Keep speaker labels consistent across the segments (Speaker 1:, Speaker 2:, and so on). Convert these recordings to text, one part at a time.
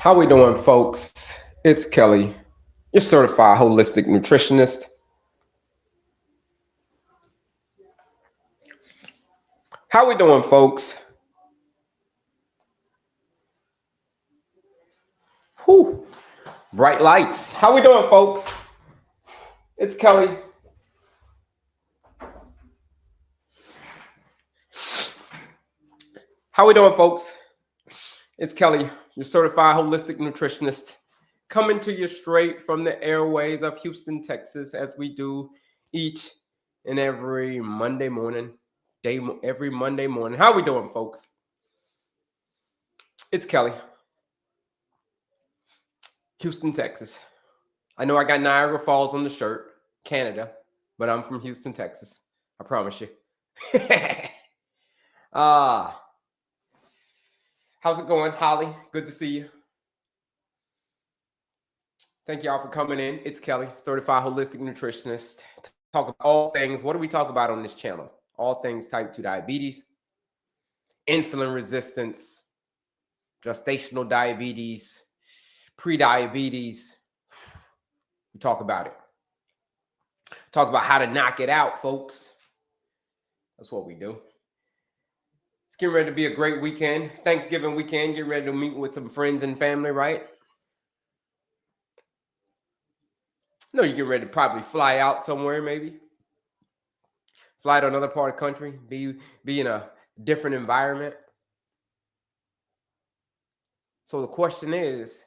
Speaker 1: How we doing, folks? It's Kelley, your certified holistic nutritionist. How we doing, folks? Whew. Bright lights. How we doing, folks? It's Kelley. How we doing, folks? It's Kelley, your certified holistic nutritionist, coming to you straight from the airways of Houston, Texas, as we do each and every Monday morning. Every Monday morning. How we doing, folks? It's Kelley, Houston, Texas. I know I got Niagara Falls on the shirt, Canada, but I'm from Houston, Texas. I promise you. uh, how's it going, Holly? Good to see you. Thank y'all for coming in. It's Kelley, certified holistic nutritionist. Talk about all things. What do we talk about on this channel? All things type 2 diabetes, insulin resistance, gestational diabetes, pre-diabetes. We talk about it. Talk about how to knock it out, folks. That's what we do. It's getting ready to be a great weekend. Thanksgiving weekend. Get ready to meet with some friends and family, right? No, you get ready to probably fly out somewhere, maybe. Fly to another part of the country. Be in a different environment. So the question is,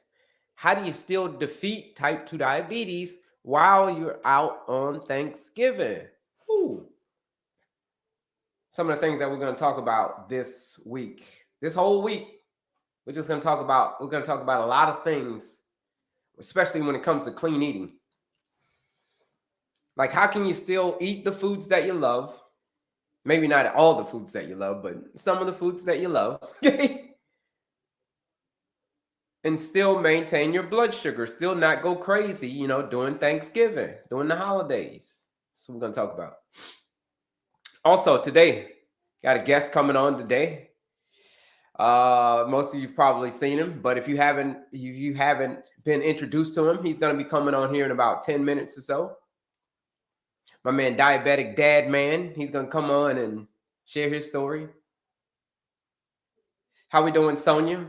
Speaker 1: how do you still defeat type 2 diabetes while you're out on Thanksgiving? Ooh. Some of the things that we're going to talk about this week, this whole week, we're going to talk about a lot of things, especially when it comes to clean eating. Like, how can you still eat the foods that you love? Maybe not all the foods that you love, but some of the foods that you love. And still maintain your blood sugar, still not go crazy, during Thanksgiving, during the holidays. That's what we're going to talk about. Also, today, got a guest coming on today. Most of you've probably seen him, but if you haven't been introduced to him, he's going to be coming on here in about 10 minutes or so. My man, Diabetic Dad Man, he's going to come on and share his story. How we doing, Sonia?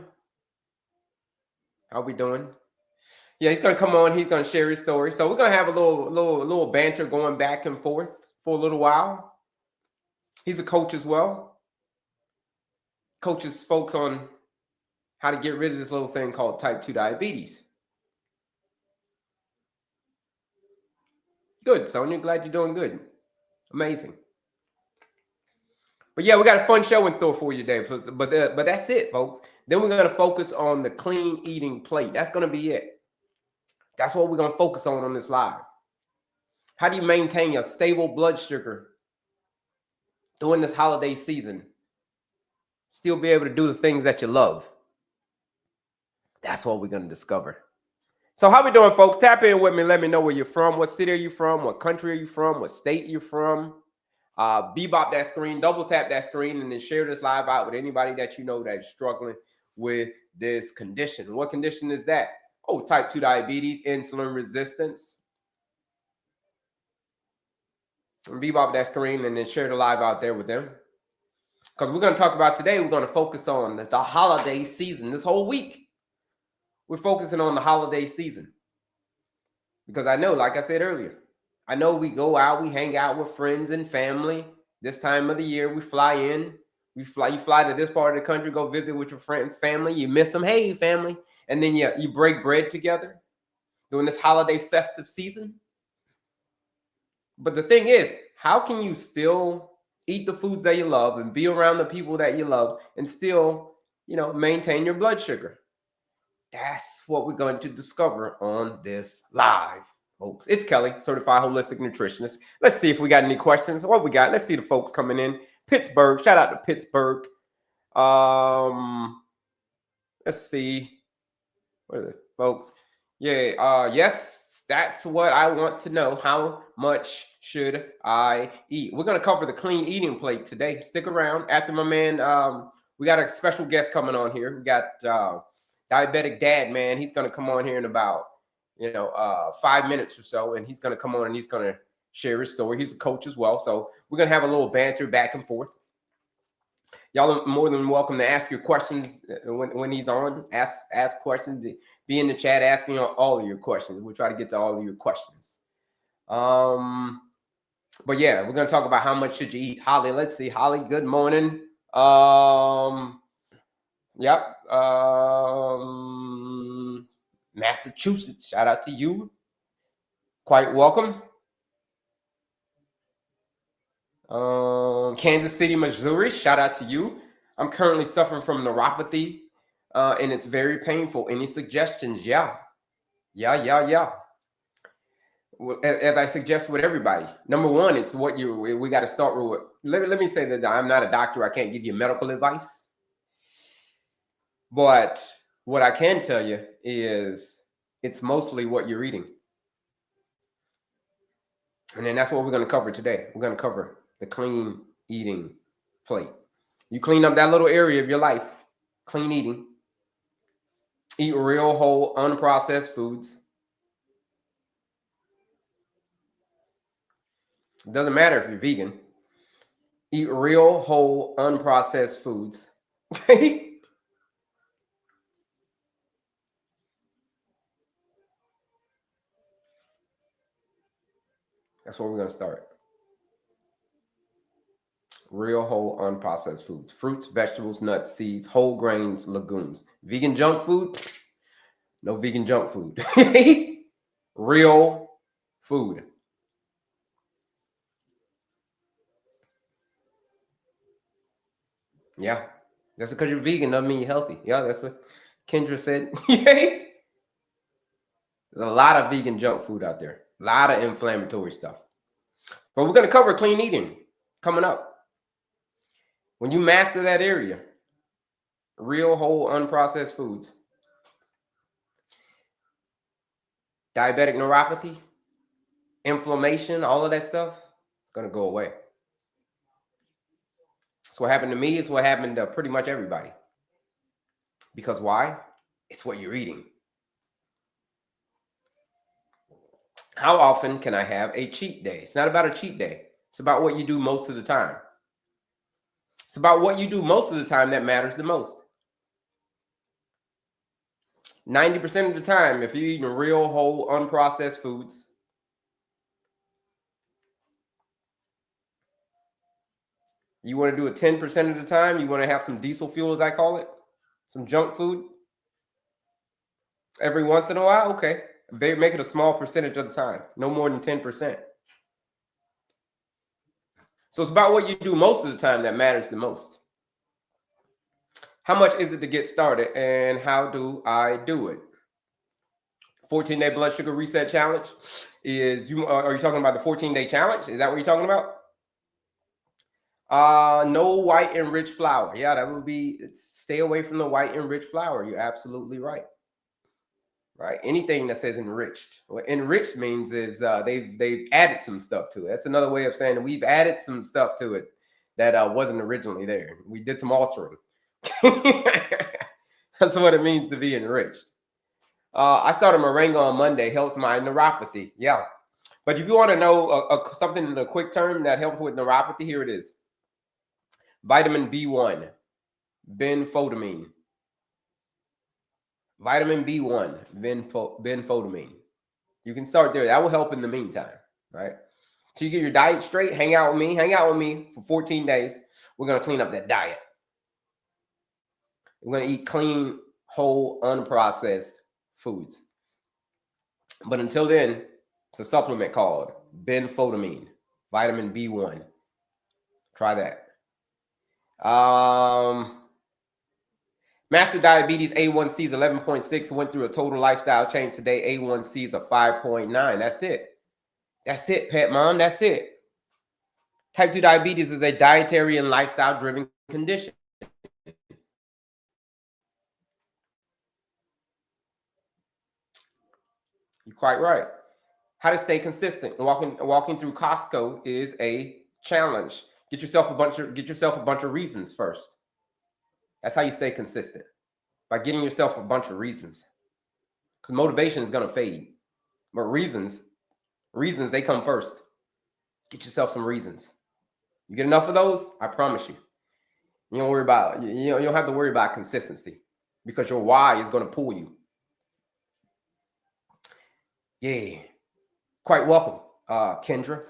Speaker 1: How we doing? Yeah, he's going to come on. He's going to share his story. So we're going to have a little banter going back and forth for a little while. He's a coach as well. Coaches folks on how to get rid of this little thing called type 2 diabetes. Good, Sonia. Glad you're doing good. Amazing. But yeah, we got a fun show in store for you today. But that's it, folks. Then we're going to focus on the clean eating plate. That's going to be it. That's what we're going to focus on this live. How do you maintain your stable blood sugar during this holiday season? Still be able to do the things that you love. That's what we're going to discover. So how we doing, folks? Tap in with me. Let me know where you're from. What city are you from? What country are you from? What state you're from? Bebop that screen, double tap that screen, and then share this live out with anybody that you know that is struggling with this condition. What condition is that? Oh, type 2 diabetes, insulin resistance. And bebop that screen and then share the live out there with them. Because we're going to talk about today, we're going to focus on the holiday season. This whole week, we're focusing on the holiday season. Because I know, like I said earlier, I know we go out, we hang out with friends and family. This time of the year, we fly in. You fly to this part of the country, go visit with your friend, family. You miss them. Hey, family. And then you break bread together during this holiday festive season. But the thing is, how can you still eat the foods that you love and be around the people that you love and still, maintain your blood sugar? That's what we're going to discover on this live, folks. It's Kelley, certified holistic nutritionist. Let's see if we got any questions. What we got? Let's see the folks coming in. Pittsburgh. Shout out to Pittsburgh. Let's see. Where are the folks? Yeah. Yes, that's what I want to know. How much should I eat? We're going to cover the clean eating plate today. Stick around. After my man, we got a special guest coming on here. We got diabetic dad, man. He's going to come on here in about 5 minutes or so, and he's going to come on and he's going to share his story. He's a coach as well, so we're going to have a little banter back and forth. Y'all are more than welcome to ask your questions when he's on. Ask questions. Be in the chat asking all of your questions. We'll try to get to all of your questions. But yeah, we're going to talk about how much should you eat. Holly, let's see. Holly, good morning. Yep. Massachusetts, shout out to you. Quite welcome. Kansas City, Missouri, shout out to you. I'm currently suffering from neuropathy, and it's very painful. Any suggestions? Yeah. As I suggest with everybody, number one, it's what we got to start with. Let me say that I'm not a doctor. I can't give you medical advice. But what I can tell you is it's mostly what you're eating. And then that's what we're going to cover today. We're going to cover the clean eating plate. You clean up that little area of your life, clean eating. Eat real, whole, unprocessed foods. It doesn't matter if you're vegan. Eat real, whole, unprocessed foods. Okay? That's where we're going to start. Real, whole, unprocessed foods. Fruits, vegetables, nuts, seeds, whole grains, legumes. Vegan junk food? No vegan junk food. Real food. Yeah. Just because you're vegan doesn't mean you're healthy. Yeah, that's what Kendra said. There's a lot of vegan junk food out there. A lot of inflammatory stuff. But we're going to cover clean eating coming up. When you master that area, real, whole, unprocessed foods, diabetic neuropathy, inflammation, all of that stuff is going to go away. It's what happened to me. It's what happened to pretty much everybody. Because why? It's what you're eating. How often can I have a cheat day? It's not about a cheat day. It's about what you do most of the time. It's about what you do most of the time that matters the most. 90% of the time, if you're eating real, whole, unprocessed foods, you want to do it 10% of the time, you want to have some diesel fuel, as I call it, some junk food every once in a while, okay. Make it a small percentage of the time, no more than 10%. So it's about what you do most of the time that matters the most. How much is it to get started, and how do I do it? 14-day blood sugar reset challenge is are you talking about the 14-day challenge? Is that what you're talking about? No white enriched flour. Yeah, that would be, stay away from the white enriched flour. You're absolutely right. Right? Anything that says enriched. What enriched means is they've added some stuff to it. That's another way of saying we've added some stuff to it that wasn't originally there. We did some altering. That's what it means to be enriched. I started meringue on Monday. Helps my neuropathy. Yeah. But if you want to know something in a quick term that helps with neuropathy, here it is. Vitamin B1, benfotiamine. Vitamin B1, benfotiamine. You can start there. That will help in the meantime, right? So you get your diet straight. Hang out with me. Hang out with me for 14 days. We're going to clean up that diet. We're going to eat clean, whole, unprocessed foods. But until then, it's a supplement called benfotiamine, vitamin B1. Try that. Master Diabetes A1C is 11.6. Went through a total lifestyle change today. A1C is a 5.9. That's it. That's it, pet mom. That's it. Type 2 diabetes is a dietary and lifestyle-driven condition. You're quite right. How to stay consistent. Walking through Costco is a challenge. Get yourself a bunch of reasons first. That's how you stay consistent. by getting yourself a bunch of reasons. Because motivation is going to fade. But reasons, they come first. Get yourself some reasons. You get enough of those, I promise you. You don't worry about, you don't have to worry about consistency because your why is going to pull you. Yeah. Quite welcome, Kendra.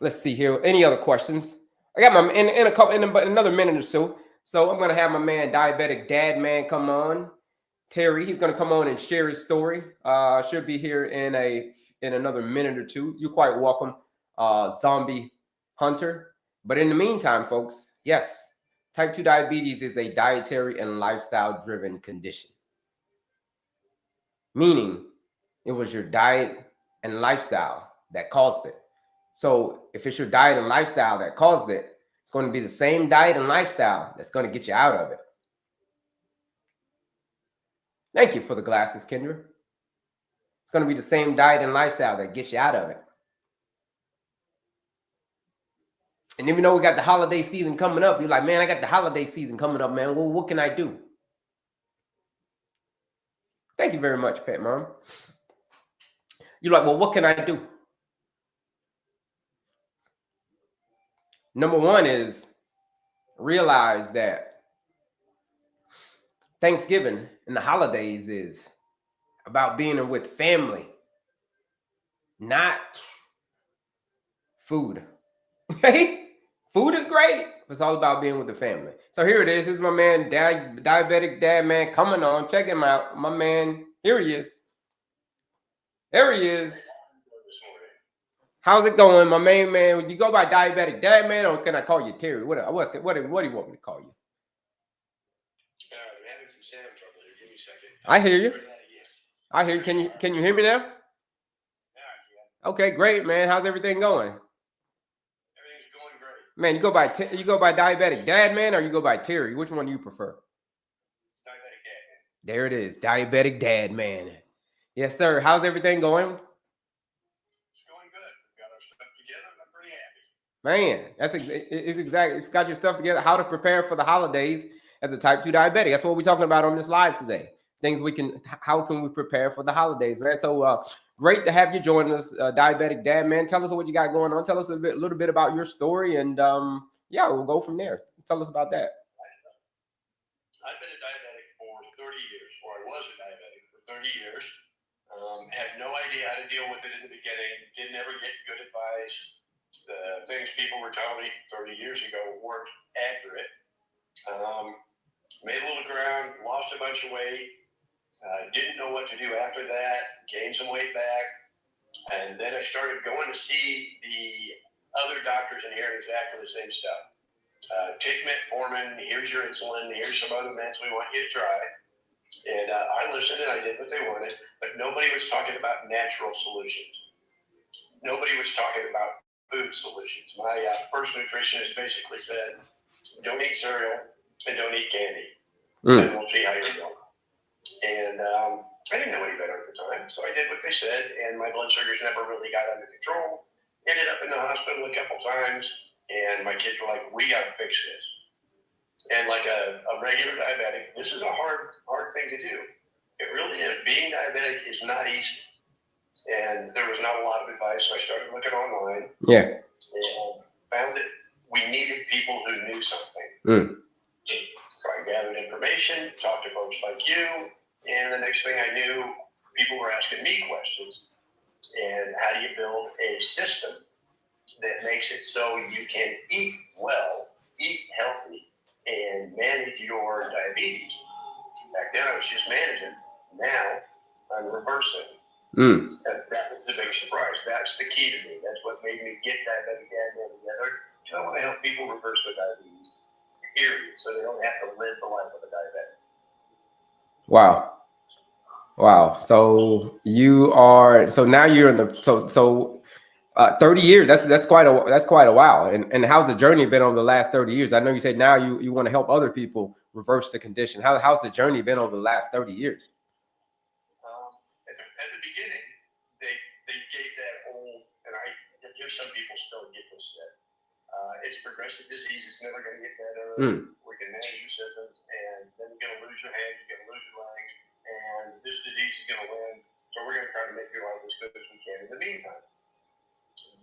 Speaker 1: Let's see here. Any other questions? I got my in another minute or so. So I'm gonna have my man Diabetic Dad Man come on. Terry, he's gonna come on and share his story. Should be here in another minute or two. You're quite welcome, Zombie Hunter. But in the meantime, folks, yes, type 2 diabetes is a dietary and lifestyle driven condition. Meaning it was your diet and lifestyle that caused it. So if it's your diet and lifestyle that caused it, it's going to be the same diet and lifestyle that's going to get you out of it. Thank you for the glasses, Kendra. It's going to be the same diet and lifestyle that gets you out of it. And even though we got the holiday season coming up, you're like, man, I got the holiday season coming up, man. Well, what can I do? Thank you very much, Pet Mom. You're like, well, what can I do? Number one is realize that Thanksgiving and the holidays is about being with family, not food. Okay? Food is great. It's all about being with the family. So here it is. This is my man, Diabetic Dad Man, coming on. Check him out. My man, here he is. There he is. How's it going, my main man? Would you go by Diabetic Dad Man, or can I call you Terry? What do you want me to call you?
Speaker 2: I'm having some sound trouble here. Give me a second.
Speaker 1: I hear you. I hear you. Can you hear me now?
Speaker 2: Yeah, I can.
Speaker 1: Okay, great, man. How's everything going?
Speaker 2: Everything's going great.
Speaker 1: Man, you go by Diabetic Dad Man, or you go by Terry? Which one do you prefer?
Speaker 2: Diabetic Dad Man.
Speaker 1: There it is, Diabetic Dad Man. Yes, sir. How's everything going?
Speaker 2: It's going good. We've got our stuff together, and I'm pretty happy.
Speaker 1: Man, it's got your stuff together. How to prepare for the holidays as a type 2 diabetic. That's what we're talking about on this live today. How can we prepare for the holidays, man? So great to have you join us, Diabetic Dad Man. Tell us what you got going on. Tell us a little bit about your story, and yeah, we'll go from there. Tell us about that.
Speaker 2: I've been a diabetic for 30 years, or I was a diabetic for 30 years. Had no idea how to deal with it in the beginning. Didn't ever get good advice. The things people were telling me 30 years ago weren't accurate. Made a little ground, lost a bunch of weight. Didn't know what to do after that. Gained some weight back. And then I started going to see the other doctors and hearing exactly the same stuff. Take metformin, here's your insulin, here's some other meds we want you to try. And I listened and I did what they wanted, but nobody was talking about natural solutions. Nobody was talking about food solutions. My first nutritionist basically said, don't eat cereal and don't eat candy. And we'll see how you're doing. And I didn't know any better at the time, so I did what they said, and my blood sugars never really got under control. Ended up in the hospital a couple times, and my kids were like, we got to fix this. And like a regular diabetic, this is a hard thing to do. It really is. Being diabetic is not easy. And there was not a lot of advice, so I started looking online.
Speaker 1: Yeah.
Speaker 2: And found that we needed people who knew something. So I gathered information, talked to folks like you, and the next thing I knew, people were asking me questions. And how do you build a system that makes it so you can eat well, eat healthy, and manage your diabetes? Back then I was just managing. Now I'm reversing. And that was the big surprise. That's the key to me. That's what made me get Diabetic Dad Man together. I want to help people reverse their diabetes, period, so they don't have to live the life of a diabetic.
Speaker 1: Wow. So now you're in the 30 years. That's quite a while. And how's the journey been over the last 30 years? I know you said now you want to help other people reverse the condition. How's the journey been over the last 30 years?
Speaker 2: At the beginning, they gave that old, and here's some people still get this set. It's progressive disease. It's never going to get better. We can manage your symptoms, and then you're going to lose your hand, you're going to with your legs, and this disease is going to win. So we're going to try to make your life as good as we can in the meantime.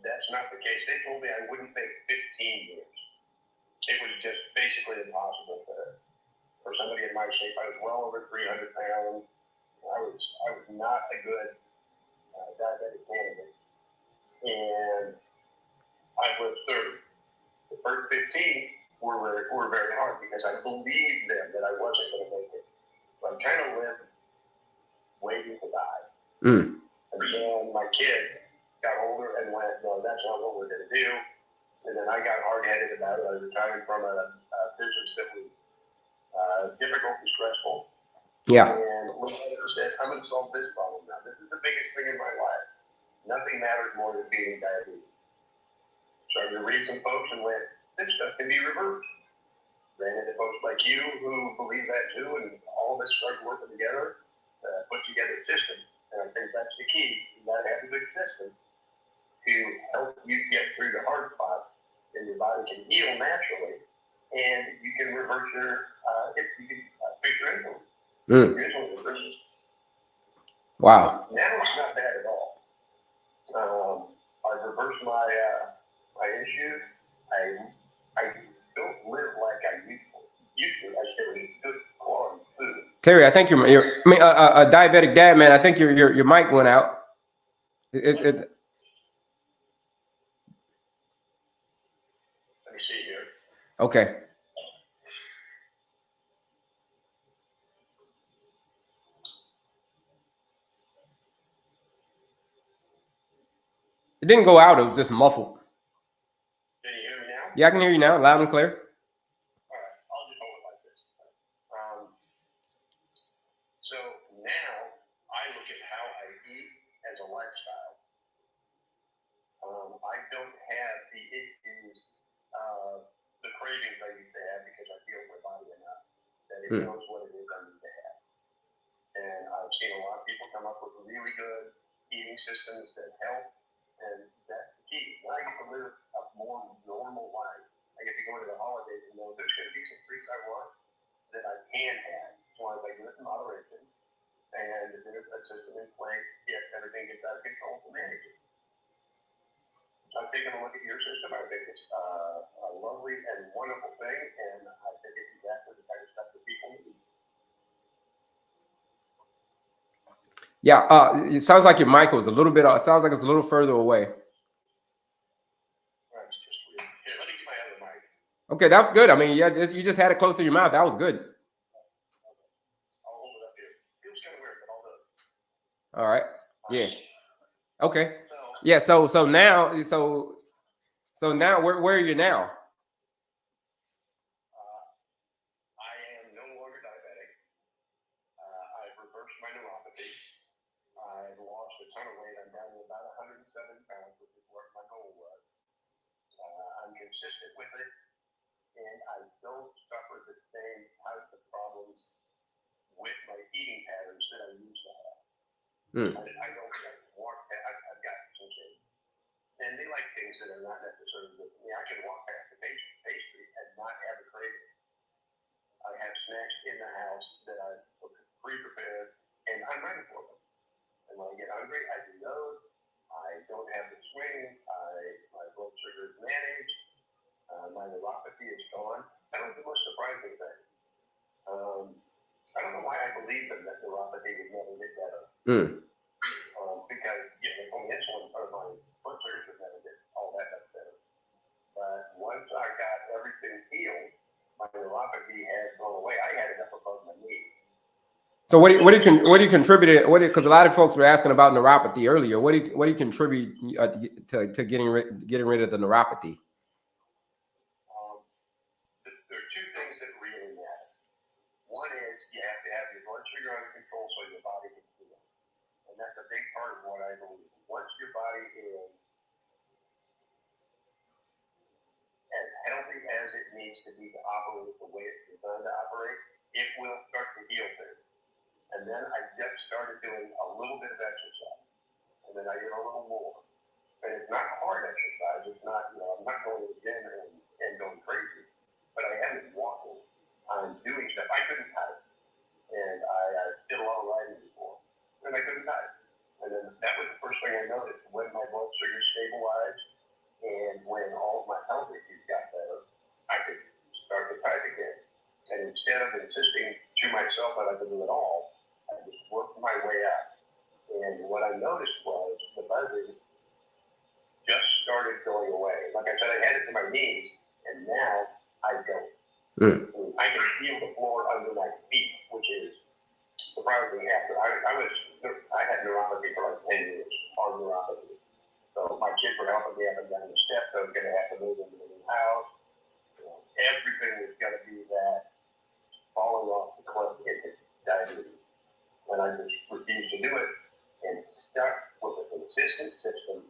Speaker 2: That's not the case. They told me I wouldn't make 15 years. It was just basically impossible for somebody in my shape. I was well over 300 pounds. I was not a good diabetic candidate. And I was 30. The first 15 were very hard because I believed them that I wasn't going to make it. So I kind of lived waiting to die. And then my kid got older and went, no, that's not what we're going to do. And then I got hard-headed about it. I retired from a business that was difficult and stressful.
Speaker 1: Yeah.
Speaker 2: And I said, I'm going to solve this problem now. This is the biggest thing in my life. Nothing matters more than beating diabetes. Started to read some folks and went, this stuff can be reversed. Ran into folks like you who believe that too, and all of us started working together, put together a system. And I think that's the key. You got to have a good system to help you get through the hard spots, and your body can heal naturally, and you can reverse your, you can fix your insulin. Your insulin reverses.
Speaker 1: Wow.
Speaker 2: Now it's not bad at all. I've reversed my issues. I don't live like I used to. I still eat good quality food.
Speaker 1: Terry, I think you're a diabetic dad, man. I think your mic went out.
Speaker 2: Let me see here.
Speaker 1: Okay. It didn't go out. It was just muffled.
Speaker 2: Can you hear me now?
Speaker 1: Yeah, I can hear you now, loud and clear.
Speaker 2: All right, I'll just hold it like this. So now I look at how I eat as a lifestyle. I don't have the issues, the cravings I used to have because I feel my body enough that it knows what it is I need to have. And I've seen a lot of people come up with really good eating systems that help, and that's the key. Now I get to live a more normal life. I get to go into the holidays and know there's going to be some treats I want that I can have as long as I do it in moderation. And there's a system in place if everything gets out of control to manage it. I've taken a look at your system. I think it's a lovely and wonderful thing, and I think it's exactly the kind of stuff that people need.
Speaker 1: Yeah, it sounds like your mic was a little bit. It sounds like it's a little further away.
Speaker 2: That's just weird. Here, let me get my other mic.
Speaker 1: Okay, that's good. I mean, yeah, you just had it close to your mouth. That was good.
Speaker 2: I'll hold it up here. Feels kind of weird, but I'll do it.
Speaker 1: All right. Yeah. Okay. Yeah. So now where are you now?
Speaker 2: I am no longer diabetic. I've reversed my neuropathy. I've lost a ton of weight. I'm down to about 107 pounds, which is what my goal was. I'm consistent with it, and I don't suffer the same types of problems with my eating patterns that I used to have. I don't walk past. I've got some kids, and they like things that are not necessarily good for me. I can walk past the pastry and not have a craving. I have snacks in the house that I pre-prepared, and I'm ready for them. And when I get hungry, I do those. I don't have the swing. My blood sugar is managed. My neuropathy is gone. That was the most surprising thing. I don't know why I believed them that neuropathy would never get better. Because they told me insulin or my blood sugar would never get all that much better. But once I got everything healed, my neuropathy has gone away. I had it up above my knee.
Speaker 1: So what do you contribute? Because a lot of folks were asking about neuropathy earlier. What do you contribute to getting rid of the neuropathy?
Speaker 2: There are two things that really matter. One is you have to have your blood sugar under control so your body can heal, and that's a big part of what I believe. Once your body is as healthy as it needs to be to operate the way it's designed to operate, it will start to heal things. And then I just started doing a little bit of exercise, and then I did a little more. And it's not hard exercise. It's not, I'm not going to the gym and going crazy, but I am walking. I'm doing stuff. I couldn't type, and I first thing I noticed when my blood sugar stabilized and when all of my health issues got better, I could start to type again. And instead of insisting to myself that I could do it all, I just worked my way up. And what I noticed was the buzzing just started going away. Like I said, I had it to my knees, and now I don't. I can feel the floor under my feet, which is surprising. After I had neuropathy for like 10 years, hard neuropathy. So my kids were helping me up and down the steps. I was going to have to move into the new house. Everything was going to be that falling off the cliff into diabetes. And I just refused to do it and stuck with a consistent system.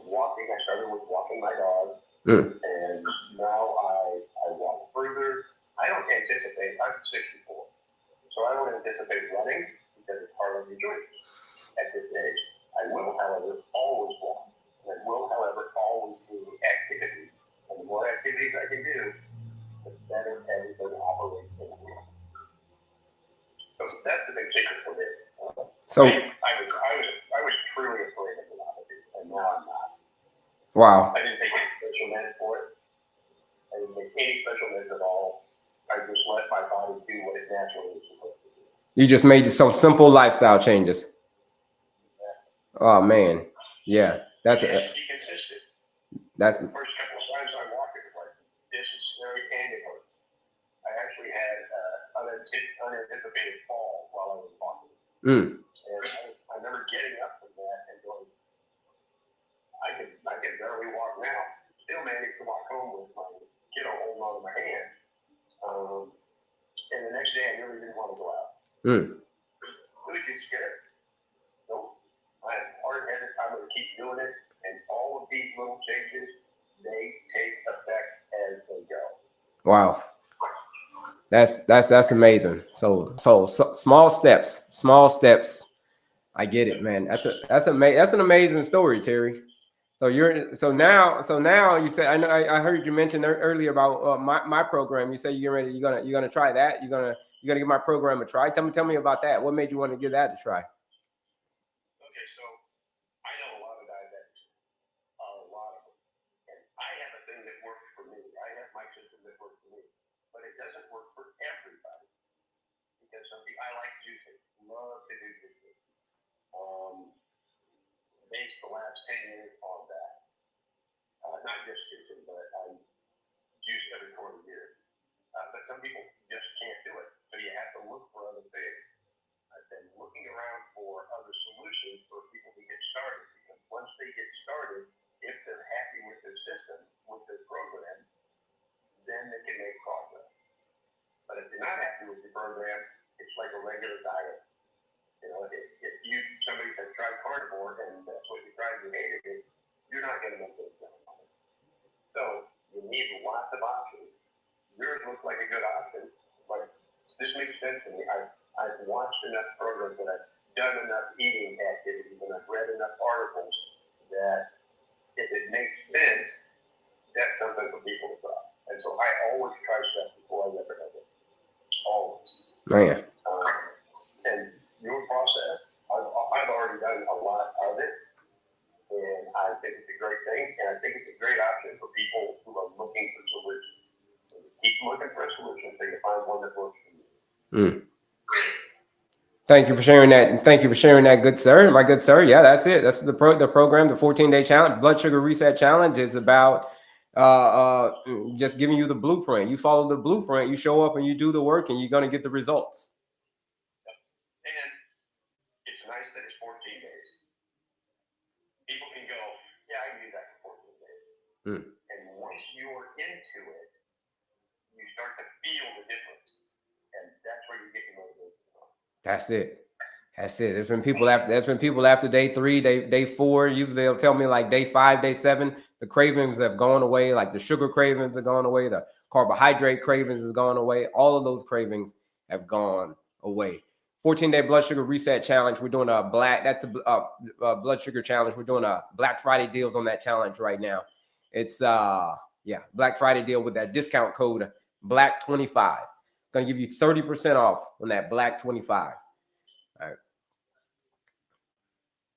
Speaker 2: Walking, I started with walking my dog, and now I walk further. I don't anticipate, I'm 64, so I don't anticipate running because it's hard on your joints at this age. I will, however, always walk. And I will, however, always do activities. And the more activities I can do, the better everything operates in the world. So that's the big secret for me.
Speaker 1: So
Speaker 2: I was truly afraid of neuropathy, and now I'm not.
Speaker 1: wow.
Speaker 2: I didn't take any special meds for it. I didn't take any special meds at all. I just let my body do what it naturally is supposed to do.
Speaker 1: You just made some simple lifestyle changes.
Speaker 2: Yeah.
Speaker 1: Oh man, yeah, that's it.
Speaker 2: Be consistent.
Speaker 1: That's
Speaker 2: the first couple of times I walked it, like this is very painful. I actually had unanticipated fall while I was walking. And I remember getting up from that and going, I can barely walk now. Still managed to walk home with my kiddo holding on to my hand. And the next day I really didn't want to go out. It was just scary. So I'm hard-headed. I'm going to keep doing it. And all of these little changes, they take effect as they go. Wow.
Speaker 1: That's amazing. So small steps. I get it, man. That's an amazing story, Terry. So now you said, I heard you mention earlier about my program. You say you're gonna try that. You're gonna give my program a try. Tell me about that. What made you want to give that a try?
Speaker 2: Okay, so I know a lot of diabetics, a lot of them, and I have a thing that works for me. I have my system that works for me, but it doesn't work for everybody because some people, I like juicing, love to do juicing. Based the last 10 years on that. Not just juicing, but I juice every quarter year. But some people just can't do it, so you have to look for other things. I've been looking around for other solutions for people to get started, because once they get started, if they're happy with their system, with their program, then they can make progress. But if you're not happy with your program, it's like a regular diet. You know, if somebody says try carnivore and that's what you tried and you hated it, you're not going to make those things. So you need lots of options. Yours looks like a good option, but this makes sense to me. I've watched enough programs and I've done enough eating activities and I've read enough articles that if it makes sense, that's something for people to try. And so I always try stuff before I ever have it. Always.
Speaker 1: Man.
Speaker 2: And your process, I've already done a lot of it, and I think it's a great thing, and I think it's a great option for people who are looking for solutions. So keep looking for a solution until you find one that works for you.
Speaker 1: Thank you for sharing that. Thank you for sharing that, good sir. My good sir. Yeah, that's it. That's the program. The 14-day challenge, blood sugar reset challenge, is about just giving you the blueprint. You follow the blueprint, you show up and you do the work, and you're going to get the results.
Speaker 2: And it's nice that it's 14 days. People can go, yeah, I can do that for 14 days. And once you're into it, you start to feel the difference. And that's where you get your motivation from.
Speaker 1: That's it. There's been people after day 3, day 4. Usually they'll tell me like day 5, day 7, the cravings have gone away. Like the sugar cravings are gone away. The carbohydrate cravings has gone away. All of those cravings have gone away. 14-day blood sugar reset challenge. We're doing a blood sugar challenge. We're doing a Black Friday deals on that challenge right now. It's Black Friday deal with that discount code BLACK25. Gonna give you 30% off on that BLACK25. All right.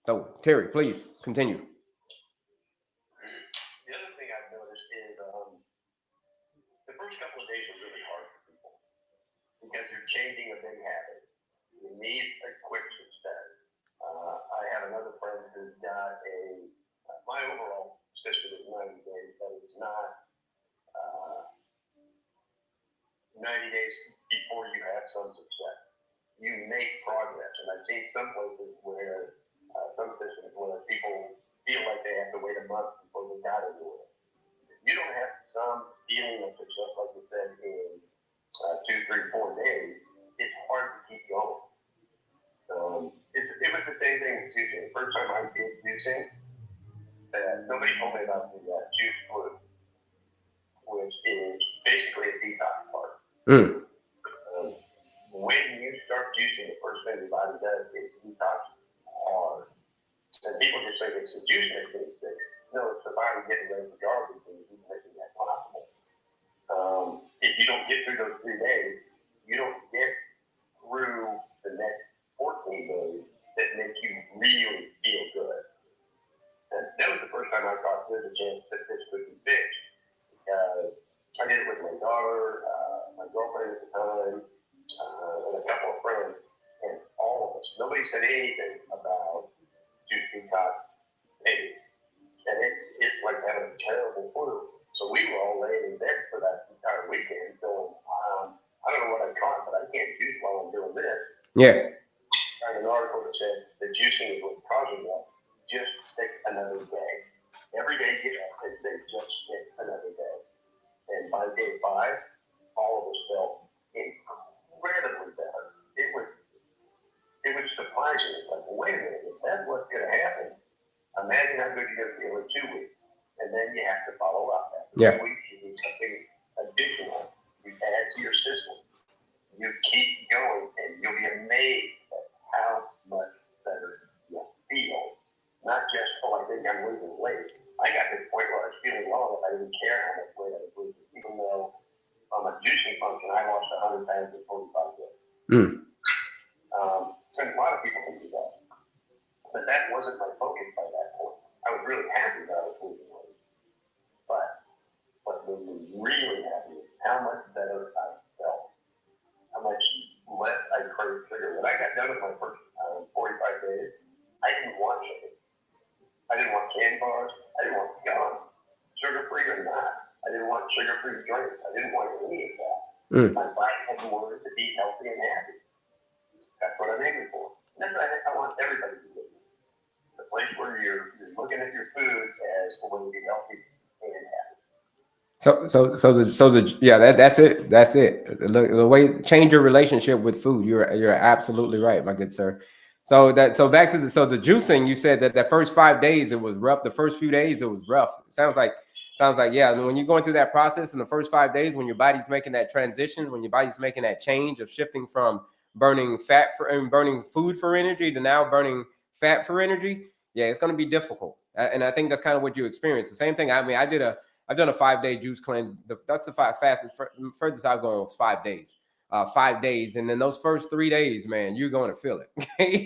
Speaker 1: So Terry, please continue.
Speaker 2: The other thing I've noticed is the first couple of days are really hard for people because you're changing a big habit. You need a quick success. I have another friend who's got my overall system is 90 days, but it's not 90 days before you have some success. You make progress. And I've seen some places where, some systems where people feel like they have to wait a month before they got to do it. If you don't have some feeling of success, like you said, in 2, 3, 4 days, it's hard to keep going. It was the same thing with juicing. The first time I did juicing, nobody told me about the juice flu, which is basically a detox part. When you start juicing, the first thing your body does is detox hard. And people just think it's the juice making it sick. No, it's the body getting rid of the garbage and keep making that possible. If you don't get through those 3 days, you don't get through the next 14 days that make you really feel good. And that was the first time I thought there's a chance that this could be fixed. I did it with my daughter, my girlfriend at the time, and a couple of friends, and all of us. Nobody said anything about juice detox baby. And it's like having a terrible flu. So we were all laying in bed for that entire weekend going, I don't know what I caught, but I can't juice while I'm doing this.
Speaker 1: Yeah.
Speaker 2: I read an article that said the juicing is what's causing that. Just stick another day. Every day get up and say, just stick another day. And by day 5, all of us felt incredibly better. It was surprising. It's like, wait a minute, if that's what's going to happen, imagine how good you're going to feel in 2 weeks. And then you have to follow up. After 2 weeks, you need something additional you add to your system. You keep going, and you'll be amazed at how much better you feel. Not just, I think I'm losing weight. I got to the point where I was feeling wrong if I didn't care how much weight I was losing, even though on a juicing function, I lost 100 pounds in 45 days. And a lot of people can do that. But that wasn't my focus by that point. I was really happy that I was losing weight. But what made me really happy is how much better I felt. How much less I craved sugar. When I got done with my first 45 days, I didn't want sugar. I didn't want candy bars. I didn't want gum. Sugar-free or not. I didn't want sugar-free drinks. I didn't want any of that. My body had wanted to be healthy and happy. That's what I'm aiming for. And that's what I want everybody to do. The place where you're looking at your food as a way to be healthy and happy.
Speaker 1: That's it. That's it. The way change your relationship with food. You're absolutely right, my good sir. So back to the juicing. You said that the first 5 days it was rough. The first few days it was rough. It sounds like yeah. I mean, when you're going through that process in the first 5 days, when your body's making that transition, when your body's making that change of shifting from burning burning food for energy to now burning fat for energy, yeah, it's going to be difficult. And I think that's kind of what you experienced. The same thing. I mean, I've done a 5-day juice cleanse. That's the furthest I've gone was 5 days. 5 days, and then those first 3 days, man, you're going to feel it.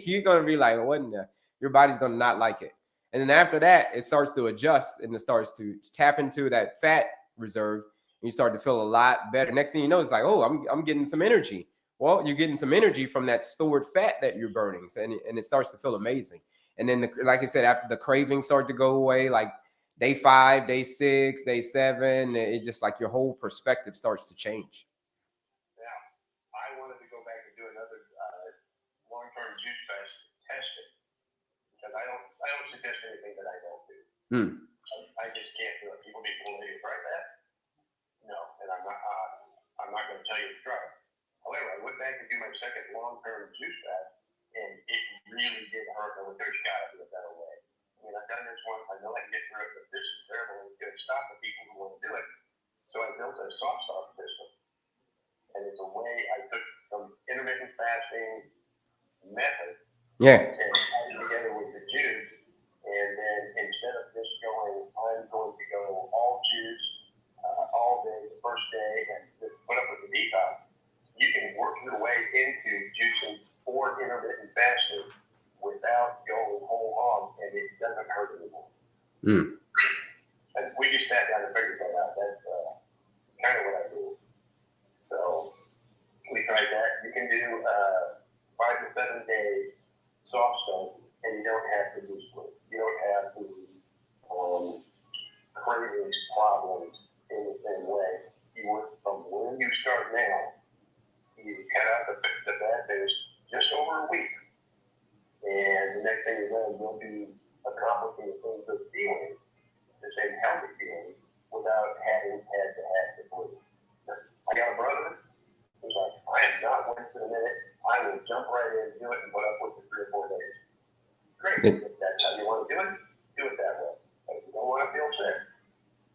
Speaker 1: You're going to be like, what in the? Your body's going to not like it. And then after that, it starts to adjust and it starts to tap into that fat reserve. And you start to feel a lot better. Next thing you know, it's like, oh, I'm getting some energy. Well, you're getting some energy from that stored fat that you're burning, and it starts to feel amazing. And then, like I said, after the cravings start to go away, like day 5, day 6, day 7, it just like your whole perspective starts to change.
Speaker 2: Yeah, I wanted to go back and do another long-term juice fast to test it because I don't suggest anything that I don't do. I just can't do it. People be, well, have you tried that? No, and I'm not going to tell you to try it. However, I went back to do my second long-term juice fast, and it really did hurt. I went, there's got to be a better way. I mean, I've done this once. I know I can get through it, but this is terrible. It's going to stop the people who want to do it. So I built a soft start system. And it's a way I took some intermittent fasting method and put it together with the juice. And then instead of just going, I'm going to go all juice all day, the first day, and just put up with the detox, you can work your way into juicing or intermittent fasting without going whole hog.
Speaker 1: Mm.
Speaker 2: And we just sat down and figured that out. That's kind of what I do. So we tried that. You can do 5 to 7 days soft stuff, and you don't have to lose weight. You don't have to cravings problems in the same way. You work from when you start now. You cut out the bad things just over a week. And the next thing you know, you'll be accomplishing the things of feeling, the same healthy feeling, without having had to have the food. I got a brother who's like, I am not wasting a minute. I will jump right in, do it, and put up with it 3 or 4 days. Great. If that's how you want to do it that way. But if you don't want to feel sick,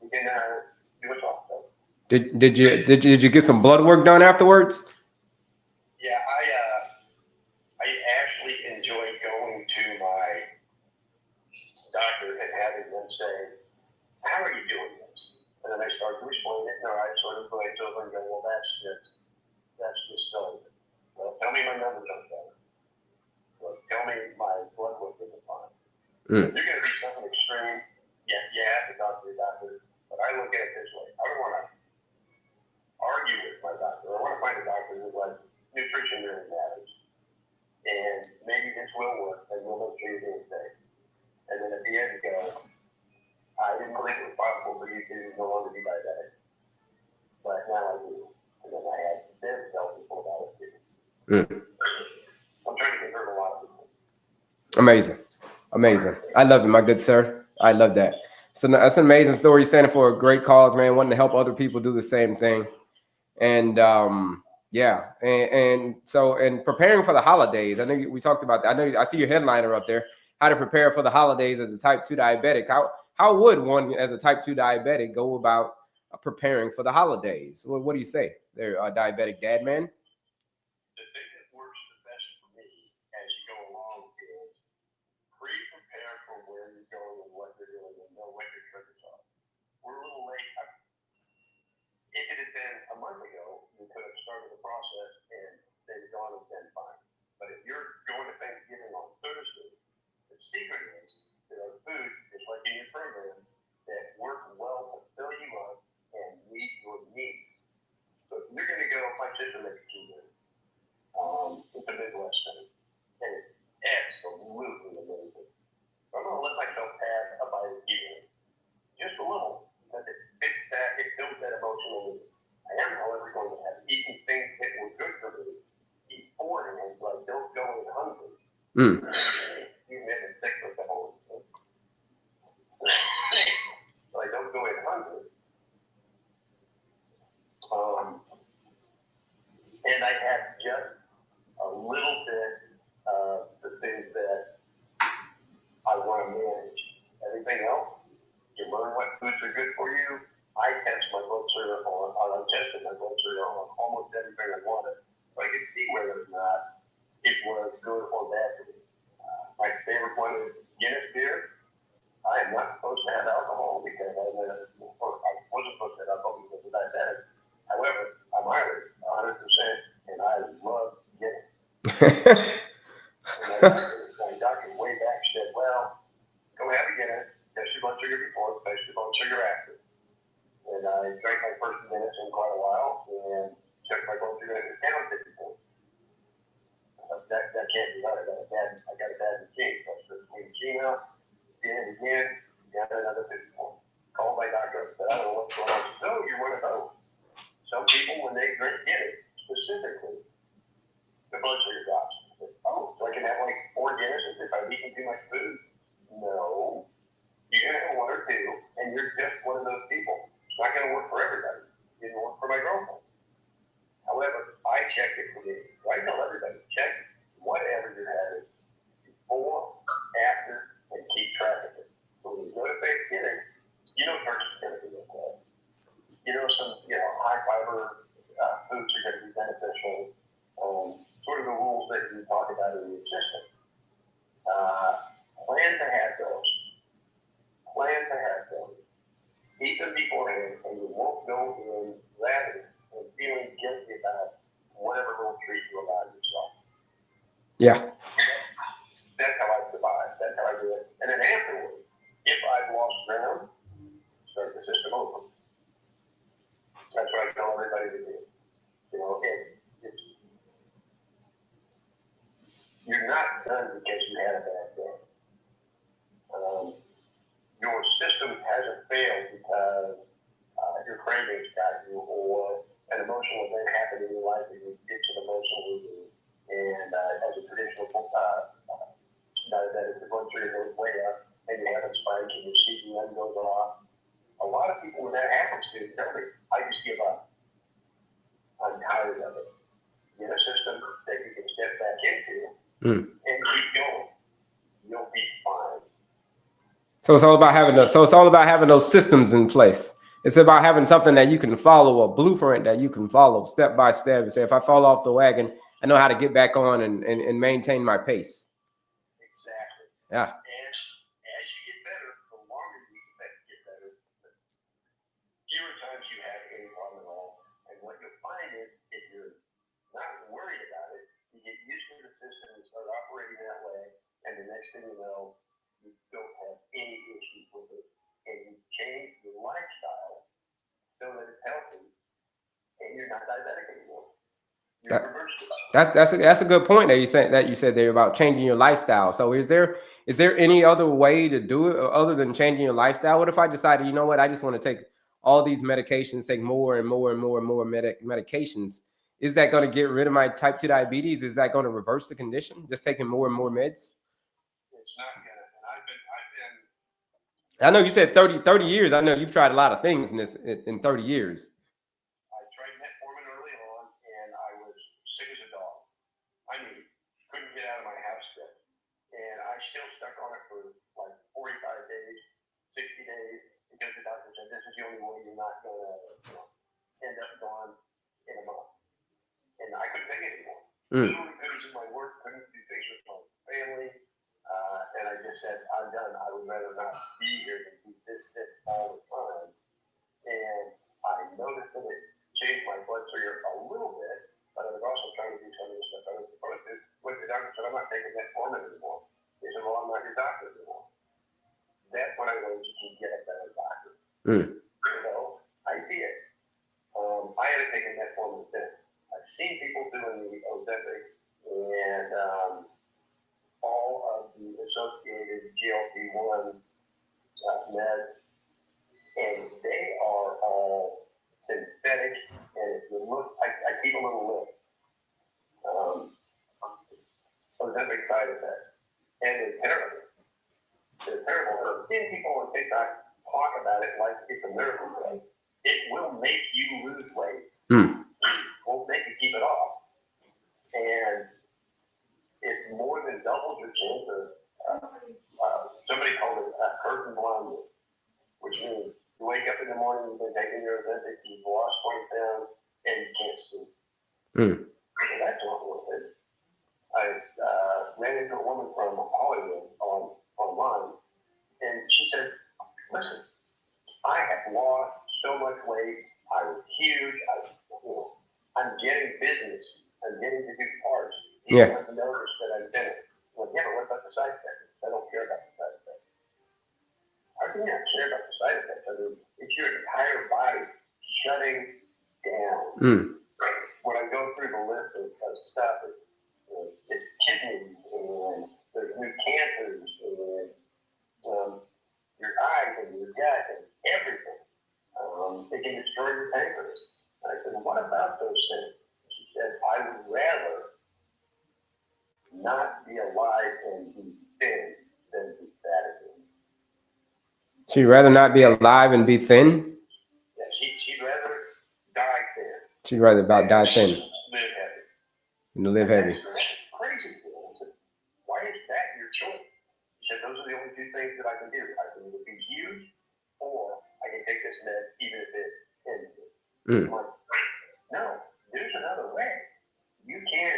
Speaker 2: you can do it also.
Speaker 1: Did you get some blood work done afterwards?
Speaker 2: Yeah, I actually enjoy going to my doctor and having them say, how are you doing this? And then I start to explain it, and I sort of glaze over and go, well, that's just silly. Well, tell me my numbers aren't better. Well, tell me my blood work isn't fine. If you're going to do something extreme, you have to talk to your doctor. But I look at it this way. I don't want to argue with my doctor. I want to find a doctor who's like, nutrition really matters. And maybe this will work, and we'll make sure you're doing safe. And then at the end, you go, I didn't believe it was possible for you to no longer be diabetic. But now I do. And then I had them tell people about it too. I'm trying to convert a lot of people.
Speaker 1: Amazing. I love it, my good sir. I love that. So that's an amazing story. You're standing for a great cause, man. Wanting to help other people do the same thing. And yeah, and so preparing for the holidays. I know we talked about that. I see your headliner up there. How to prepare for the holidays as a type 2 diabetic. How would one as a type 2 diabetic go about preparing for the holidays? What do you say there, diabetic dad man?
Speaker 2: The thing that works the best for me as you go along is pre-prepare for where you're going and what you're doing and know what your triggers are. We're a little late. If it had been a month ago, you could have started the process and they'd gone and been fine. But if you're going to Thanksgiving on Thursday, the secret is there are foods, just like in your program, that work well to fill you up and meet your needs. So if you're going to go, my sister makes cheese. It's a Midwest thing, and it's absolutely amazing. So I'm going to let myself have a bite of cheese, just a little, because it fits that, it fills that emotional need. I am, however, going to have eaten things that were good for me beforehand, so I don't go in hungry. You made a sick with the whole thing. So I don't go in hungry. And I have just a little bit of the things that I want to manage. Everything else, you learn what foods are good for you. I test my blood sugar I tested my blood sugar on almost everything I wanted. So I could see whether or not it was good or bad for me. My favorite one is Guinness beer. I am not supposed to have alcohol because I wasn't supposed to have alcohol because of diabetic. However, I'm Irish, 100%, and I love Guinness. My doctor way back said, well, go have a Guinness, test your blood sugar before, test your blood sugar after. And I drank my first Guinness in quite a while and checked my blood sugar and it was down 54. That can't be right. I got a bad machine. So I started clean machine out, did it again, down another 54. Called my doctor and said, I don't know what's going on. She said, oh, you're one of those. Some people, when they drink Guinness, specifically, the blood sugar drops. I said, oh, so I can have like 4 Guinnesses if I'm eating too much food? No. You can have 1 or 2, and you're just one of those people. It's not going to work for everybody. It didn't work for my girlfriend. However, I checked it for me. So I tell everybody, check whatever you're having before, after, and keep track of it. So when you go to Thanksgiving, you know turkey's going to be okay. You know some high fiber foods are going to be beneficial. Sort of the rules that you talk about in your system. Plan to have those. Eat them beforehand, and you won't go in rabid and feeling guilty about whatever little treat you allow yourself.
Speaker 1: Yeah.
Speaker 2: That's how I survive. That's how I do it. And then afterwards, if I've lost ground, start the system over. That's what I tell everybody to do. You know, you're not done because you had a bad day. Your system hasn't failed because your cravings got you, or an emotional event happened in your life that you get to the emotional eating. And as a traditional diabetic, the blood sugar goes way up, and you have a spike, and your CGM goes off. A lot of people, when that happens to them, tell me, I just give up. I'm tired of it. Get a system that you can step back into and keep going. You'll be fine.
Speaker 1: So it's all about having those systems in place. It's about having something that you can follow, a blueprint that you can follow step by step, and say, if I fall off the wagon, I know how to get back on and maintain my pace.
Speaker 2: Exactly.
Speaker 1: Yeah.
Speaker 2: And as you get better, the longer you expect to get better, the fewer times you have any problem at all. And what you'll find is, if you're not worried about it, you get used to the system and start operating that way, and the next thing you know, you don't have any issues with it. And you change your lifestyle so that it's healthy, and you're not diabetic anymore. You're reversed.
Speaker 1: That's a good point that you said there about changing your lifestyle. So is there any other way to do it other than changing your lifestyle? What if I decided, you know what, I just want to take all these medications, take more and more and more and more medications? Is that going to get rid of my type 2 diabetes? Is that going to reverse the condition? Just taking more and more meds?
Speaker 2: It's not gonna. And I've been.
Speaker 1: I know you said 30 years. I know you've tried a lot of things in 30 years.
Speaker 2: I tried metformin early on, and I was sick as a dog. I mean, couldn't get out of my house yet. And I still stuck on it for like 45 days, 60 days, because the doctor said, this is the only way you're not going to end up gone in a month. And I couldn't take it anymore. Literally couldn't do my work, couldn't do things with my family. And I just said, I'm done. I would rather not be here than be this sick all the time. And I noticed that it changed my blood sugar a little bit, but I was also trying to do some of the stuff I was supposed to. When the doctor said, I'm not taking metformin anymore. He said, well, I'm not your doctor anymore. That's when I learned you can get a better doctor. So I did. I had taken metformin since. I've seen people doing the Ozempic and all of the associated GLP-1 meds, and they are all synthetic. And if you look, I keep a little list. Ozempic side effects, and they're terrible. They're terrible. And I've seen people on TikTok talk about it like it's a miracle drug. It will make you lose weight. Won't make you keep it off. And it more than doubles your chance of, somebody called it curtain blindness, which means you wake up in the morning, you've been taking your Ozempic, you've lost 20 pounds, and you can't sleep. So that's not worth it. I ran into a woman from Hollywood online, and she said, listen, I have lost so much weight. I was huge. I'm getting business. I'm getting to do parts. You have noticed that I've been it. Well, yeah, but what about the side effects? I don't care about the side effects. How can you not care about the side effects? I mean, it's your entire body shutting down. When I go through the list of stuff, it's kidneys, and there's new cancers, and your eyes and your gut and everything. It can destroy your pancreas. And I said, well, what about those things? She said, I would rather not be alive and be thin than be fat again.
Speaker 1: She'd rather not be alive and be thin?
Speaker 2: Yeah, she'd rather die thin.
Speaker 1: She'd rather die thin.
Speaker 2: Live heavy.
Speaker 1: And to live heavy.
Speaker 2: That's crazy. I said, why is that your choice? She said, those are the only two things that I can do. I can either be huge, or I can take this med even if it ends it. Like, no, there's another way. You can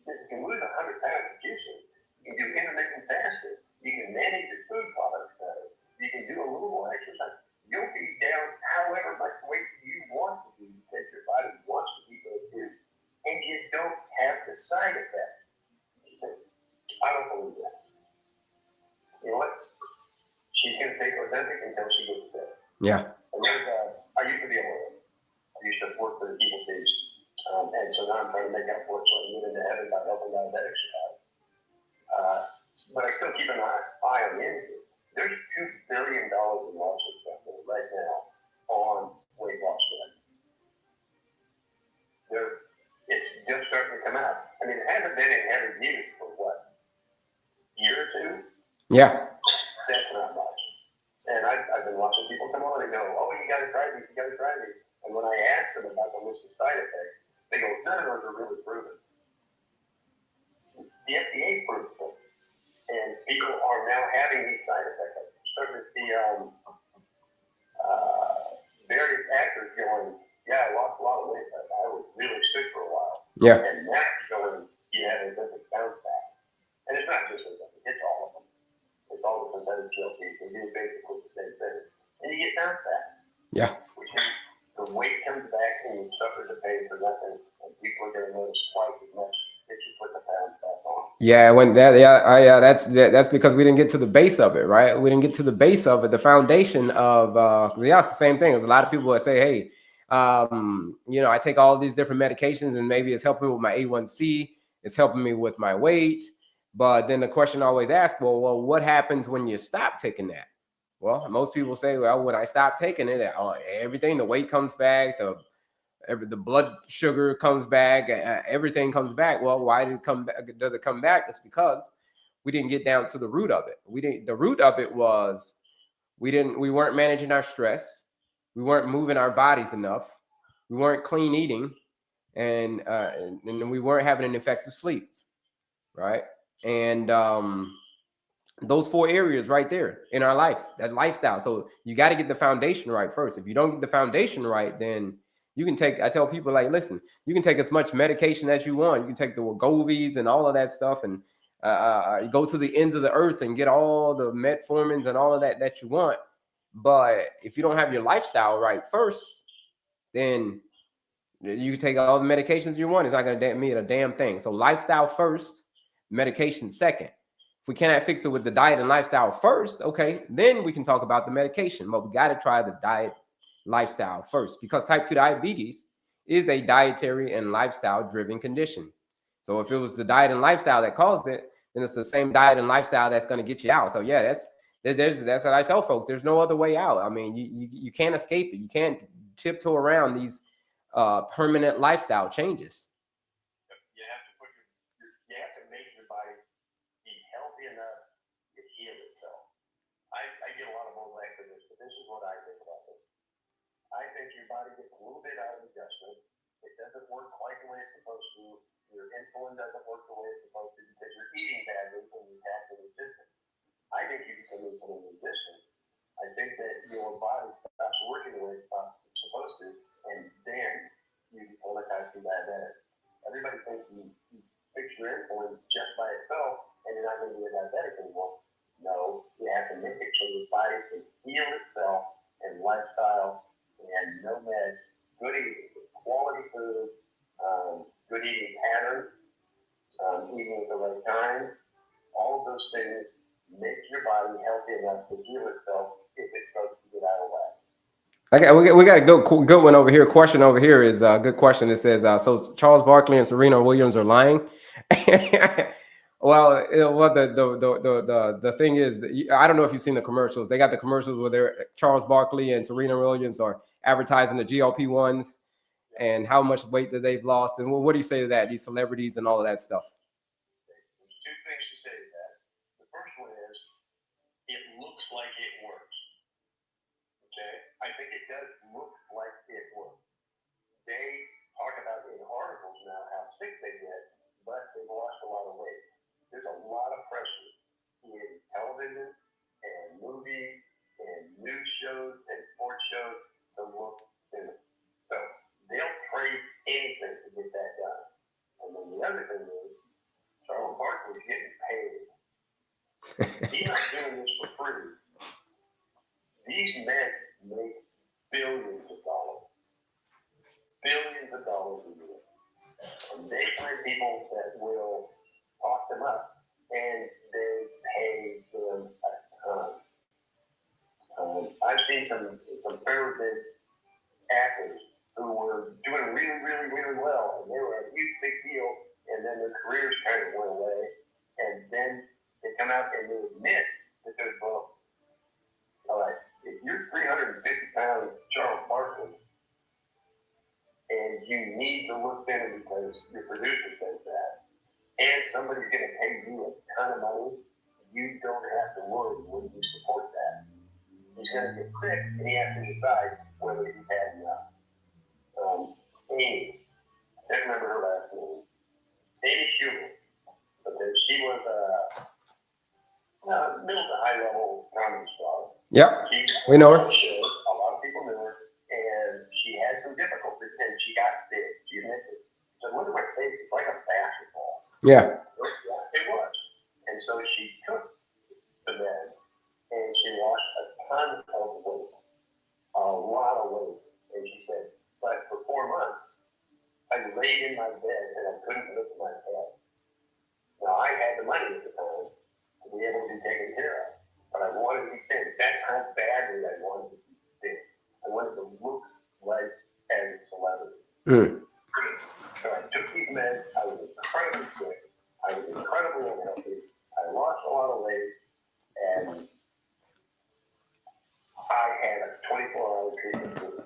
Speaker 2: lose 100 pounds of juicing. You can do intermittent fasting. You can manage your food products better. You can do a little more exercise. You'll be down however much weight you want to be because your body wants to be those foods. And you don't have the side effects. She said, I don't believe that. You know what? she's going to take Ozempic until she gets fit.
Speaker 1: Yeah.
Speaker 2: I used to be a lawyer. I used to work for the evil thieves. And so now I'm trying to make up for it so I can get into heaven by helping diabetics survive. But I still keep an eye on the industry. There's $2 billion in lawsuits out there right now on weight loss drugs. It's just starting to come out. I mean, it hasn't been in heavy use for what, a year or two?
Speaker 1: Yeah.
Speaker 2: That's not much. And I've been watching people come on and go, oh, you got to try these, you got to try these. And when I ask them about the list of side effects, they go, none of those are really proven. The FDA proves them. And people are now having these side effects. I'm starting to see various actors going, yeah, I lost a lot of weight, but I was really sick for a while.
Speaker 1: Yeah.
Speaker 2: And now you're going, you have a Olympic bounce back. And it's not just Olympic, it's all of them. It's all the synthetic GLPs. They do basically the same thing. And you get bounce back.
Speaker 1: Yeah.
Speaker 2: Which means the weight comes back and you suffer the pain for nothing. And people are going to notice twice as much if you put the pounds back on.
Speaker 1: Yeah, when that, that's because we didn't get to the base of it, right? We didn't get to the base of it, the foundation of, the same thing. There's a lot of people that say, hey, I take all these different medications and maybe it's helping me with my A1C, it's helping me with my weight. But then the question always asked, well, what happens when you stop taking that? Well, most people say, well, when I stop taking it, everything, the weight comes back, the blood sugar comes back, everything comes back. Well, why did it come back? Does it come back? It's because we didn't get down to the root of it. The root of it was we weren't managing our stress. We weren't moving our bodies enough. We weren't clean eating, and we weren't having an effective sleep, right? And those 4 areas right there in our life, that lifestyle. So you got to get the foundation right first. If you don't get the foundation right, then you can take, I tell people, like, listen, you can take as much medication as you want. You can take the Wegovy's and all of that stuff and go to the ends of the earth and get all the metformins and all of that you want. But if you don't have your lifestyle right first, then you can take all the medications you want. It's not going to mean a damn thing. So lifestyle first, medication second. If we cannot fix it with the diet and lifestyle first, okay, then we can talk about the medication. But we got to try the diet lifestyle first, because type 2 diabetes is a dietary and lifestyle driven condition. So if it was the diet and lifestyle that caused it, then it's the same diet and lifestyle that's going to get you out. So yeah, that's what I tell folks. There's no other way out. I mean, you can't escape it. You can't tiptoe around these permanent lifestyle changes.
Speaker 2: You have to make your body be healthy enough to heal itself. I get a lot of blowback for this, but this is what I think about it. I think your body gets a little bit out of adjustment. It doesn't work quite the way it's supposed to. Your insulin doesn't work the way it's supposed to because you're eating badly when you have the resistance. I think you become insulin resistant. I think that your body stops working the way it's supposed to, and then you become a type 2 diabetic. Everybody thinks you fix your insulin just by itself, and you're not going to be a diabetic anymore. No, you have to make it so your body can heal itself, and lifestyle and no meds, good eating, quality food, good eating patterns, eating at the right time. All of those things make your body healthy enough to heal itself if it starts to get out of whack.
Speaker 1: Okay, we got a good one over here. Question over here is a good question. It says, so Charles Barkley and Serena Williams are lying. Well, the thing is, I don't know if you've seen the commercials. They got the commercials where Charles Barkley and Serena Williams are advertising the GLP-1s and how much weight that they've lost. And what do you say to that? These celebrities and all of that stuff.
Speaker 2: There's 2 things to say to that. The first one is, it looks like it works. Okay, I think it does look like it works. They talk about in articles now how sick they get, but they've lost a lot of weight. There's a lot of pressure in television and movies and news shows and sports shows to look thinner. So they'll trade anything to get that done. And then the other thing is, Charles Barkley's getting paid. He's not doing this for free. These men make billions of dollars a year. And they find people that will talk them up, and they pay them a ton. seen some fairly big actors who were doing really, really, really well, and they were a huge big deal, and then their careers kind of went away, and then they come out and they admit that they're broke. Like, if you're 350 pounds Charles Barkley, and you need to look thinner because your producer says that, and somebody's going to pay you a ton of money, you don't have to worry when you support that. He's going to get sick, and he has to decide whether he's had enough. Amy, I can't remember her last name. Amy Schumer. Okay, she was a middle to high level comedy star.
Speaker 1: Yep, we know her.
Speaker 2: A lot of people knew her, and she had some difficulties, and she got big. She admitted it. So look at my face; it's like a basketball.
Speaker 1: Yeah.
Speaker 2: It was. And so she took the bed, and she lost a ton of weight, a lot of weight. And she said, but for 4 months, I laid in my bed and I couldn't lift my head. Now, I had the money at the time to be able to be taken care of, but I wanted to be thin. That's how badly I wanted to be thin. I wanted to look like a celebrity. So I took these meds. I was incredibly sick. I was incredibly unhealthy. I lost a lot of weight, and I had a 24-hour treatment room.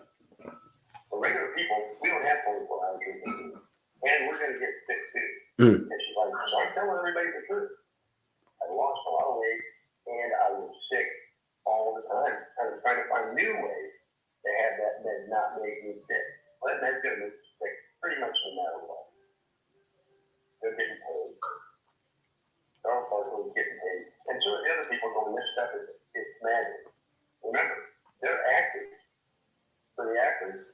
Speaker 2: For regular people, we don't have 24-hour treatment room, and we're going to get sick too. And she's like, so I'm telling everybody the truth. I lost a lot of weight, and I was sick all the time. I was trying to find new ways to have that med not make me sick. Well, that med's going to make you sick pretty much no matter what. They're getting paid. Charles Barkley is getting paid. And so the other people going, this stuff is magic. Remember, they're actors. For the actors,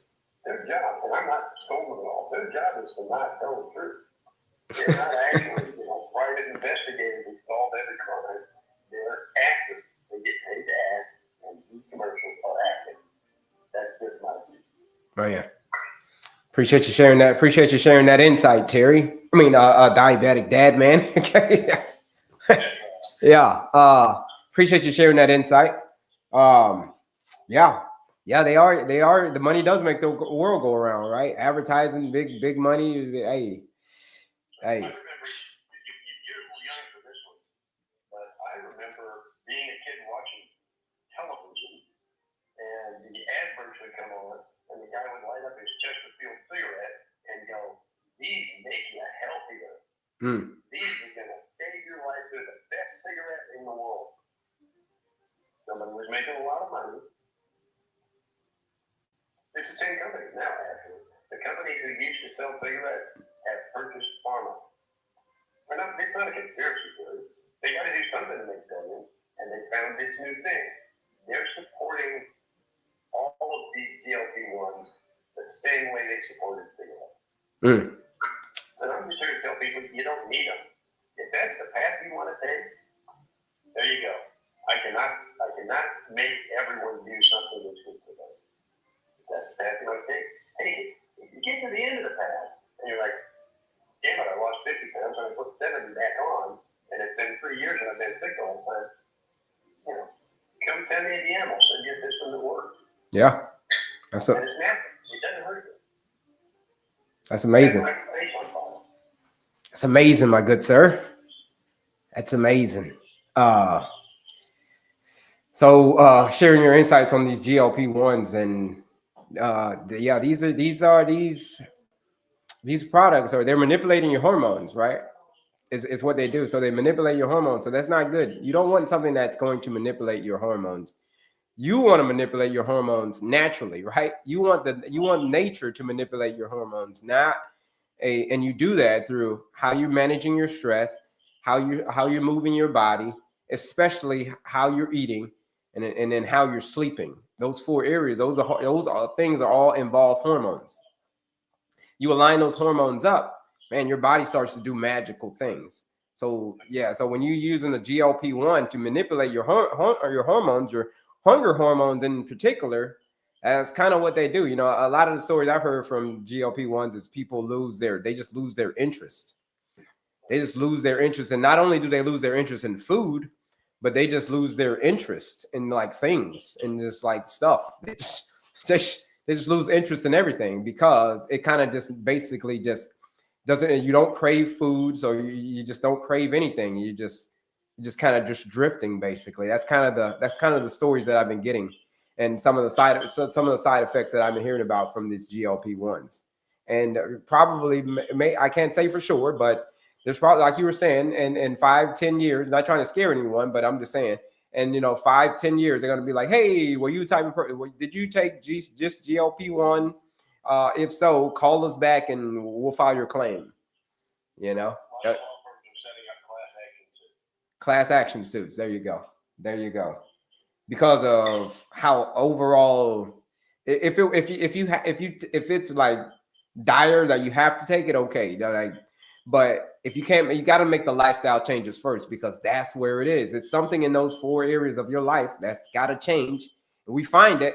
Speaker 2: their job, and I'm not scolding at all, their job is to not tell the truth. They're not actually, private investigators who solve every crime. They're actors. They get paid to act, and do commercials for acting. That's just my view.
Speaker 1: Oh, yeah. Appreciate you sharing that. Appreciate you sharing that insight, Terry. I mean, diabetic dad, man. Okay. Yeah. Appreciate you sharing that insight. Yeah. They are. The money does make the world go around, right? Advertising, big money. Hey.
Speaker 2: I remember, you're a little young for this one, but I remember being a kid watching television, and the adverts would come on, and the guy would light up his Chesterfield cigarette and go, these make you healthier. These are going to save your life. They're the best cigarette in the world. Somebody was making a lot of money. It's the same company now, actually. The company who used to sell cigarettes have purchased pharma. It's not a conspiracy theory. They got to do something to make billions, and they found this new thing. They're supporting all of these GLP-1s the same way they supported cigarettes. And I'm just here to tell people you don't need them. If that's the path you want to take, there you go. I cannot make everyone do something that's good for them. If that's the path you want to take it. If you get to the end of the path and you're like, damn it, I lost 50 pounds and I put 70 back on, and it's been 3 years and I've been sick all the time, come send me a DM. I'll send you this one that works.
Speaker 1: Yeah.
Speaker 2: And it's natural. It doesn't hurt you.
Speaker 1: That's amazing. That's amazing, my good sir. That's amazing. So sharing your insights on these GLP-1s and these products, or they're manipulating your hormones, right? Is what they do. So they manipulate your hormones. So that's not good. You don't want something that's going to manipulate your hormones. You want to manipulate your hormones naturally, right? You want nature to manipulate your hormones, and you do that through how you're managing your stress, how you're moving your body, especially how you're eating, and then how you're sleeping. Those 4 areas, those are things are all involve hormones. You align those hormones up, man, your body starts to do magical things. So when you're using the GLP-1 to manipulate your hormones, your hunger hormones in particular, that's kind of what they do. A lot of the stories I've heard from GLP-1s is people they just lose their interest. They just lose their interest. And not only do they lose their interest in food, but they just lose their interest in like things and just like stuff. They just lose interest in everything because it kind of just basically just doesn't. You don't crave food, so you just don't crave anything. You just kind of just drifting basically. That's kind of the stories that I've been getting, and some of the side effects that I've been hearing about from these GLP-1s. And probably I can't say for sure, but there's probably, like you were saying, in 5-10 years, not trying to scare anyone, but I'm just saying, and 5-10 years, they're gonna be like, hey, were you the type of person? Did you take just GLP-1? If so, call us back and we'll file your claim. You know, class action suits. There you go. There you go. Because of how overall, if it's like dire that you have to take it, okay. Like, but if you can't, you got to make the lifestyle changes first, because that's where it is. It's something in those 4 areas of your life that's got to change. And we find it,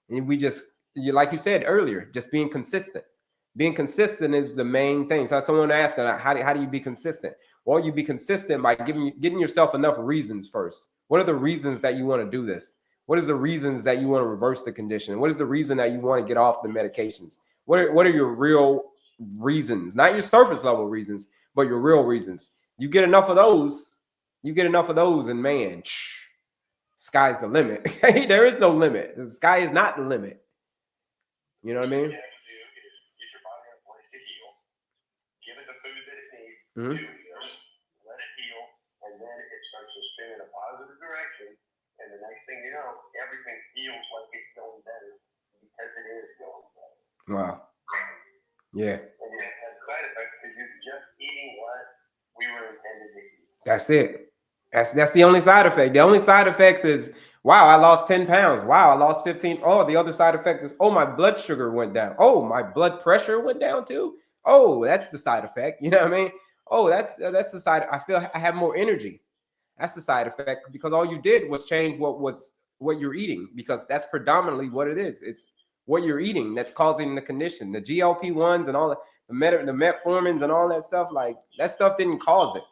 Speaker 1: and we just, like you said earlier, just being consistent. Being consistent is the main thing. So someone asked, how do you be consistent? Well, you be consistent by getting yourself enough reasons first. What are the reasons that you want to do this? What is the reasons that you want to reverse the condition? What is the reason that you want to get off the medications? What are your real reasons? Not your surface level reasons, but your real reasons. You get enough of those, and man, sky's the limit. There is no limit. The sky is not the limit. You know what I mean?
Speaker 2: Mm-hmm. Let it heal, and then it starts to spin in a positive direction. And the next thing you know, everything feels like it's going better because it is going better.
Speaker 1: Wow. Yeah.
Speaker 2: And you have side effects because you're just eating what we were intended to eat.
Speaker 1: That's it. That's the only side effect. The only side effects is, wow, I lost 10 pounds. Wow, I lost 15. Oh, the other side effect is, oh, my blood sugar went down. Oh, my blood pressure went down too. Oh, that's the side effect. You know what I mean? Oh, that's the side. I feel I have more energy. That's the side effect, because all you did was change what you're eating, because that's predominantly what it is. It's what you're eating that's causing the condition. The GLP-1s and all the metformins and all that stuff, like that stuff didn't cause it.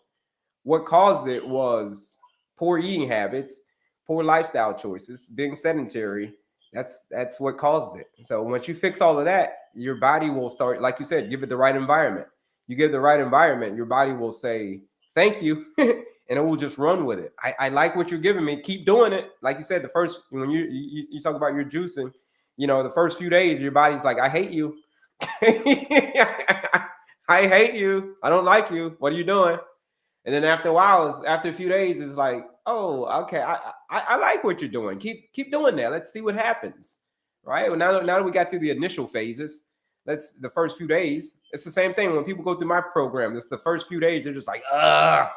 Speaker 1: What caused it was poor eating habits, poor lifestyle choices, being sedentary. That's what caused it. So once you fix all of that, your body will start, like you said, give it the right environment. You give the right environment, your body will say, thank you, and it will just run with it. I like what you're giving me. Keep doing it. Like you said, the first, when you talk about your juicing, the first few days, your body's like, I hate you. I hate you. I don't like you. What are you doing? And then after a while, after a few days, it's like, oh, okay, I like what you're doing. Keep doing that. Let's see what happens. Right? Well, now that we got through the initial phases, the first few days, it's the same thing when people go through my program. It's the first few days, they're just like, I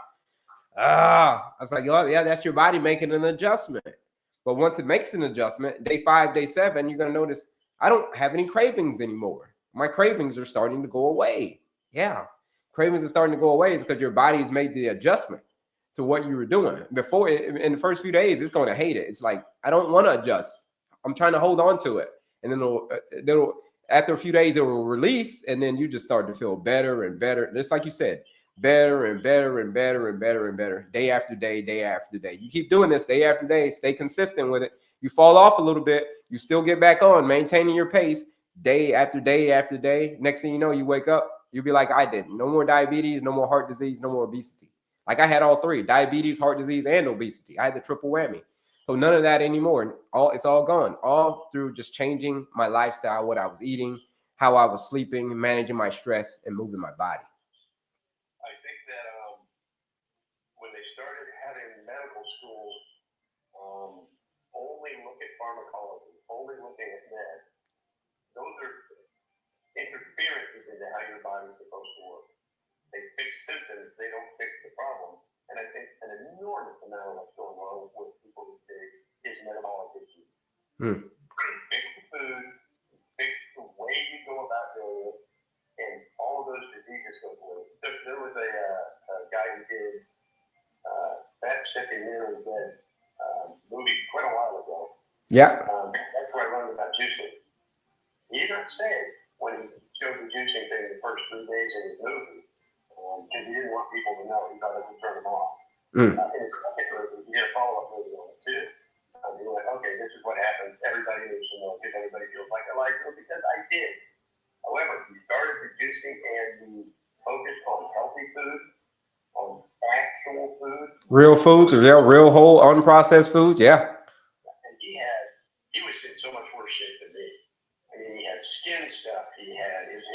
Speaker 1: was like, oh yeah, that's your body making an adjustment. But once it makes an adjustment, day 5, day 7, you're gonna notice I don't have any cravings anymore. My cravings are starting to go away. Yeah. Cravings are starting to go away is because your body's made the adjustment to what you were doing. Before, in the first few days, it's going to hate it. It's like, I don't want to adjust. I'm trying to hold on to it. And then it'll after a few days, it will release, and then you just start to feel better and better. Just like you said, better and better and better and better and better, day after day, day after day. You keep doing this day after day, stay consistent with it. You fall off a little bit, you still get back on, maintaining your pace day after day after day. Next thing you know, you wake up, you'll be like I did. No more diabetes, no more heart disease, no more obesity. Like I had all three: diabetes, heart disease, and obesity. I had the triple whammy. So none of that anymore. It's all gone. All through just changing my lifestyle, what I was eating, how I was sleeping, managing my stress, and moving my body.
Speaker 2: I think that when they started having medical schools only look at pharmacology, only looking at meds, those are interferences into how your body's supposed to work. They fix symptoms, they don't fix the problem. And I think an enormous amount of what's going on with people these days is metabolic issues. Fix the food, fix the way you go about doing it, and all of those diseases go away. There was a guy who did Fat, Sick, and Nearly Dead movie quite a while ago.
Speaker 1: Yeah.
Speaker 2: That's where I learned about juicing. He even said when he showed the juicing thing the first 3 days in his movie, because he didn't want people to know, he thought it would turn them off. In his second movie, he did a what happens. Everybody needs to know if anybody feels like I like it, because I did. However, we started reducing and we focused on healthy food, on actual food.
Speaker 1: Real foods, real whole unprocessed foods, yeah.
Speaker 2: And he was in so much worse shape than me. I mean, he had skin stuff. His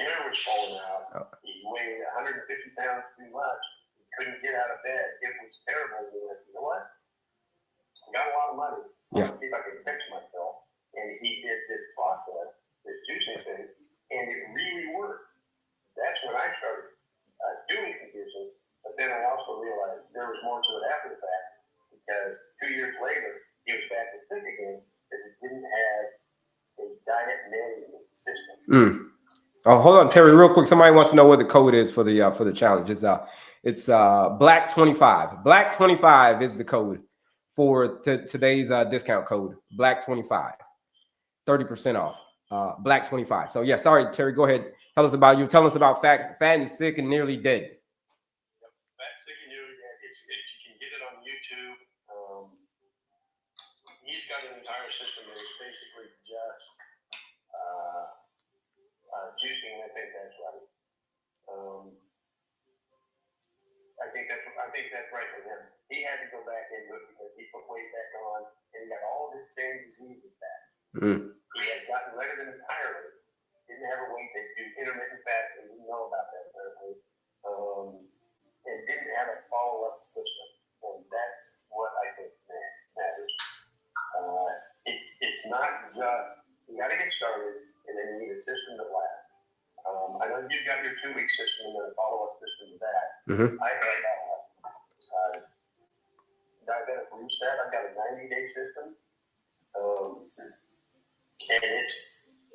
Speaker 2: hair was falling out. He weighed 150 pounds too much. He couldn't get out of bed. It was terrible. He went, you know what? I got a lot of money.
Speaker 1: Yeah.
Speaker 2: Let's see if I can fix myself. And he did this process, this juicing thing, and it really worked. That's when I started doing conditioning. But then I also realized there was more to it after the fact, because 2 years later, he was back to sick again because he didn't have a diet management system.
Speaker 1: Oh, hold on, Terry, real quick. Somebody wants to know what the code is for the challenge. It's Black 25. Black 25 is the code for today's discount code. Black 25, 30% off. Black 25. So yeah, sorry, Terry. Go ahead. Tell us about you. Tell us about fat and sick and nearly dead.
Speaker 2: Fat, sick, and nearly dead. You can get it on YouTube. He's got an entire system that is basically just juicing. I think that's right. I think that's right for him. He had to go back into it because he put weight back on, and he got all of his same diseases back. He had gotten rid of it entirely. Didn't have a weight. They do intermittent fasting. Didn't know about that apparently. And didn't have a follow-up system. And that's what I think matters. It's not just, you got to get started, and then you need a system that lasts. I know you've got your 2-week system and then a follow-up system to that. I had diabetic reset. I've got a 90-day system. And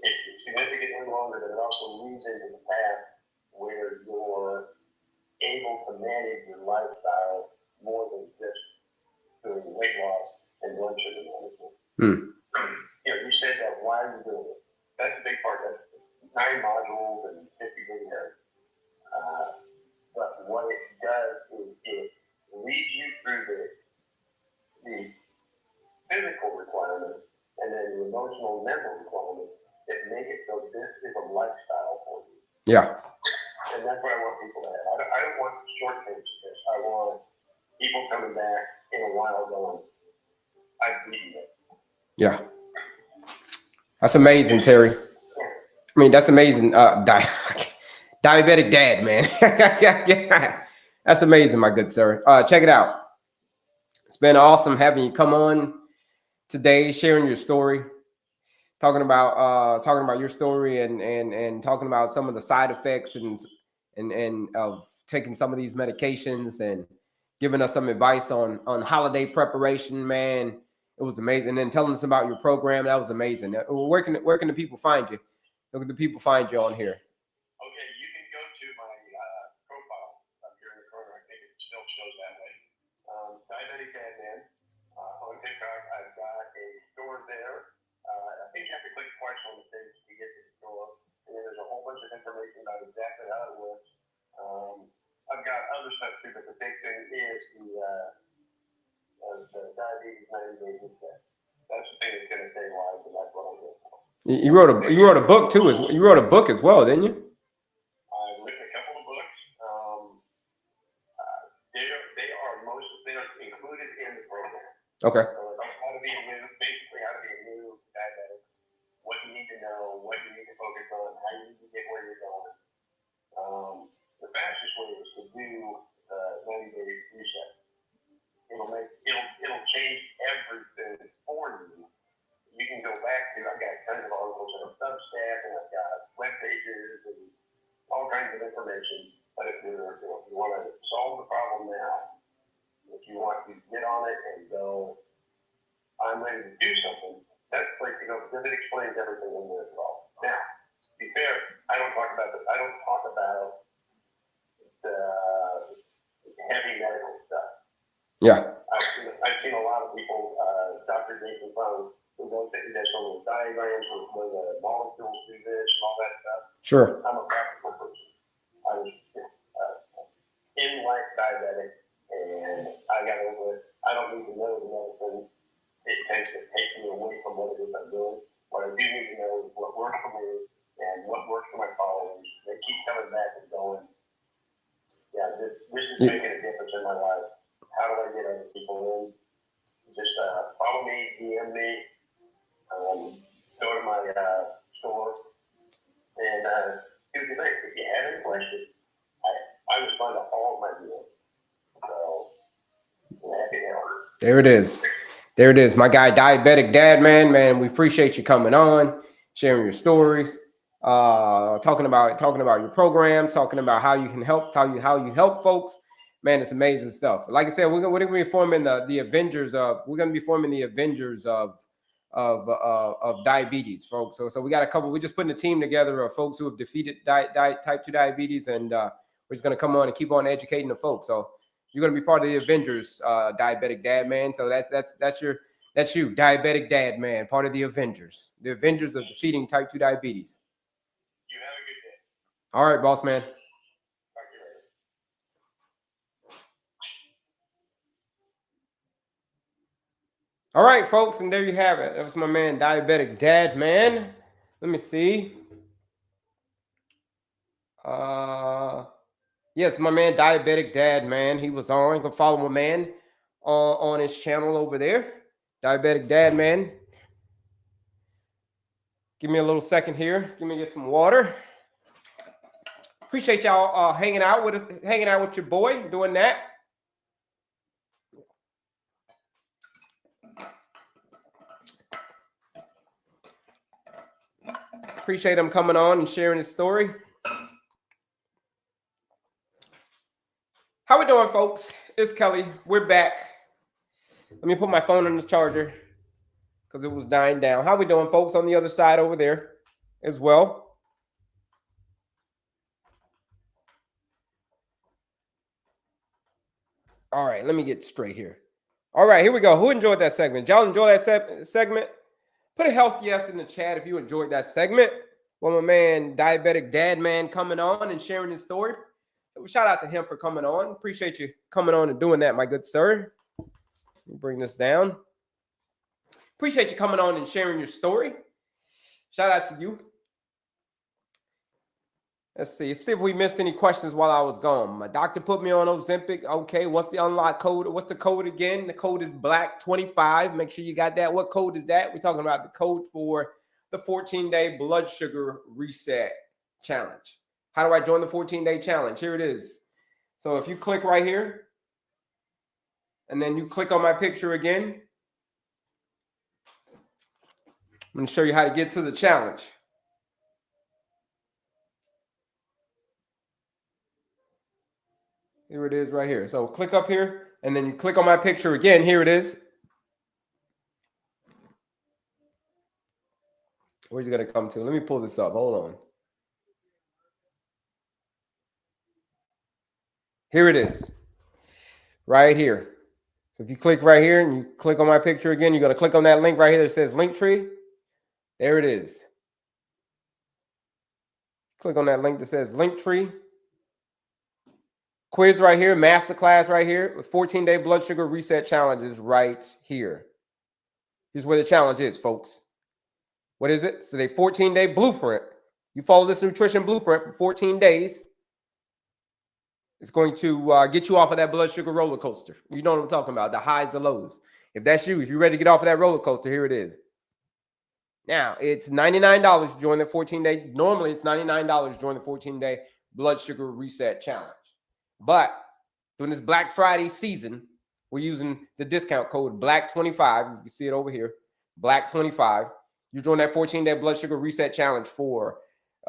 Speaker 2: it's significantly longer, but it also leads into the path where you're able to manage your lifestyle more than just doing weight loss and blood sugar management. You said that, why are you doing it? That's a big part. That's 9 modules and 50 videos. But what it does is it leads you through the physical requirements and then the emotional and mental requirements that make it so this is a lifestyle for you.
Speaker 1: Yeah.
Speaker 2: And that's what I want people to have. I don't want short-term success. I want people coming back in a while going, I've beaten it. Yeah.
Speaker 1: That's amazing, Terry. I mean, that's amazing. Diabetic dad, man. That's amazing, my good sir. Check it out. It's been awesome having you come on today, sharing your story, talking about your story and talking about some of the side effects and of taking some of these medications and giving us some advice on holiday preparation, man. It was amazing. And then telling us about your program. That was amazing. Where can the people find you? Where can the people find you on here?
Speaker 2: Okay, you can go to my profile up here in the corner. I think it still shows that way. Diabetic Dad Man. On TikTok, I've got a store there. I think you have to click twice on the page to get to the store. And then there's a whole bunch of information about exactly how it works. I've got other stuff too, but the big thing is the diabetes 90 days reset. That's the thing that's going to save lives, and that's what I'm doing.
Speaker 1: You wrote a book too. You wrote a book as well, didn't you?
Speaker 2: I've written a couple of books. They are included in the program.
Speaker 1: Okay.
Speaker 2: So how to be a new diabetic, what you need to know, what you need to focus on, how you need to get where you're going. The fastest way is to do the 90-day reset. It'll change everything for you. You can go back to, I've got tons of articles on Substack, and I've got web pages and all kinds of information. But if you want to solve the problem now, if you want to get on it and go, I'm ready to do something, that's the place to go because it explains everything in there as well. Now, to be fair, I don't talk about the heavy medical stuff.
Speaker 1: Yeah.
Speaker 2: I've seen a lot of people, Dr. Jason Fung, who goes to do some of the diagrams where the molecules do this and all that stuff.
Speaker 1: Sure.
Speaker 2: I'm a practical person. I was in life diabetic, and I got over it. I don't need to know the medicine. It tends to take me away from what it is I'm doing. What I do need to know is what works for me and what works for my followers. They keep coming back and going, yeah, this is making a difference in my life. How do I get other people in? Just follow me, DM me, go to my store, and do the thing. If you have any questions, I respond to all of my deals. So, I'm happy to help.
Speaker 1: There it is. There it is. My guy, Diabetic Dad, man, we appreciate you coming on, sharing your stories, talking about your programs, talking about how you can help, how you help folks. Man, it's amazing stuff. Like I said, we're gonna be forming the Avengers of. We're gonna be forming the Avengers of diabetes, folks. So we got a couple. We're just putting a team together of folks who have defeated type 2 diabetes, and we're just gonna come on and keep on educating the folks. So you're gonna be part of the Avengers, Diabetic Dad, man. So that's you, Diabetic Dad, man, part of the Avengers of defeating type 2 diabetes.
Speaker 2: You have a good day.
Speaker 1: All right, boss man. All right, folks, and there you have it. That was my man, Diabetic Dad, man. Let me see. Yes, my man, Diabetic Dad, man. He was on. You can follow my man on his channel over there, Diabetic Dad, man. Give me a little second here. Give me get some water. Appreciate y'all hanging out with us, hanging out with your boy, doing that. Appreciate him coming on and sharing his story. How we doing, folks? It's Kelley. We're back. Let me put my phone on the charger because it was dying down. How we doing, folks, on the other side over there as well? All right, let me get straight here. All right, here we go. Who enjoyed that segment? Y'all enjoy that segment? Put a health yes in the chat if you enjoyed that segment. Well, my man, Diabetic Dad, man, coming on and sharing his story. Shout out to him for coming on. Appreciate you coming on and doing that, my good sir. Let me bring this down. Appreciate you coming on and sharing your story. Shout out to you. Let's see if we missed any questions while I was gone. My doctor put me on Ozempic. Okay, what's the unlock code? What's the code again? The code is BLACK25. Make sure you got that. What code is that? We're talking about the code for the 14-day blood sugar reset challenge. How do I join the 14-day challenge? Here it is. So if you click right here, and then you click on my picture again, I'm going to show you how to get to the challenge. Here it is right here. So click up here, and then you click on my picture again. Here it is. Where's it going to come to? Let me pull this up. Hold on. Here it is. Right here. So if you click right here and you click on my picture again, you're going to click on that link right here that says Linktree. There it is. Click on that link that says Linktree. Quiz right here, masterclass right here, with 14-day blood sugar reset challenges right here. Here's where the challenge is, folks. What is it? So, a 14-day blueprint. You follow this nutrition blueprint for 14 days. It's going to get you off of that blood sugar roller coaster. You know what I'm talking about, the highs and lows. If that's you, if you're ready to get off of that roller coaster, here it is. Now, it's $99 to join the 14-day. Normally, it's $99 to join the 14-day blood sugar reset challenge. But during this Black Friday season, we're using the discount code BLACK25. You can see it over here, BLACK25. You join that 14-day blood sugar reset challenge for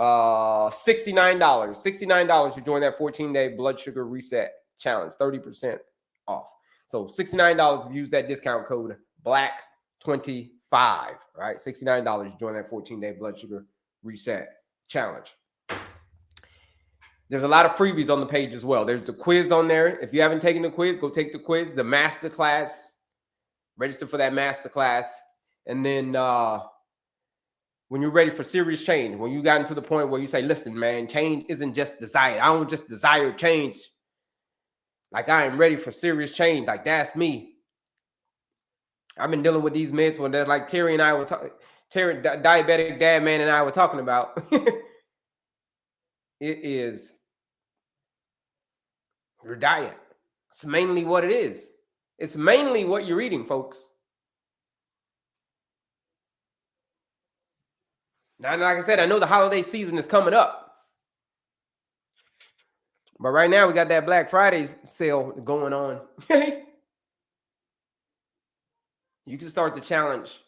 Speaker 1: $69. $69 to join that 14-day blood sugar reset challenge, 30% off. So $69 if you use that discount code BLACK25, right? $69 to join that 14-day blood sugar reset challenge. There's a lot of freebies on the page as well. There's the quiz on there. If you haven't taken the quiz, go take the quiz. The masterclass, register for that masterclass. And then when you're ready for serious change, when you got into the point where you say, listen, man, change isn't just desire. I don't just desire change. Like I am ready for serious change. Like that's me. I've been dealing with these meds when they're like Terry and I were talking. Terry, diabetic dad man, and I were talking about. It is your diet. It's mainly what it is. It's mainly what you're eating, folks. Now, like I said, I know the holiday season is coming up. But right now, we got that Black Friday sale going on. You can start the challenge.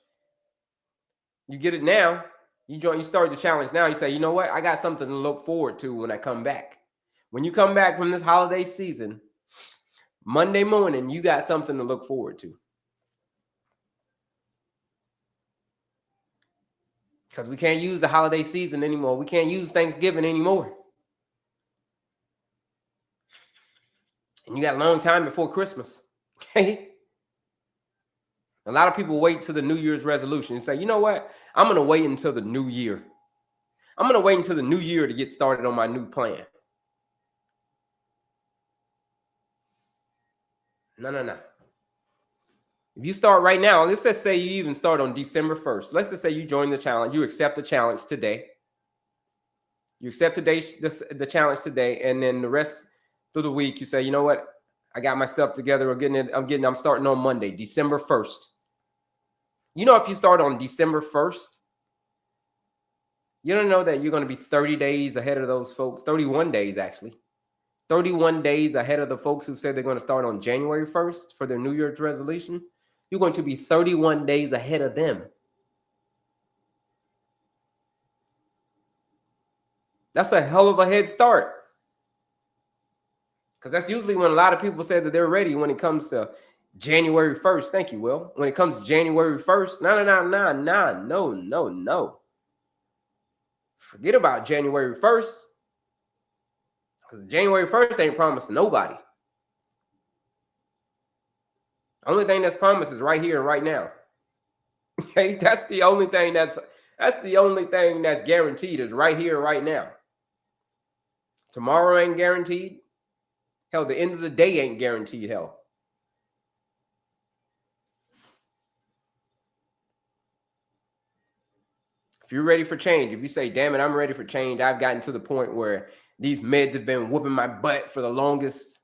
Speaker 1: You get it now. You start the challenge now. You say, you know what? I got something to look forward to when I come back. When you come back from this holiday season, Monday morning, you got something to look forward to. Because we can't use the holiday season anymore. We can't use Thanksgiving anymore. And you got a long time before Christmas. Okay? A lot of people wait till the New Year's resolution and say, you know what? I'm going to wait until the new year. I'm going to wait until the new year to get started on my new plan. No. If you start right now, let's just say you even start on December 1st. Let's just say you join the challenge. You accept the challenge today. You accept the challenge today, and then the rest of the week, you say, you know what? I got my stuff together. I'm starting on Monday, December 1st. You know, if you start on December 1st, you don't know that you're going to be 30 days ahead of those folks, 31 days actually. 31 days ahead of the folks who said they're going to start on January 1st for their New Year's resolution. You're going to be 31 days ahead of them. That's a hell of a head start. Because that's usually when a lot of people say that they're ready when it comes to January 1st. Thank you, Will. When it comes to January 1st, no. Forget about January 1st. Because January 1st ain't promised to nobody. Only thing that's promised is right here and right now. Okay, that's the only thing that's guaranteed is right here and right now. Tomorrow ain't guaranteed. Hell, the end of the day ain't guaranteed. Hell. If you're ready for change, if you say, damn it, I'm ready for change, I've gotten to the point where these meds have been whooping my butt for the longest.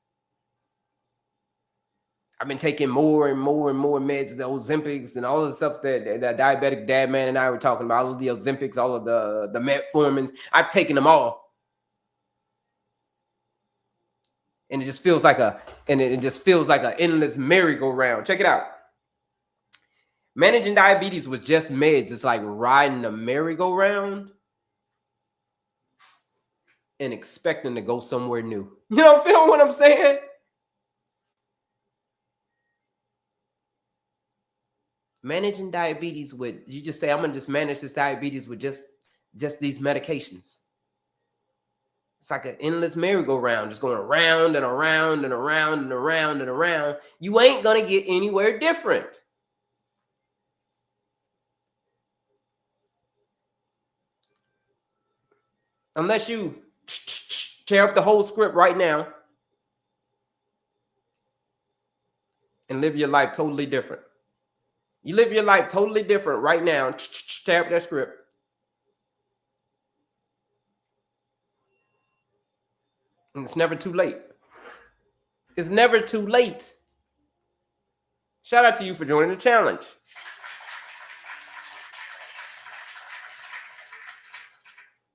Speaker 1: I've been taking more and more meds, the Ozempics and all of the stuff that diabetic dad man and I were talking about, all of the Ozempics, all of the metformins. I've taken them all. And it just feels like an endless merry-go-round. Check it out. Managing diabetes with just meds is like riding a merry-go-round and expecting to go somewhere new. You don't feel what I'm saying? Managing diabetes with, you just say, I'm going to just manage this diabetes with just these medications. It's like an endless merry-go-round, just going around and around and around and around and around. You ain't going to get anywhere different. Unless you tear up the whole script right now and live your life totally different. You live your life totally different right now. Tear up that script. And it's never too late. It's never too late. Shout out to you for joining the challenge.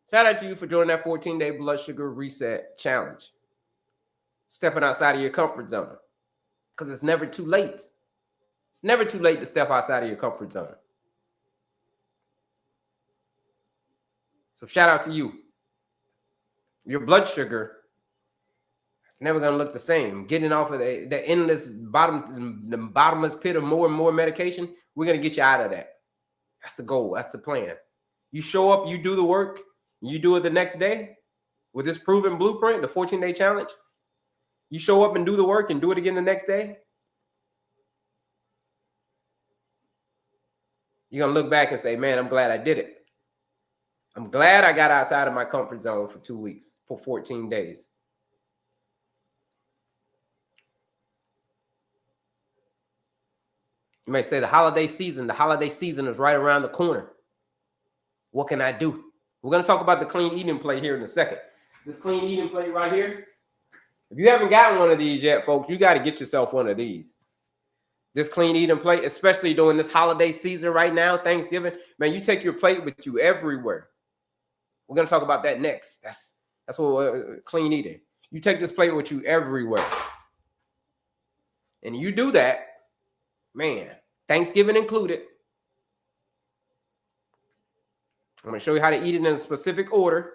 Speaker 1: Shout out to you for joining that 14-day blood sugar reset challenge. Stepping outside of your comfort zone. Because it's never too late. It's never too late to step outside of your comfort zone. So shout out to you. Your blood sugar is never going to look the same. Getting off of the endless bottomless pit of more and more medication, we're going to get you out of that. That's the goal. That's the plan. You show up, you do the work, you do it the next day with this proven blueprint, the 14-day challenge. You show up and do the work and do it again the next day. You're going to look back and say, man, I'm glad I did it. I'm glad I got outside of my comfort zone for 2 weeks, for 14 days. You may say the holiday season is right around the corner. What can I do? We're going to talk about the clean eating plate here in a second. This clean eating plate right here. If you haven't gotten one of these yet, folks, you got to get yourself one of these. This clean eating plate, especially during this holiday season right now, Thanksgiving, man, you take your plate with you everywhere. We're going to talk about that next. That's what clean eating. You take this plate with you everywhere. And you do that, man, Thanksgiving included. I'm going to show you how to eat it in a specific order.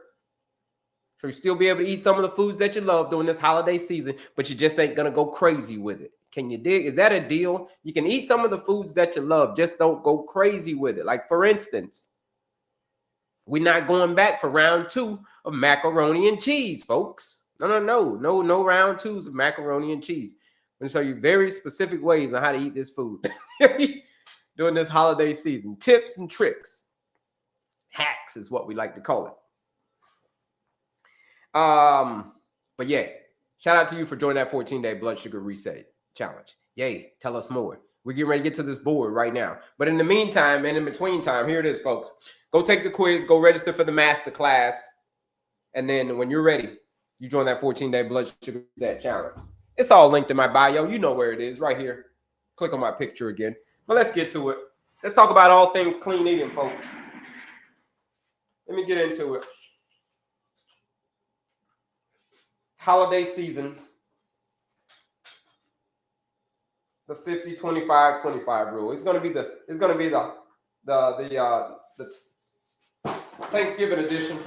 Speaker 1: So you still be able to eat some of the foods that you love during this holiday season, but you just ain't going to go crazy with it. Can you dig? Is that a deal? You can eat some of the foods that you love, just don't go crazy with it. Like, for instance, we're not going back for round 2 of macaroni and cheese, folks. No round 2s of macaroni and cheese. I'm going to show you very specific ways on how to eat this food during this holiday season. Tips and tricks. Hacks is what we like to call it. But yeah, shout out to you for joining that 14-day blood sugar reset challenge. Yay, tell us more. We're getting ready to get to this board right now. But in the meantime, and in between time, here it is, folks. Go take the quiz, go register for the master class. And then when you're ready, you join that 14-day blood sugar reset challenge. It's all linked in my bio. You know where it is, right here. Click on my picture again. But let's get to it. Let's talk about all things clean eating, folks. Let me get into it. Holiday season, the 50-25-25 rule. It's going to be the Thanksgiving edition.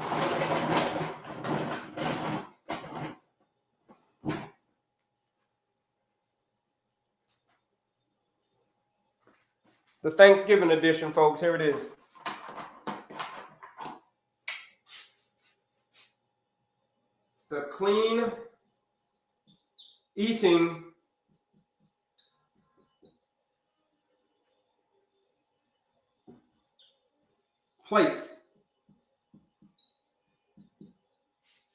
Speaker 1: The Thanksgiving edition, folks. Here it is. It's the clean eating plate.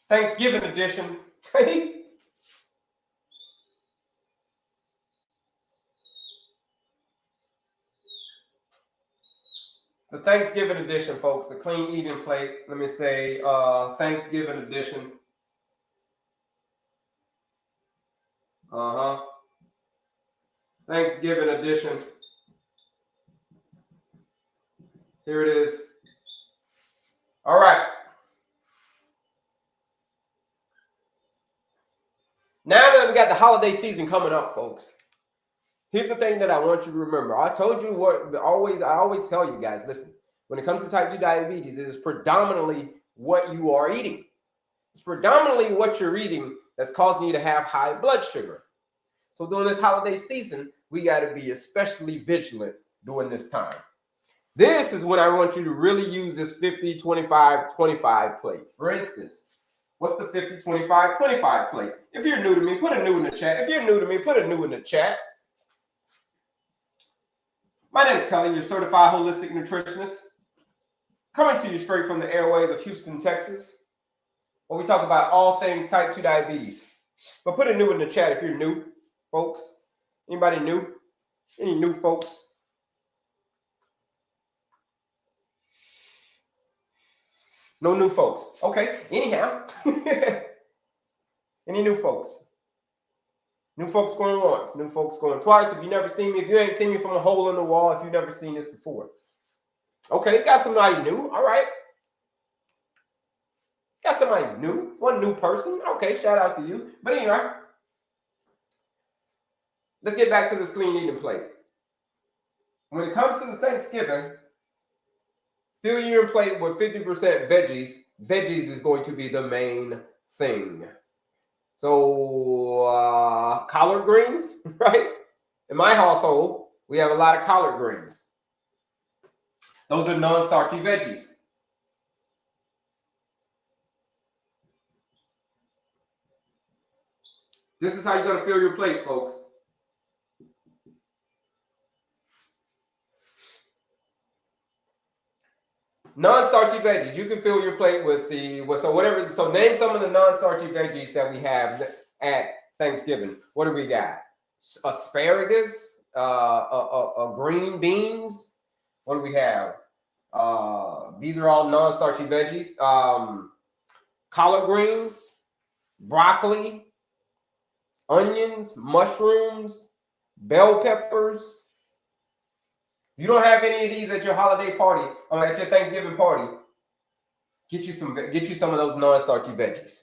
Speaker 1: Thanksgiving edition. The Thanksgiving edition, folks. The clean eating plate. Let me say Thanksgiving edition. Thanksgiving edition. Here it is. All right. Now that we got the holiday season coming up, folks, here's the thing that I want you to remember. I told you I always tell you guys, listen, when it comes to type 2 diabetes, it is predominantly what you are eating. It's predominantly what you're eating that's causing you to have high blood sugar. So during this holiday season, we got to be especially vigilant during this time. This is when I want you to really use this 50-25-25 plate. For instance, what's the 50-25-25 plate? If you're new to me, put a new in the chat. If you're new to me, put a new in the chat. My name is Kelley, your Certified Holistic Nutritionist. Coming to you straight from the airways of Houston, Texas, where we talk about all things type 2 diabetes. But put a new in the chat if you're new, folks. Anybody new? Any new folks? No new folks. Okay, anyhow. Any new folks? New folks going once, new folks going twice. If you never seen me, if you ain't seen me from a hole in the wall, if you've never seen this before. Okay, got somebody new. All right. Got somebody new. One new person. Okay, shout out to you. But anyway, let's get back to this clean eating plate. When it comes to the Thanksgiving, fill your plate with 50% veggies. Veggies is going to be the main thing. So collard greens, right? In my household, we have a lot of collard greens. Those are non-starchy veggies. This is how you're going to fill your plate, folks. Non-starchy veggies. You can fill your plate with whatever. So name some of the non-starchy veggies that we have at Thanksgiving. What do we got? Asparagus, green beans. What do we have? These are all non-starchy veggies. Collard greens, broccoli, onions, mushrooms, bell peppers. If you don't have any of these at your holiday party, or at your Thanksgiving party, get you some of those non-starchy veggies.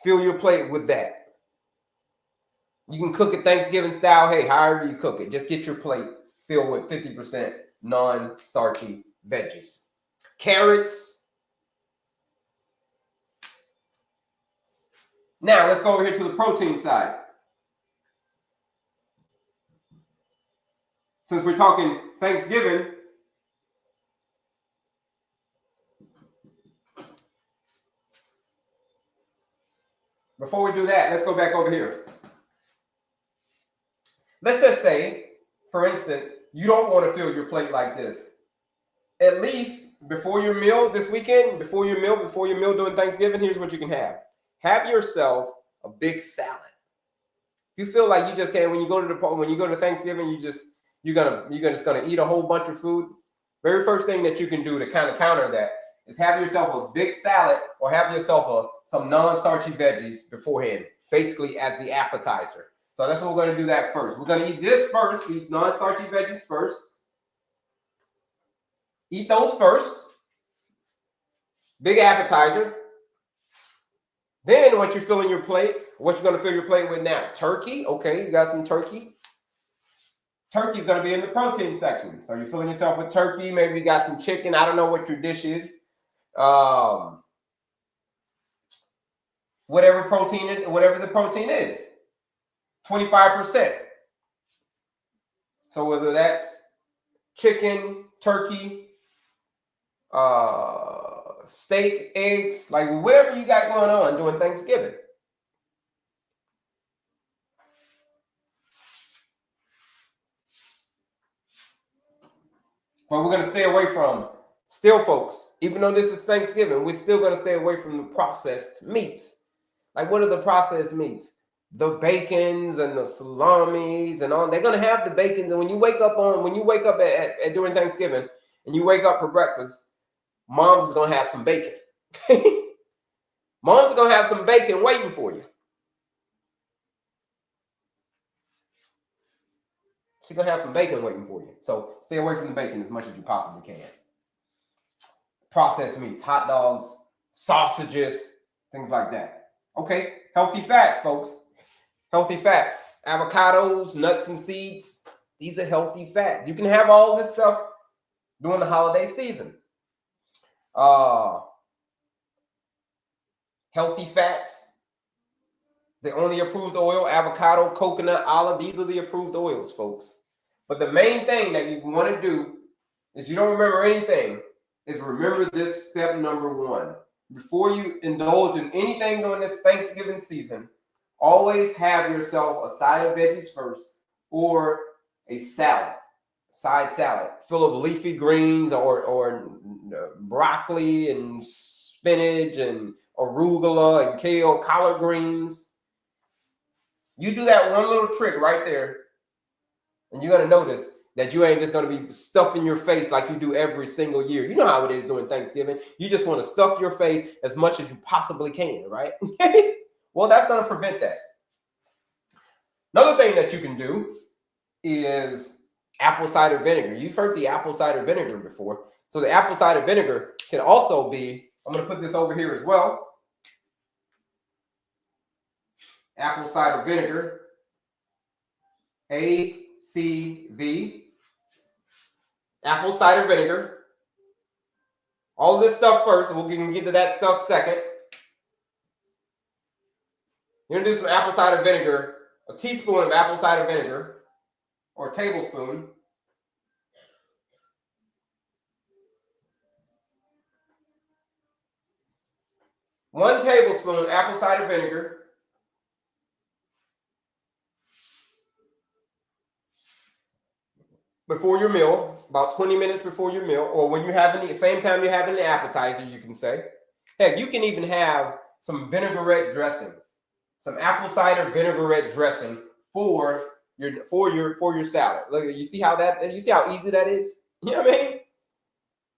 Speaker 1: Fill your plate with that. You can cook it Thanksgiving style. Hey, however you cook it, just get your plate filled with 50% non-starchy veggies. Carrots. Now let's go over here to the protein side. Since we're talking Thanksgiving, before we do that, let's go back over here. Let's just say, for instance, you don't want to fill your plate like this. At least before your meal this weekend, before your meal during Thanksgiving, here's what you can have. Have yourself a big salad. If you feel like you just can't, when you go to Thanksgiving, you're just gonna eat a whole bunch of food. Very first thing that you can do to kind of counter that is have yourself a big salad or have yourself some non-starchy veggies beforehand, basically as the appetizer. So that's what we're going to do that first. We're going to eat this first, these non-starchy veggies first. Eat those first. Big appetizer. Then once you're filling your plate, what you're going to fill your plate with now? Turkey. Okay, you got some turkey. Turkey's going to be in the protein section. So you're filling yourself with turkey. Maybe you got some chicken. I don't know what your dish is. Whatever the protein is. 25%. So whether that's chicken, turkey, steak, eggs, like whatever you got going on during Thanksgiving. But we're going to stay away from, still folks, even though this is Thanksgiving, we're still going to stay away from the processed meats. Like what are the processed meats? The bacons and the salamis and all. They're going to have the bacon. And when you wake up at during Thanksgiving and you wake up for breakfast, mom's is going to have some bacon. Mom's going to have some bacon waiting for you. She's going to have some bacon waiting for you. So stay away from the bacon as much as you possibly can. Processed meats, hot dogs, sausages, things like that. Okay, healthy fats, folks. Healthy fats. Avocados, nuts and seeds. These are healthy fats. You can have all this stuff during the holiday season. Healthy fats. The only approved oil, avocado, coconut, olive. These are the approved oils, folks. But the main thing that you want to do is you don't remember anything, is remember this step number 1. Before you indulge in anything during this Thanksgiving season, always have yourself a side of veggies first or a salad, side salad, full of leafy greens or broccoli and spinach and arugula and kale, collard greens. You do that one little trick right there, and you're going to notice that you ain't just going to be stuffing your face like you do every single year. You know how it is during Thanksgiving. You just want to stuff your face as much as you possibly can, right? Well, that's going to prevent that. Another thing that you can do is apple cider vinegar. You've heard the apple cider vinegar before. So the apple cider vinegar can also be, I'm going to put this over here as well. Apple cider vinegar, ACV, apple cider vinegar. All this stuff first, we can get to that stuff second. You're going to do some apple cider vinegar, a teaspoon of apple cider vinegar, or a tablespoon. One tablespoon apple cider vinegar. Before your meal, about 20 minutes before your meal, or when you're having the same time you're having an appetizer, you can say. Heck, you can even have some vinaigrette dressing, some apple cider vinaigrette dressing for your salad. Look, you see how easy that is? You know what I mean?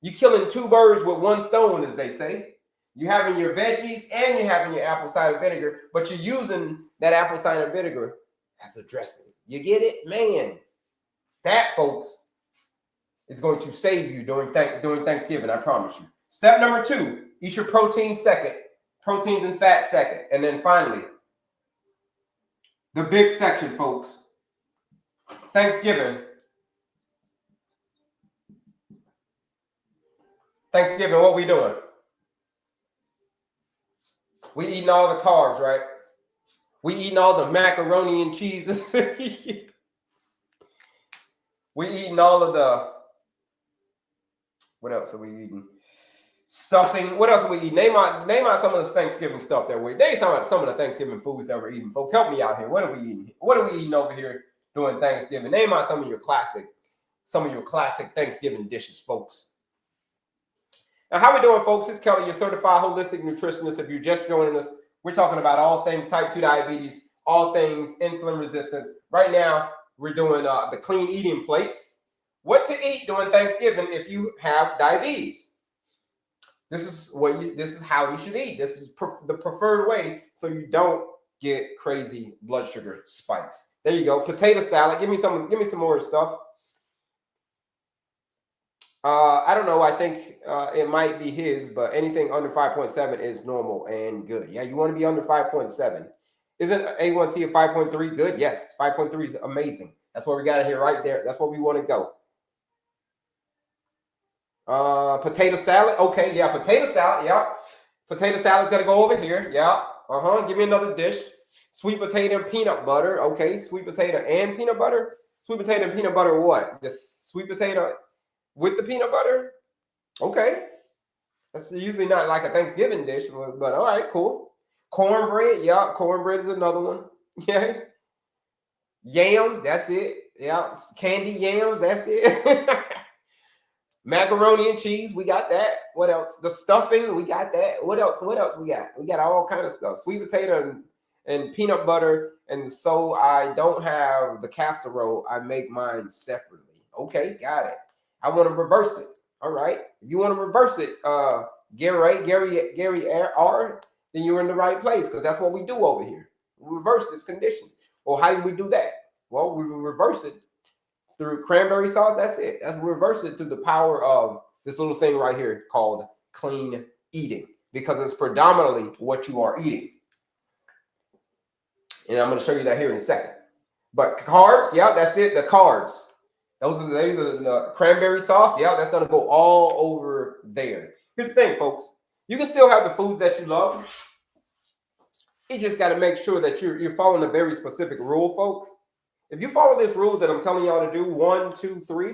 Speaker 1: You're killing two birds with one stone, as they say. You're having your veggies and you're having your apple cider vinegar, but you're using that apple cider vinegar as a dressing. You get it? Man, that, folks, is going to save you during Thanksgiving, I promise you. Step number 2, eat your protein second, proteins and fats second. And then finally, the big section, folks. Thanksgiving, what we doing? We eating all the carbs, right? We eating all the macaroni and cheeses. We eating all of the, what else are we eating? Stuffing. What else are we eating? Name out some of the Thanksgiving stuff that we're. Name some of the Thanksgiving foods that we're eating, folks. Help me out here. What are we eating? What are we eating over here during Thanksgiving? Name out some of your classic Thanksgiving dishes, folks. Now, how we doing, folks? It's Kelley, your certified holistic nutritionist. If you're just joining us, we're talking about all things type 2 diabetes, all things insulin resistance. Right now, we're doing the clean eating plates. What to eat during Thanksgiving if you have diabetes? This is how you should eat. This is the preferred way so you don't get crazy blood sugar spikes. There you go. Potato salad. Give me some more stuff. I don't know. I think it might be his, but anything under 5.7 is normal and good. Yeah, you want to be under 5.7. Isn't A1C of 5.3 good? Yes, 5.3 is amazing. That's what we got here right there. That's where we want to go. Potato salad. Okay, yeah, potato salad. Yeah, potato salad's gonna go over here. Yeah. Give me another dish. Sweet potato and peanut butter. Okay, sweet potato and peanut butter. Sweet potato and peanut butter. What? Just sweet potato with the peanut butter? Okay. That's usually not like a Thanksgiving dish, but all right, cool. Cornbread. Yeah, cornbread is another one. Yeah. Yams. That's it. Yeah. Candy yams. That's it. Macaroni and cheese, we got that. What else? The stuffing, we got that. What else we got? We got all kind of stuff. Sweet potato and peanut butter. And so I don't have the casserole. I make mine separately. Okay, got it. I want to reverse it. All right. If you want to reverse it, Gary R, then you're in the right place, because that's what we do over here. We reverse this condition. Well, how do we do that? Well, we reverse it through cranberry sauce. That's it. That's reverse it through the power of this little thing right here called clean eating, because it's predominantly what you are eating. And I'm going to show you that here in a second. But carbs, yeah, that's it. The carbs. Those are the cranberry sauce. Yeah, that's going to go all over there. Here's the thing, folks. You can still have the foods that you love. You just got to make sure that you're following a very specific rule, folks. If you follow this rule that I'm telling y'all to do, 1, 2, 3.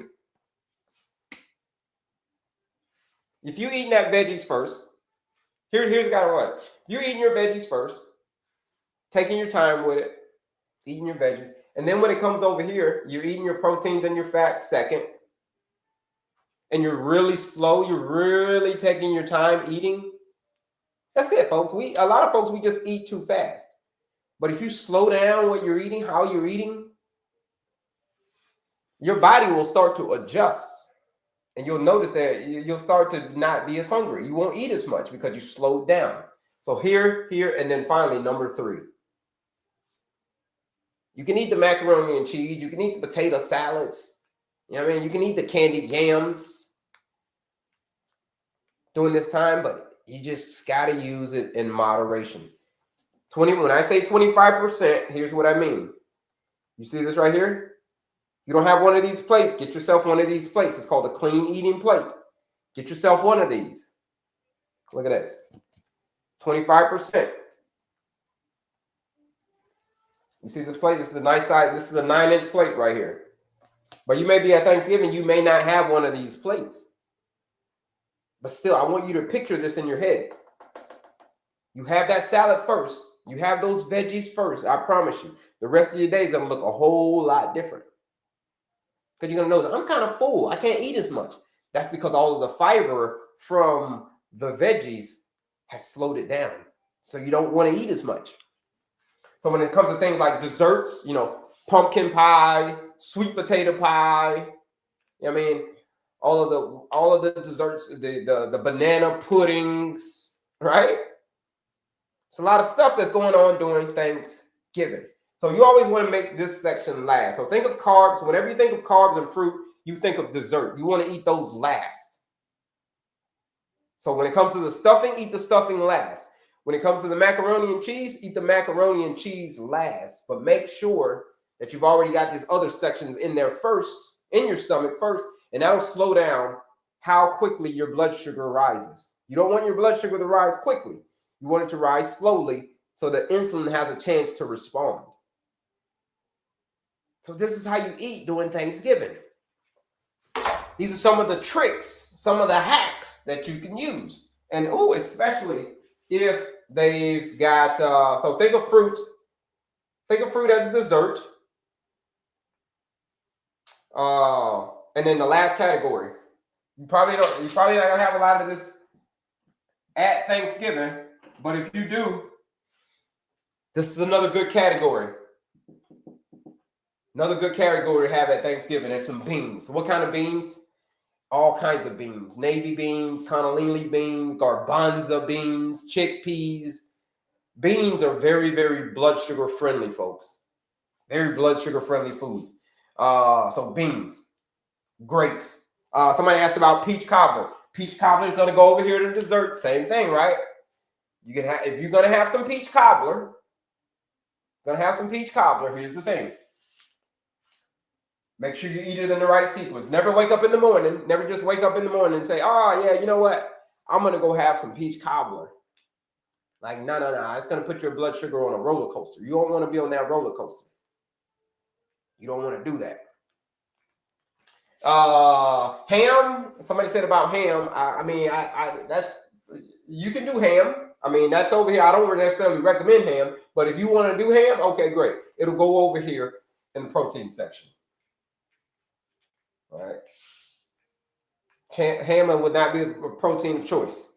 Speaker 1: If you eating that veggies first, here's got to what. You're eating your veggies first, taking your time with it, eating your veggies. And then when it comes over here, you're eating your proteins and your fats second. And you're really slow. You're really taking your time eating. That's it, folks. A lot of folks, we just eat too fast. But if you slow down what you're eating, how you're eating, your body will start to adjust. And you'll notice that you'll start to not be as hungry. You won't eat as much because you slowed down. So here, and then finally, number 3. You can eat the macaroni and cheese. You can eat the potato salads. You know what I mean? You can eat the candied yams during this time, but you just got to use it in moderation. When I say 25%, here's what I mean. You see this right here? You don't have one of these plates, get yourself one of these plates. It's called a clean eating plate. Get yourself one of these. Look at this. 25%. You see this plate? This is a nice size. This is a 9-inch plate right here. But you may be at Thanksgiving, you may not have one of these plates. But still, I want you to picture this in your head. You have that salad first. You have those veggies first. I promise you. The rest of your day is going to look a whole lot different. Because you're going to know that I'm kind of full. I can't eat as much. That's because all of the fiber from the veggies has slowed it down. So you don't want to eat as much. So when it comes to things like desserts, pumpkin pie, sweet potato pie. I mean, all of the desserts, the banana puddings, right? It's a lot of stuff that's going on during Thanksgiving. So you always want to make this section last. So think of carbs. Whenever you think of carbs and fruit, you think of dessert. You want to eat those last. So when it comes to the stuffing, eat the stuffing last. When it comes to the macaroni and cheese, eat the macaroni and cheese last. But make sure that you've already got these other sections in there first, in your stomach first, and that'll slow down how quickly your blood sugar rises. You don't want your blood sugar to rise quickly. You want it to rise slowly so the insulin has a chance to respond. So this is how you eat during Thanksgiving. These are some of the tricks, some of the hacks that you can use. And especially if they've got, so think of fruit as a dessert. And then the last category, you're probably not gonna have a lot of this at Thanksgiving, but if you do, this is another good category. Another good category to have at Thanksgiving is some beans. What kind of beans? All kinds of beans. Navy beans, cannellini beans, garbanzo beans, chickpeas. Beans are very, very blood sugar friendly, folks. Very blood sugar friendly food. So beans, great. Somebody asked about peach cobbler. Peach cobbler is going to go over here to dessert. Same thing, right? You can have, if you're going to have some peach cobbler, here's the thing. Make sure you eat it in the right sequence. Never wake up in the morning. Never just wake up in the morning and say, oh, yeah, you know what? I'm going to go have some peach cobbler. Like, no. It's going to put your blood sugar on a roller coaster. You don't want to be on that roller coaster. You don't want to do that. Ham. Somebody said about ham. That's, you can do ham. I mean, that's over here. I don't necessarily recommend ham, but if you want to do ham, okay, great. It'll go over here in the protein section. All right. Ham would not be a protein of choice.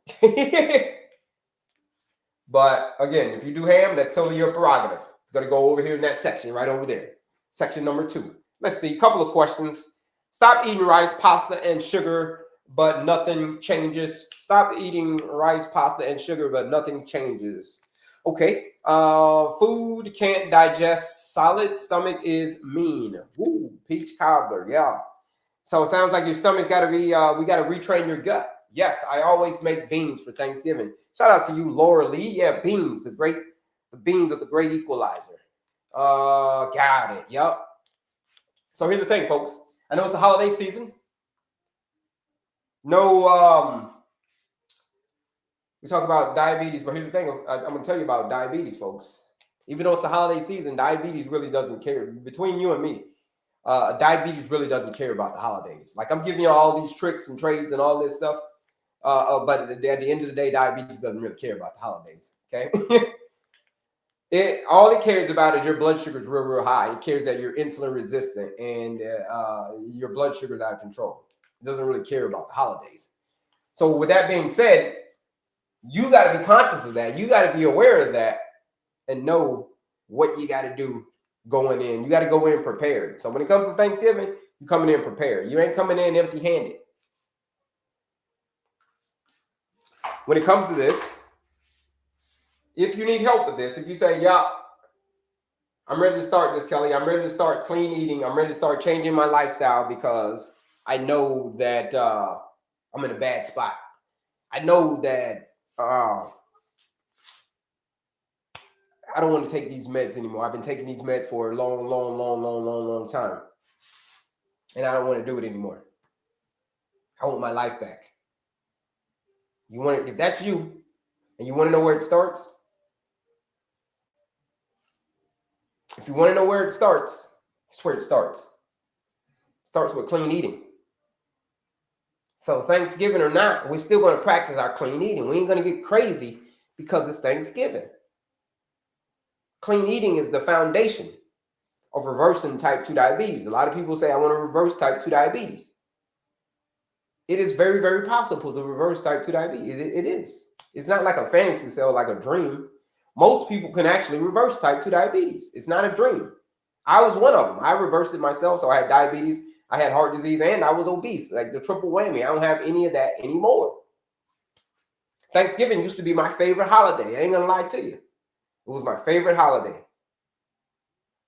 Speaker 1: But again, if you do ham, that's totally your prerogative. It's going to go over here in that section, right over there. Section number 2. Let's see, a couple of questions. Stop eating rice, pasta, and sugar, but nothing changes. Stop eating rice, pasta, and sugar, but nothing changes. Okay. Food can't digest. Solid stomach is mean. Ooh, peach cobbler. Yeah. So it sounds like your stomach's got to be, we got to retrain your gut. Yes, I always make beans for Thanksgiving. Shout out to you, Laura Lee. Yeah, beans, the beans of the great equalizer. Got it. Yep. So here's the thing, folks. I know it's the holiday season. No, we talk about diabetes, but here's the thing. I'm going to tell you about diabetes, folks. Even though it's the holiday season, diabetes really doesn't care. Between you and me, diabetes really doesn't care about the holidays. Like, I'm giving you all these tricks and trades and all this stuff. But at the end of the day, diabetes doesn't really care about the holidays. Okay. All it cares about is your blood sugar is real, real high. It cares that you're insulin resistant and your blood sugar is out of control. It doesn't really care about the holidays. So with that being said, you got to be conscious of that. You got to be aware of that and know what you got to do going in. You got to go in prepared. So when it comes to Thanksgiving, you're coming in prepared. You ain't coming in empty-handed. When it comes to this, if you need help with this, if you say, yeah, I'm ready to start this, Kelley. I'm ready to start clean eating. I'm ready to start changing my lifestyle because I know that I'm in a bad spot. I know that I don't want to take these meds anymore. I've been taking these meds for a long time. And I don't want to do it anymore. I want my life back. If that's you and you want to know where it starts, if you want to know where it starts, it's where it starts. It starts with clean eating. So Thanksgiving or not, we're still going to practice our clean eating. We ain't going to get crazy because it's Thanksgiving. Clean eating is the foundation of reversing type 2 diabetes. A lot of people say, I want to reverse type 2 diabetes. It is very, very possible to reverse type 2 diabetes. It is. It's not like a fantasy tale, like a dream. Most people can actually reverse type 2 diabetes. It's not a dream. I was one of them. I reversed it myself. So I had diabetes, I had heart disease, and I was obese. Like the triple whammy. I don't have any of that anymore. Thanksgiving used to be my favorite holiday. I ain't gonna lie to you. It was my favorite holiday.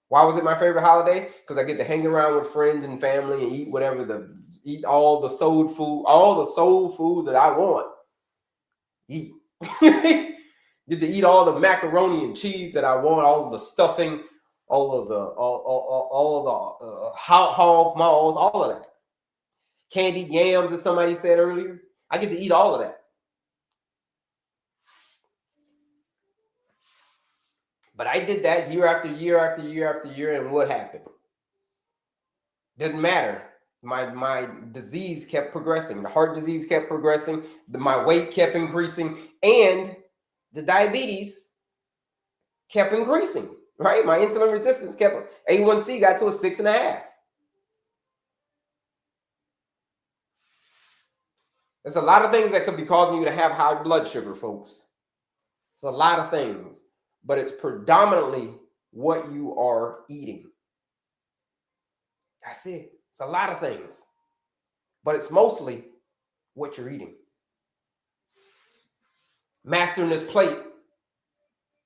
Speaker 1: Why was it my favorite holiday? Because I get to hang around with friends and family and eat all the soul food that I want. Eat. Get to eat all the macaroni and cheese that I want, all of the stuffing, all of the hog maws, all of that. Candied yams, as somebody said earlier. I get to eat all of that. But I did that year after year after year after year, and what happened? Didn't matter. My disease kept progressing. The heart disease kept progressing. My weight kept increasing, and the diabetes kept increasing. Right? My insulin resistance kept. A1C got to a 6.5. There's a lot of things that could be causing you to have high blood sugar, folks. It's a lot of things, but it's predominantly what you are eating. That's it. It's a lot of things, but it's mostly what you're eating. Mastering this plate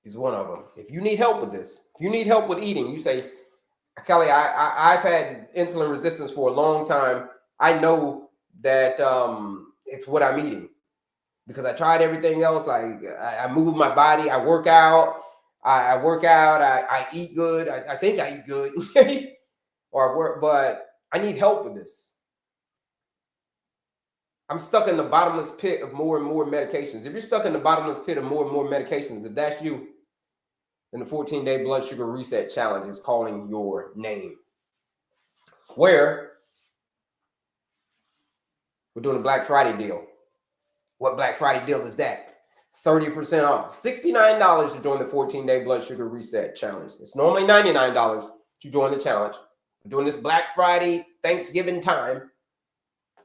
Speaker 1: is one of them. If you need help with this, if you need help with eating, you say, Kelley, I've had insulin resistance for a long time. I know that it's what I'm eating because I tried everything else. Like I move my body, I work out, I eat good. I think I eat good, or I work, but I need help with this. I'm stuck in the bottomless pit of more and more medications. If you're stuck in the bottomless pit of more and more medications, if that's you, then the 14-day blood sugar reset challenge is calling your name. Where we're doing a Black Friday deal. What Black Friday deal is that? 30% off. $69 to join the 14-day blood sugar reset challenge. It's normally $99 to join the challenge. We're doing this Black Friday Thanksgiving time.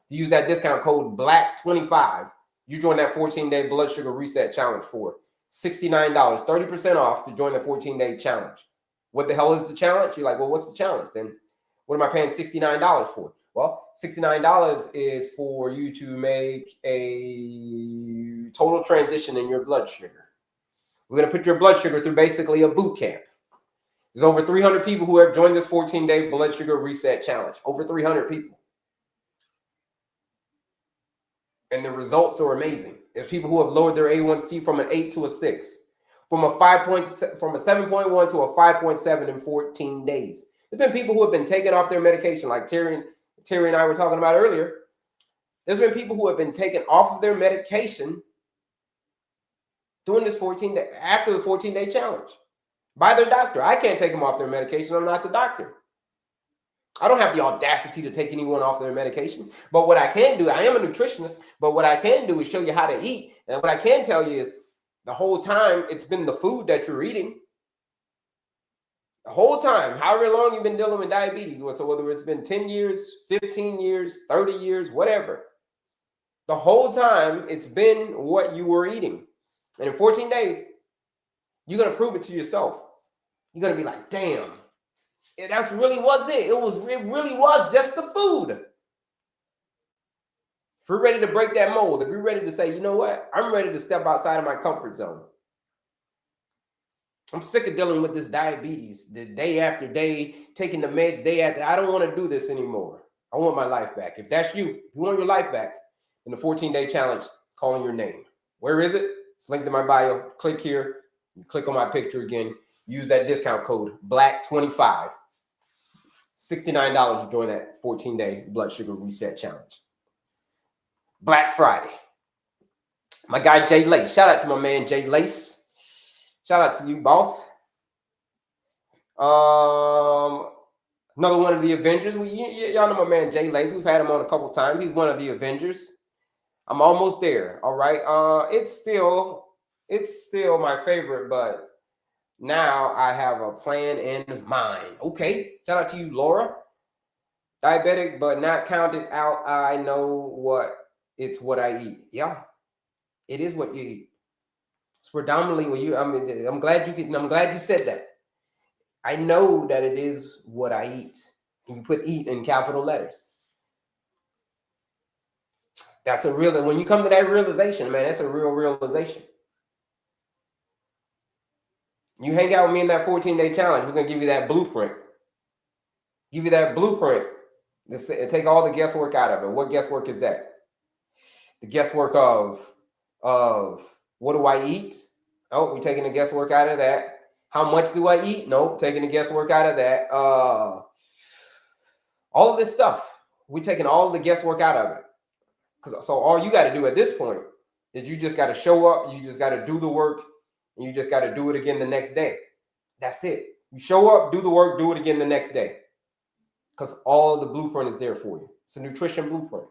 Speaker 1: Use that discount code BLACK25. You join that 14-day blood sugar reset challenge for $69, 30% off to join the 14-day challenge. What the hell is the challenge? You're like, well, what's the challenge then? What am I paying $69 for? Well, $69 is for you to make a total transition in your blood sugar. We're going to put your blood sugar through basically a boot camp. There's over 300 people who have joined this 14-day blood sugar reset challenge. Over 300 people. And the results are amazing. There's people who have lowered their A1C from an 8 to a 6, from a 7.1 to a 5.7 in 14 days. There's been people who have been taken off their medication, like Terry and I were talking about earlier. There's been people who have been taken off of their medication doing this 14-day after the 14-day challenge by their doctor. I can't take them off their medication. I'm not the doctor. I don't have the audacity to take anyone off their medication. But what I can do, I am a nutritionist, but what I can do is show you how to eat. And what I can tell you is the whole time it's been the food that you're eating. The whole time, however long you've been dealing with diabetes, so whether it's been 10 years, 15 years, 30 years, whatever, the whole time it's been what you were eating. And in 14 days, you're going to prove it to yourself. You're going to be like, damn. That really was it. It really was just the food. If you're ready to break that mold, if you're ready to say, you know what, I'm ready to step outside of my comfort zone. I'm sick of dealing with this diabetes, the day after day, taking the meds day after. I don't want to do this anymore. I want my life back. If that's you, if you want your life back, then the 14-day challenge is calling your name. Where is it? It's linked in my bio. Click here. You click on my picture again. Use that discount code BLACK25. $69 to join that 14-day blood sugar reset challenge. Black Friday. My guy Jay Lace. Shout out to my man Jay Lace. Shout out to you, boss. Another one of the Avengers. Y'all know my man Jay Lace. We've had him on a couple times. He's one of the Avengers. I'm almost there. All right. It's still my favorite, but now I have a plan in mind. Okay. Shout out to you, Laura. Diabetic, but not counted out. I know it's what I eat. Yeah, it is what you eat. It's predominantly what you. I'm glad you said that. I know that it is what I eat. And you put eat in capital letters. That's a real, when you come to that realization, man, that's a real realization. You hang out with me in that 14-day challenge, we're going to give you that blueprint. Give you that blueprint. Take all the guesswork out of it. What guesswork is that? The guesswork of what do I eat? Oh, we're taking the guesswork out of that. How much do I eat? Nope, taking the guesswork out of that. All of this stuff, we're taking all the guesswork out of it. So all you got to do at this point is you just got to show up, you just got to do the work, and you just got to do it again the next day. That's it. You show up, do the work, do it again the next day. Because all the blueprint is there for you. It's a nutrition blueprint.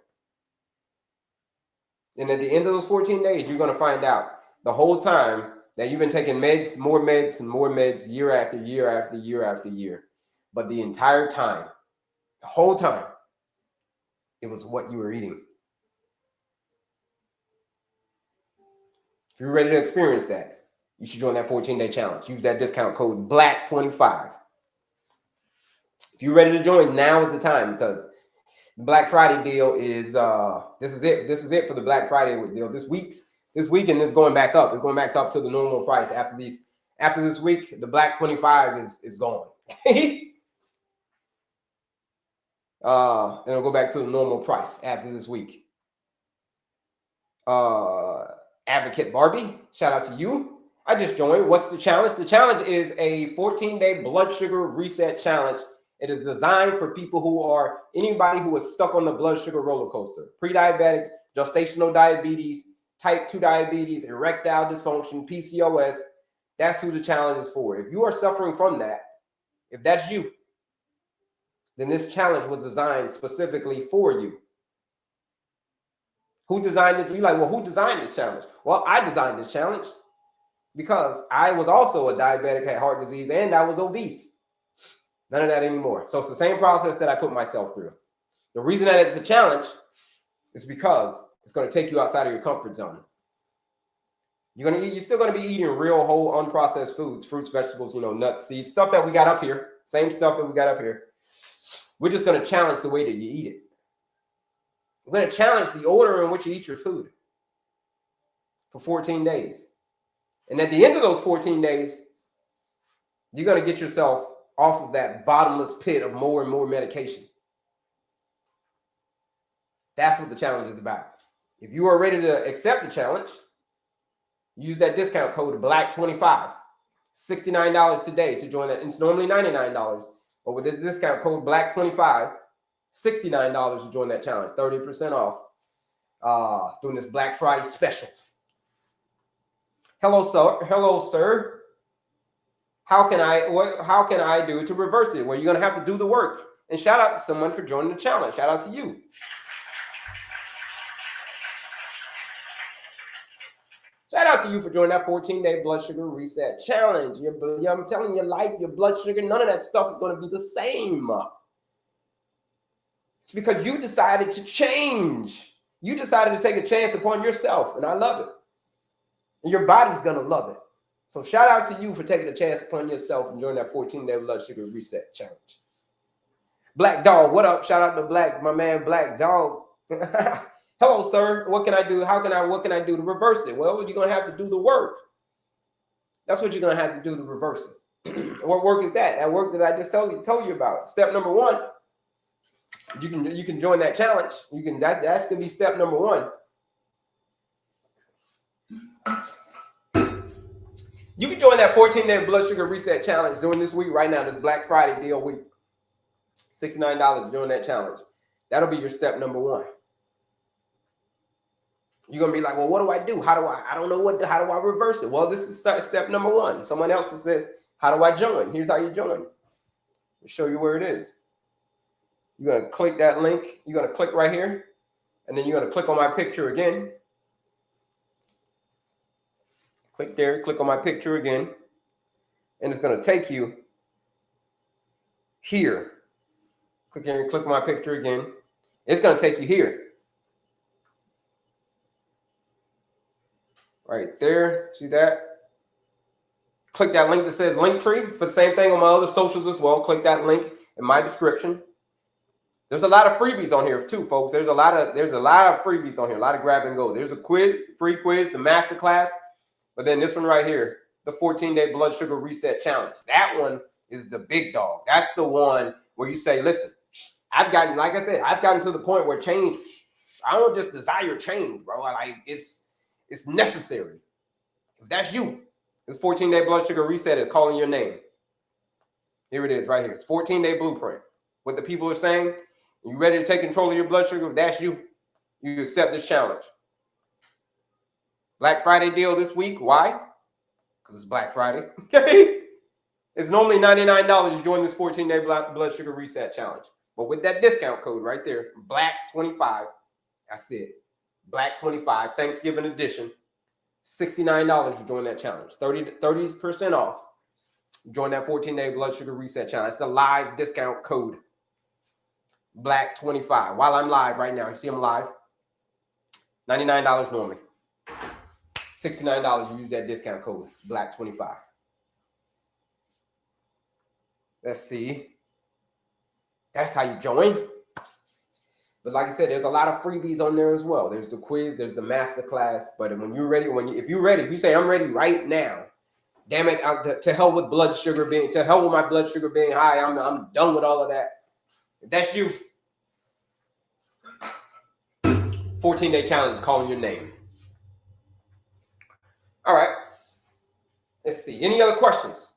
Speaker 1: And at the end of those 14 days, you're going to find out the whole time that you've been taking meds, more meds, and more meds year after year after year after year. But the entire time, the whole time, it was what you were eating. If you're ready to experience that, you should join that 14-day challenge. Use that discount code BLACK25. If you're ready to join, now is the time, because the Black Friday deal is this is it. This is it for the Black Friday deal. This weekend is going back up. It's going back up to the normal price after this week. The Black 25 is gone. It'll go back to the normal price after this week. Advocate Barbie, shout out to you. I just joined. What's the challenge? The challenge is a 14-day blood sugar reset challenge. It is designed for people who are anybody who is stuck on the blood sugar roller coaster. Pre-diabetics, gestational diabetes, type 2 diabetes, erectile dysfunction, PCOS. That's who the challenge is for. If you are suffering from that, if that's you, then this challenge was designed specifically for you. Who designed it? You're like, well, who designed this challenge? Well, I designed this challenge because I was also a diabetic, had heart disease, and I was obese. None of that anymore. So it's the same process that I put myself through. The reason that it's a challenge is because it's going to take you outside of your comfort zone. You're still going to be eating real, whole, unprocessed foods, fruits, vegetables, nuts, seeds, stuff that we got up here. Same stuff that we got up here. We're just going to challenge the way that you eat it. We're going to challenge the order in which you eat your food for 14 days. And at the end of those 14 days, you're going to get yourself off of that bottomless pit of more and more medication. That's what the challenge is about. If you are ready to accept the challenge, use that discount code BLACK25. $69 today to join that. It's normally $99. But with the discount code BLACK25, $69 to join that challenge. 30% off doing this Black Friday special. Hello, sir. How can I do to reverse it? Well, you're going to have to do the work. And shout out to someone for joining the challenge. Shout out to you. Shout out to you for joining that 14-day blood sugar reset challenge. I'm telling you, life, your blood sugar, none of that stuff is going to be the same. It's because you decided to change. You decided to take a chance upon yourself, and I love it. And your body's going to love it. So shout out to you for taking a chance upon yourself and joining that 14-day blood sugar reset challenge. Black Dog, what up? Shout out to my man Black Dog. Hello, sir. What can I do? What can I do to reverse it? Well, you're going to have to do the work. That's what you're going to have to do to reverse it. What work is that? That work that I just told you about. Step number one, you can join that challenge. That's going to be step number one. You can join that 14-day blood sugar reset challenge during this week right now, this Black Friday deal week. $69 to join that challenge. That'll be your step number one. You're going to be like, well, what do I do? I don't know how do I reverse it? Well, this is step number one. Someone else says, how do I join? Here's how you join. I'll show you where it is. You're going to click that link. You're going to click right here. And then you're going to click on my picture again. Click there, click on my picture again. And it's going to take you here. Click here and click on my picture again. It's going to take you here. Right there. See that? Click that link that says Linktree for the same thing on my other socials as well. Click that link in my description. There's a lot of freebies on here too, folks. There's a lot of freebies on here, a lot of grab and go. There's a quiz, free quiz, the masterclass, but then this one right here, the 14-day blood sugar reset challenge. That one is the big dog. That's the one where you say, listen, I've gotten, like I said, I've gotten to the point where change, I don't just desire change, bro. Like it's necessary. If that's you, this 14-day blood sugar reset is calling your name. Here it is right here. It's 14-day blueprint. What the people are saying, you ready to take control of your blood sugar? If that's you, you accept this challenge. Black Friday deal this week. Why? Because it's Black Friday. Okay. It's normally $99 to join this 14-day blood sugar reset challenge. But with that discount code right there, BLACK25, that's it. BLACK25, Thanksgiving edition, $69 to join that challenge. 30% off. Join that 14-day blood sugar reset challenge. It's a live discount code. BLACK25. While I'm live right now, you see I'm live. $99 normally. $69, you use that discount code, BLACK25. Let's see. That's how you join. But like I said, there's a lot of freebies on there as well. There's the quiz, there's the masterclass. But when you're ready, if you say I'm ready right now, damn it, to hell with blood sugar being, to hell with my blood sugar being high. I'm done with all of that. If that's you, 14-day challenge is calling your name. All right. Let's see. Any other questions?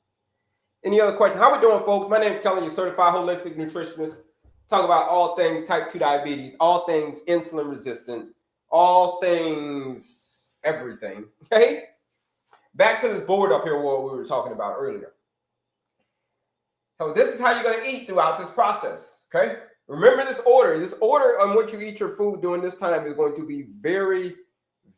Speaker 1: How we doing, folks? My name is Kelley, your certified holistic nutritionist. Talk about all things type 2 diabetes, all things insulin resistance, all things everything. Okay? Back to this board up here, what we were talking about earlier. So this is how you're going to eat throughout this process. Okay? Remember this order. This order on which you eat your food during this time is going to be very,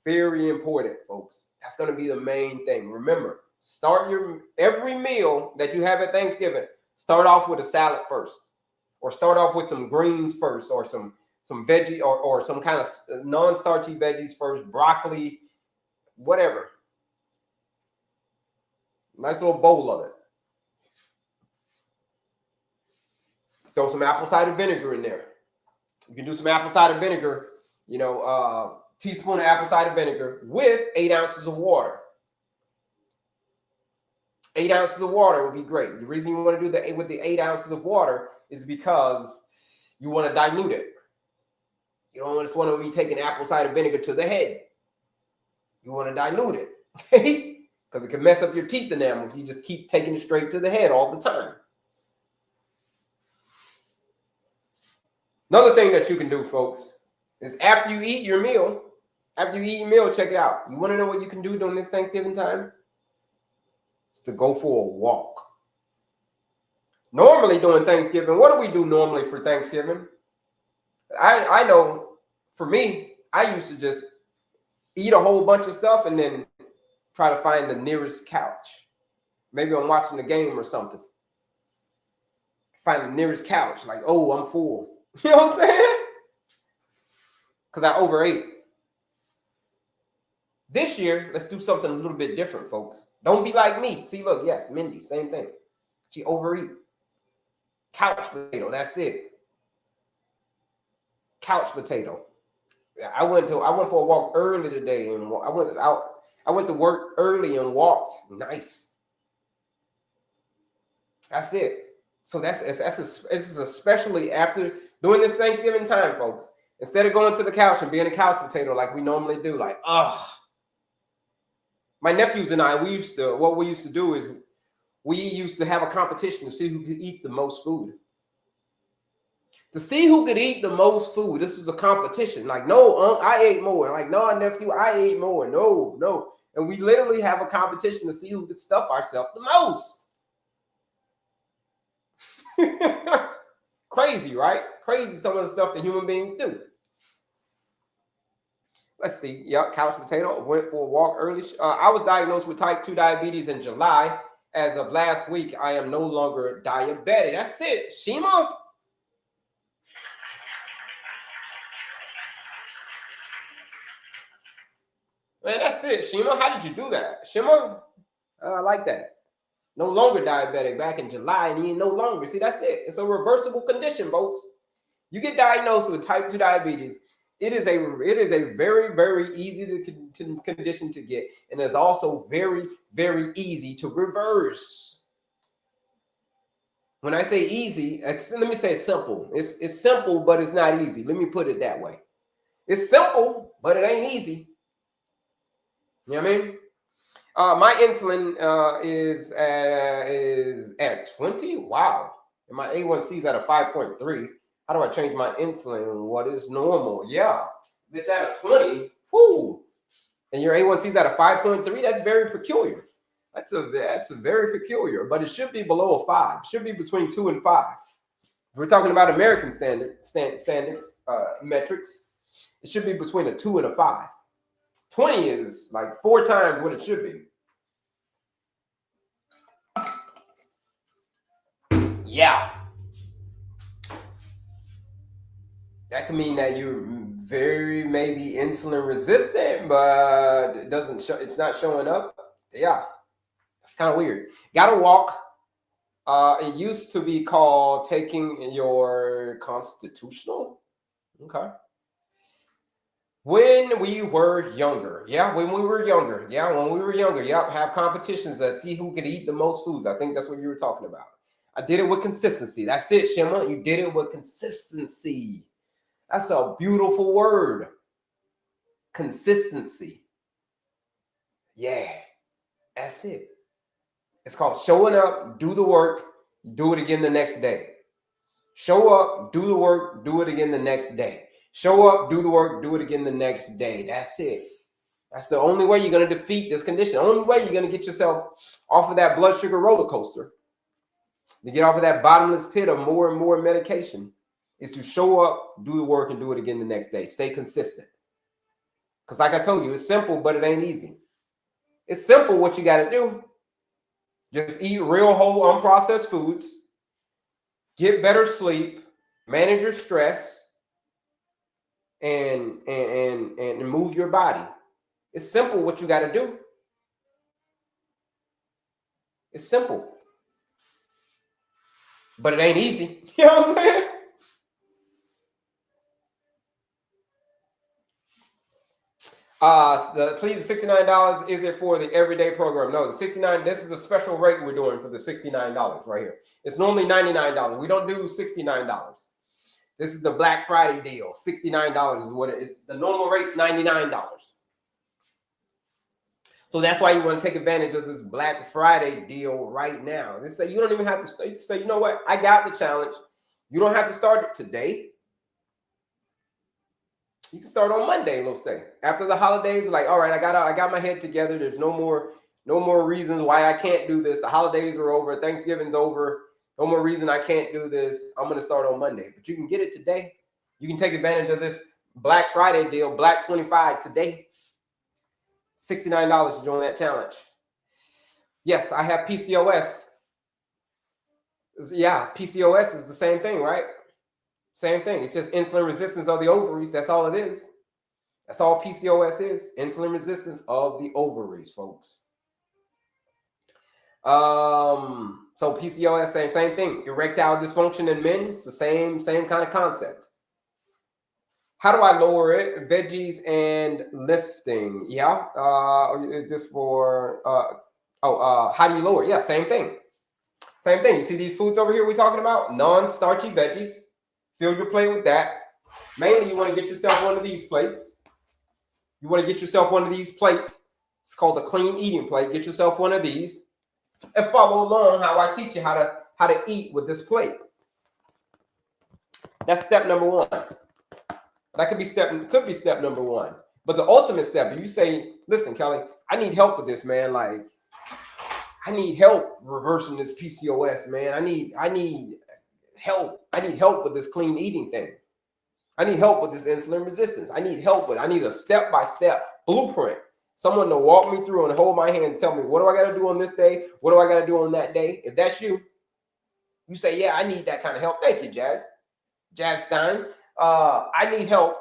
Speaker 1: very important, folks. That's going to be the main thing. Remember, start every meal that you have at Thanksgiving, start off with a salad first, or start off with some greens first, or some veggie or some kind of non-starchy veggies first, broccoli, whatever. Nice little bowl of it. Throw some apple cider vinegar in there. You can do some apple cider vinegar, teaspoon of apple cider vinegar with 8 ounces of water. 8 ounces of water would be great. The reason you want to do that with the 8 ounces of water is because you want to dilute it. You don't just want to be taking apple cider vinegar to the head. You want to dilute it, okay? Because it can mess up your teeth enamel if you just keep taking it straight to the head all the time. Another thing that you can do, folks, is after you eat your meal, check it out. You want to know what you can do during this Thanksgiving time? It's to go for a walk. Normally during Thanksgiving, what do we do normally for Thanksgiving? I know for me, I used to just eat a whole bunch of stuff and then try to find the nearest couch. Maybe I'm watching the game or something. Find the nearest couch, like, oh, I'm full. You know what I'm saying? Because I overate. This year, let's do something a little bit different, folks. Don't be like me. See, look, yes, Mindy, same thing. She overeat. Couch potato, that's it. Couch potato. I went for a walk early today, and I went to work early and walked. Nice. That's it. So this is especially after doing this Thanksgiving time, folks. Instead of going to the couch and being a couch potato like we normally do, like, ugh. My nephews and I, what we used to do is we used to have a competition to see who could eat the most food. To see who could eat the most food. This was a competition. Like, no, I ate more. Like, no, nephew, I ate more. No. And we literally have a competition to see who could stuff ourselves the most. Crazy, right? Crazy some of the stuff that human beings do. Let's see. Yeah, couch potato. Went for a walk early. I was diagnosed with type 2 diabetes in July. As of last week, I am no longer diabetic. That's it. Shima. Man, that's it. Shima, how did you do that? Shima, I like that. No longer diabetic back in July, and he no longer. See, that's it. It's a reversible condition, folks. You get diagnosed with type 2 diabetes. It is a very, very easy condition to get, and it's also very, very easy to reverse. When I say easy, let me say it's simple. It's simple, but it's not easy. Let me put it that way. It's simple, but it ain't easy. You know what I mean? My insulin is at 20. Wow. And my A1C is at a 5.3. How do I change my insulin? What is normal? Yeah. If it's at a 20, whoo, and your A1C is at a 5.3, that's very peculiar. That's a very peculiar, but it should be below a 5. It should be between 2 and 5. If we're talking about American standards, metrics, it should be between a 2 and a 5. 20 is like 4 times what it should be. Yeah. That could mean that you're very maybe insulin resistant, but it doesn't show, it's not showing up. Yeah. That's kind of weird. Gotta walk. It used to be called taking your constitutional. Okay. When we were younger. Yeah, when we were younger. Yeah, when we were younger. Yep, have competitions that see who could eat the most foods. I think that's what you were talking about. I did it with consistency. That's it, Shema. You did it with consistency. That's a beautiful word. Consistency. Yeah, that's it. It's called showing up, do the work, do it again the next day. Show up, do the work, do it again the next day. Show up, do the work, do it again the next day. That's it. That's the only way you're going to defeat this condition. The only way you're going to get yourself off of that blood sugar roller coaster, to get off of that bottomless pit of more and more medication, is to show up, do the work, and do it again the next day. Stay consistent. Because like I told you, it's simple, but it ain't easy. It's simple what you got to do. Just eat real whole unprocessed foods, get better sleep, manage your stress, and move your body. It's simple what you got to do. It's simple. But it ain't easy. You know what I'm saying? Please, the $69, is it for the everyday program? No, the $69, this is a special rate we're doing for the $69 right here. It's normally $99. We don't do $69. This is the Black Friday deal. $69 is what it is. The normal rate's $99. So that's why you want to take advantage of this Black Friday deal right now. They say you don't even have to say, you know what? I got the challenge. You don't have to start it today. You can start on Monday, we'll say. After the holidays, like, all right, I got my head together. There's no more reasons why I can't do this. The holidays are over. Thanksgiving's over. No more reason I can't do this. I'm going to start on Monday. But you can get it today. You can take advantage of this Black Friday deal, Black 25 today. $69 to join that challenge. Yes, I have PCOS. Yeah, PCOS is the same thing, right? Same thing. It's just insulin resistance of the ovaries. That's all it is. That's all PCOS is. Insulin resistance of the ovaries, folks. So PCOS, same thing. Erectile dysfunction in men, it's the same kind of concept. How do I lower it? Veggies and lifting. Yeah. Just for how do you lower it? Yeah, same thing. Same thing. You see these foods over here we're talking about? Non-starchy veggies. Fill your plate with that. Mainly, you want to get yourself one of these plates. You want to get yourself one of these plates. It's called a clean eating plate. Get yourself one of these and follow along how I teach you how to eat with this plate. That's step number one. That could be step number one. But the ultimate step, if you say, listen, Kelley, I need help with this, man. Like, I need help reversing this PCOS, man. I need help. I need help with this clean eating thing. I need help with this insulin resistance. I need a step-by-step blueprint. Someone to walk me through and hold my hand and tell me, what do I got to do on this day? What do I got to do on that day? If that's you, you say, yeah, I need that kind of help. Thank you, Jazz Stein. I need help.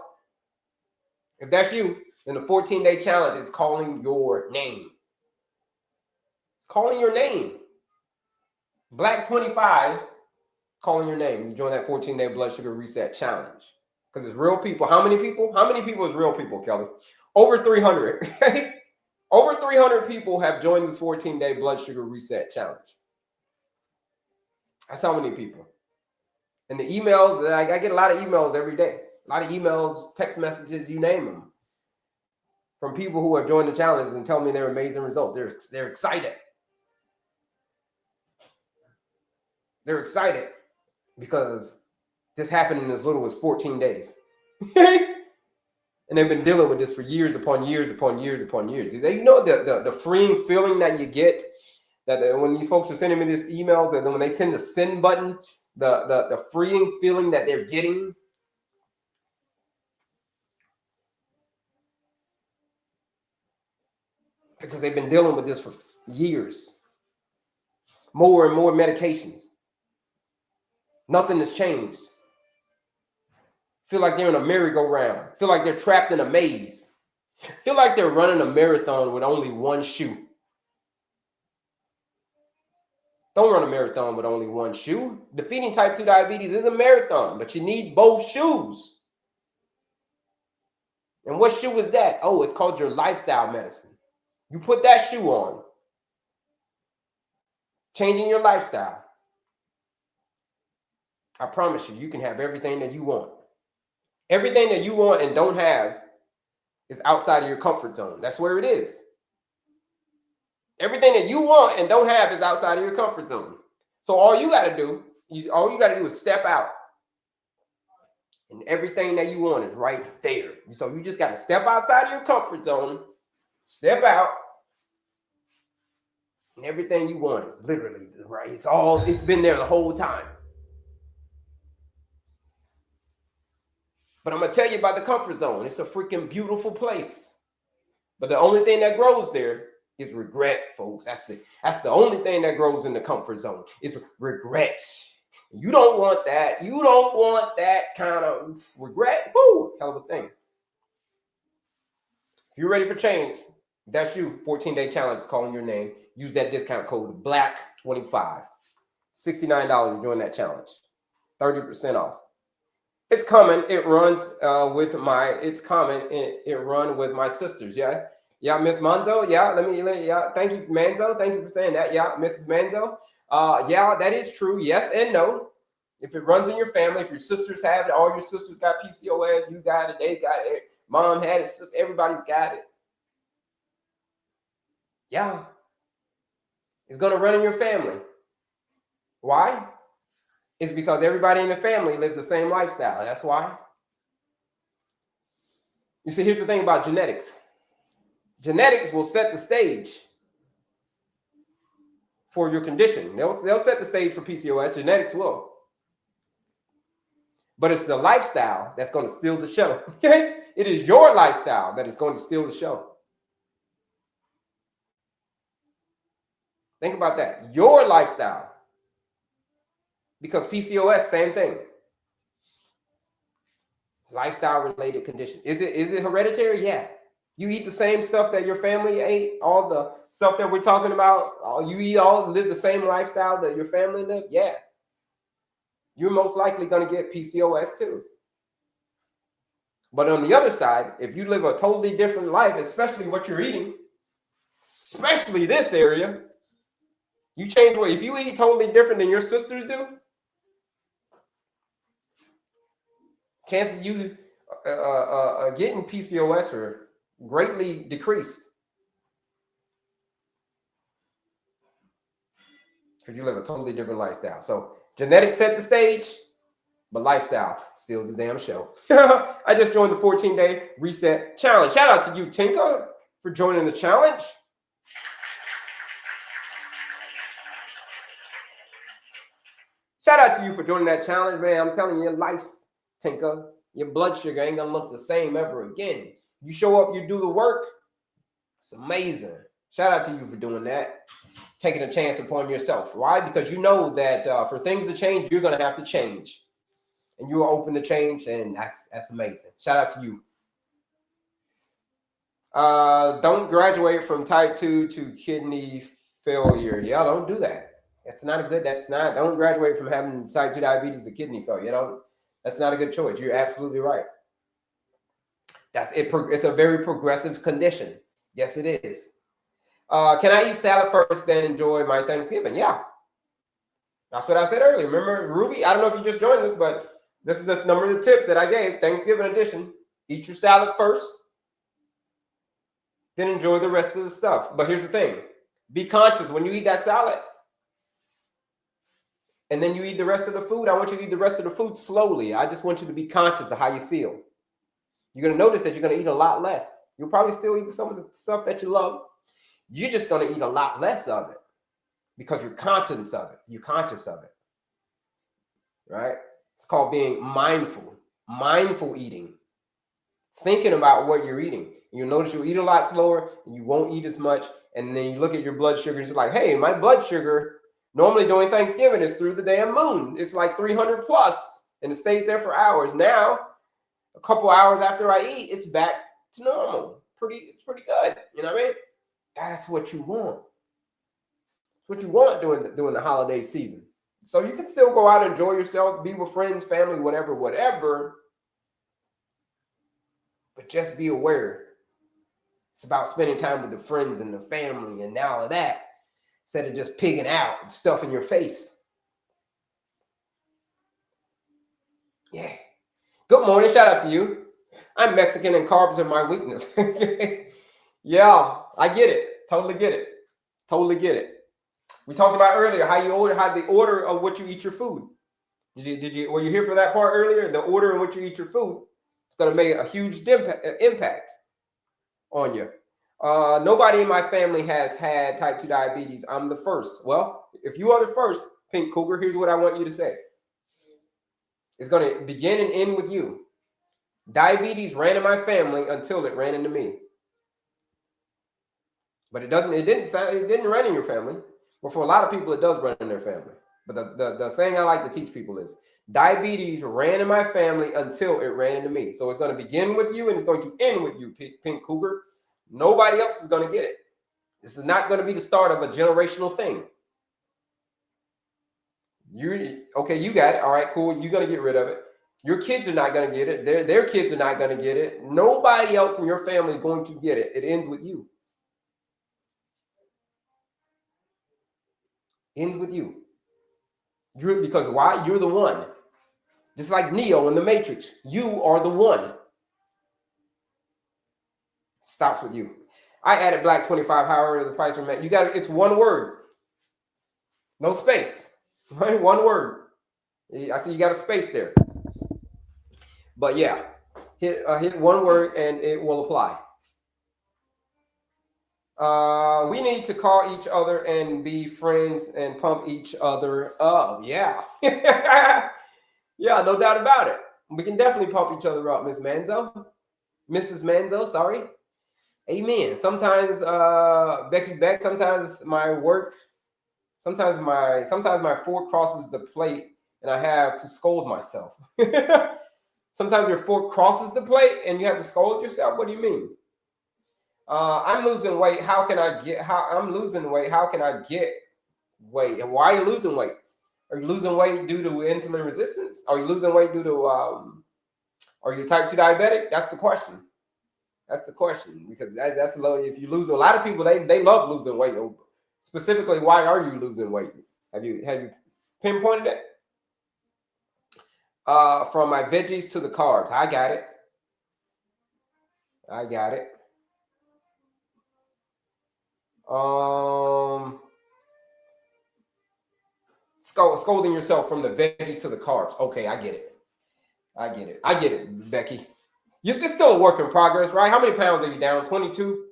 Speaker 1: If that's you, then the 14-day challenge is calling your name. It's calling your name. Black 25 calling your name. You join that 14-day blood sugar reset challenge. Because it's real people. How many people? How many people is real people, Kelley? Over 300. Over 300 people have joined this 14-day blood sugar reset challenge. That's how many people. And the emails, I get a lot of emails every day. A lot of emails, text messages, you name them. From people who have joined the challenge and tell me their amazing results. They're excited. They're excited because this happened in as little as 14 days. And they've been dealing with this for years upon years upon years upon years. You know the freeing feeling that you get that when these folks are sending me these emails, and then when they send the send button, the freeing feeling that they're getting. Because they've been dealing with this for years. More and more medications. Nothing has changed. Feel like they're in a merry-go-round. Feel like they're trapped in a maze. Feel like they're running a marathon with only one shoe. Don't run a marathon with only one shoe. Defeating type 2 diabetes is a marathon, but you need both shoes. And what shoe is that? Oh, it's called your lifestyle medicine. You put that shoe on. Changing your lifestyle. I promise you, you can have everything that you want. Everything that you want and don't have is outside of your comfort zone. That's where it is. Everything that you want and don't have is outside of your comfort zone. So all you got to do is step out. And everything that you want is right there. So you just got to step outside of your comfort zone, step out, and everything you want is literally right. It's been there the whole time. But I'm going to tell you about the comfort zone. It's a freaking beautiful place. But the only thing that grows there is regret, folks. That's the only thing that grows in the comfort zone is regret. You don't want that. You don't want that kind of regret. Woo, hell of a thing. If you're ready for change, that's you. 14-day challenge is calling your name. Use that discount code BLACK25. $69 to join that challenge. 30% off. It's coming. It runs with my. It's coming. It run with my sisters. Yeah, Miss Manzo. Yeah, thank you, Manzo. Thank you for saying that. Yeah, Mrs. Manzo. Yeah, that is true. Yes and no. If it runs in your family, if your sisters have it, all your sisters got PCOS, you got it, they got it, mom had it, sister, everybody's got it. Yeah, it's gonna run in your family. Why? It's because everybody in the family lived the same lifestyle. That's why. You see, here's the thing about genetics. Genetics will set the stage for your condition. They'll set the stage for PCOS. Genetics will. But it's the lifestyle that's going to steal the show. Okay? It is your lifestyle that is going to steal the show. Think about that. Your lifestyle. Because PCOS, same thing. Lifestyle related condition. Is it hereditary? Yeah. You eat the same stuff that your family ate, all the stuff that we're talking about. Live the same lifestyle that your family lived. Yeah. You're most likely going to get PCOS too. But on the other side, if you live a totally different life, especially what you're eating, especially this area, you change what, if you eat totally different than your sisters do, chances of you getting PCOS are greatly decreased. Because you live a totally different lifestyle. So genetics set the stage, but lifestyle steals the damn show. I just joined the 14-day reset challenge. Shout out to you, Tinka, for joining the challenge. Shout out to you for joining that challenge, man. I'm telling you, your life, Tinka, your blood sugar ain't gonna look the same ever again. You show up, you do the work. It's amazing. Shout out to you for doing that. Taking a chance upon yourself. Why? Because you know that for things to change, you're gonna have to change. And you are open to change, and that's amazing. Shout out to you. Don't graduate from type 2 to kidney failure. Yeah, don't do that. That's not a good, don't graduate from having type 2 diabetes to kidney failure. That's not a good choice. You're absolutely right. It's a very progressive condition. Yes, it is. Can I eat salad first, then enjoy my Thanksgiving? Yeah. That's what I said earlier. Remember, Ruby, I don't know if you just joined us, but this is the number of the tips that I gave, Thanksgiving edition. Eat your salad first, then enjoy the rest of the stuff. But here's the thing. Be conscious when you eat that salad, and then you eat the rest of the food. I want you to eat the rest of the food slowly. I just want you to be conscious of how you feel. You're going to notice that you're going to eat a lot less. You'll probably still eat some of the stuff that you love. You're just going to eat a lot less of it because you're conscious of it. You're conscious of it, right? It's called being mindful eating, thinking about what you're eating. You'll notice you'll eat a lot slower and you won't eat as much. And then you look at your blood sugar and it's like, hey, my blood sugar normally during Thanksgiving is through the damn moon. It's like 300 plus and it stays there for hours. Now, a couple hours after I eat, it's back to normal. It's pretty good. You know what I mean? That's what you want. It's what you want during the holiday season. So you can still go out and enjoy yourself, be with friends, family, whatever. But just be aware. It's about spending time with the friends and the family and all of that, instead of just pigging out and stuff in your face. Yeah. Good morning. Shout out to you. I'm Mexican and carbs are my weakness. Yeah, I get it. Totally get it. We talked about earlier how the order of what you eat your food. Were you here for that part earlier? The order in which you eat your food. It's going to make a huge impact on you. Nobody in my family has had type 2 diabetes. I'm the first. Well, if you are the first, Pink Cougar, here's what I want you to say. It's going to begin and end with you. Diabetes ran in my family until it ran into me. But it didn't run in your family. Well, for a lot of people, it does run in their family. But the saying I like to teach people is diabetes ran in my family until it ran into me. So it's going to begin with you and it's going to end with you, Pink Cougar. Nobody else is going to get it. This is not going to be the start of a generational thing. You got it. All right, cool. You're going to get rid of it. Your kids are not going to get it. Their kids are not going to get it. Nobody else in your family is going to get it. It ends with you. Ends with you. Because why? You're the one. Just like Neo in the Matrix. You are the one. Stops with you. I added black 25. However, the price remains. It's one word. No space. Right? One word. I see you got a space there. But yeah, hit one word and it will apply. We need to call each other and be friends and pump each other up. Yeah. Yeah, no doubt about it. We can definitely pump each other up, Mrs. Manzo, sorry. Amen. Sometimes Becky Beck, sometimes my fork crosses the plate and I have to scold myself. Sometimes your fork crosses the plate and you have to scold yourself. What do you mean? I'm losing weight. I'm losing weight. How can I get weight? And why are you losing weight? Are you losing weight due to insulin resistance? Are you losing weight due to, are you type 2 diabetic? That's the question. Because that's low. If you lose, a lot of people, they love losing weight. Specifically, why are you losing weight? Have you pinpointed it? From my veggies to the carbs. I got it. Scolding yourself from the veggies to the carbs. Okay, I get it, Becky. It's still a work in progress, right? How many pounds are you down? 22?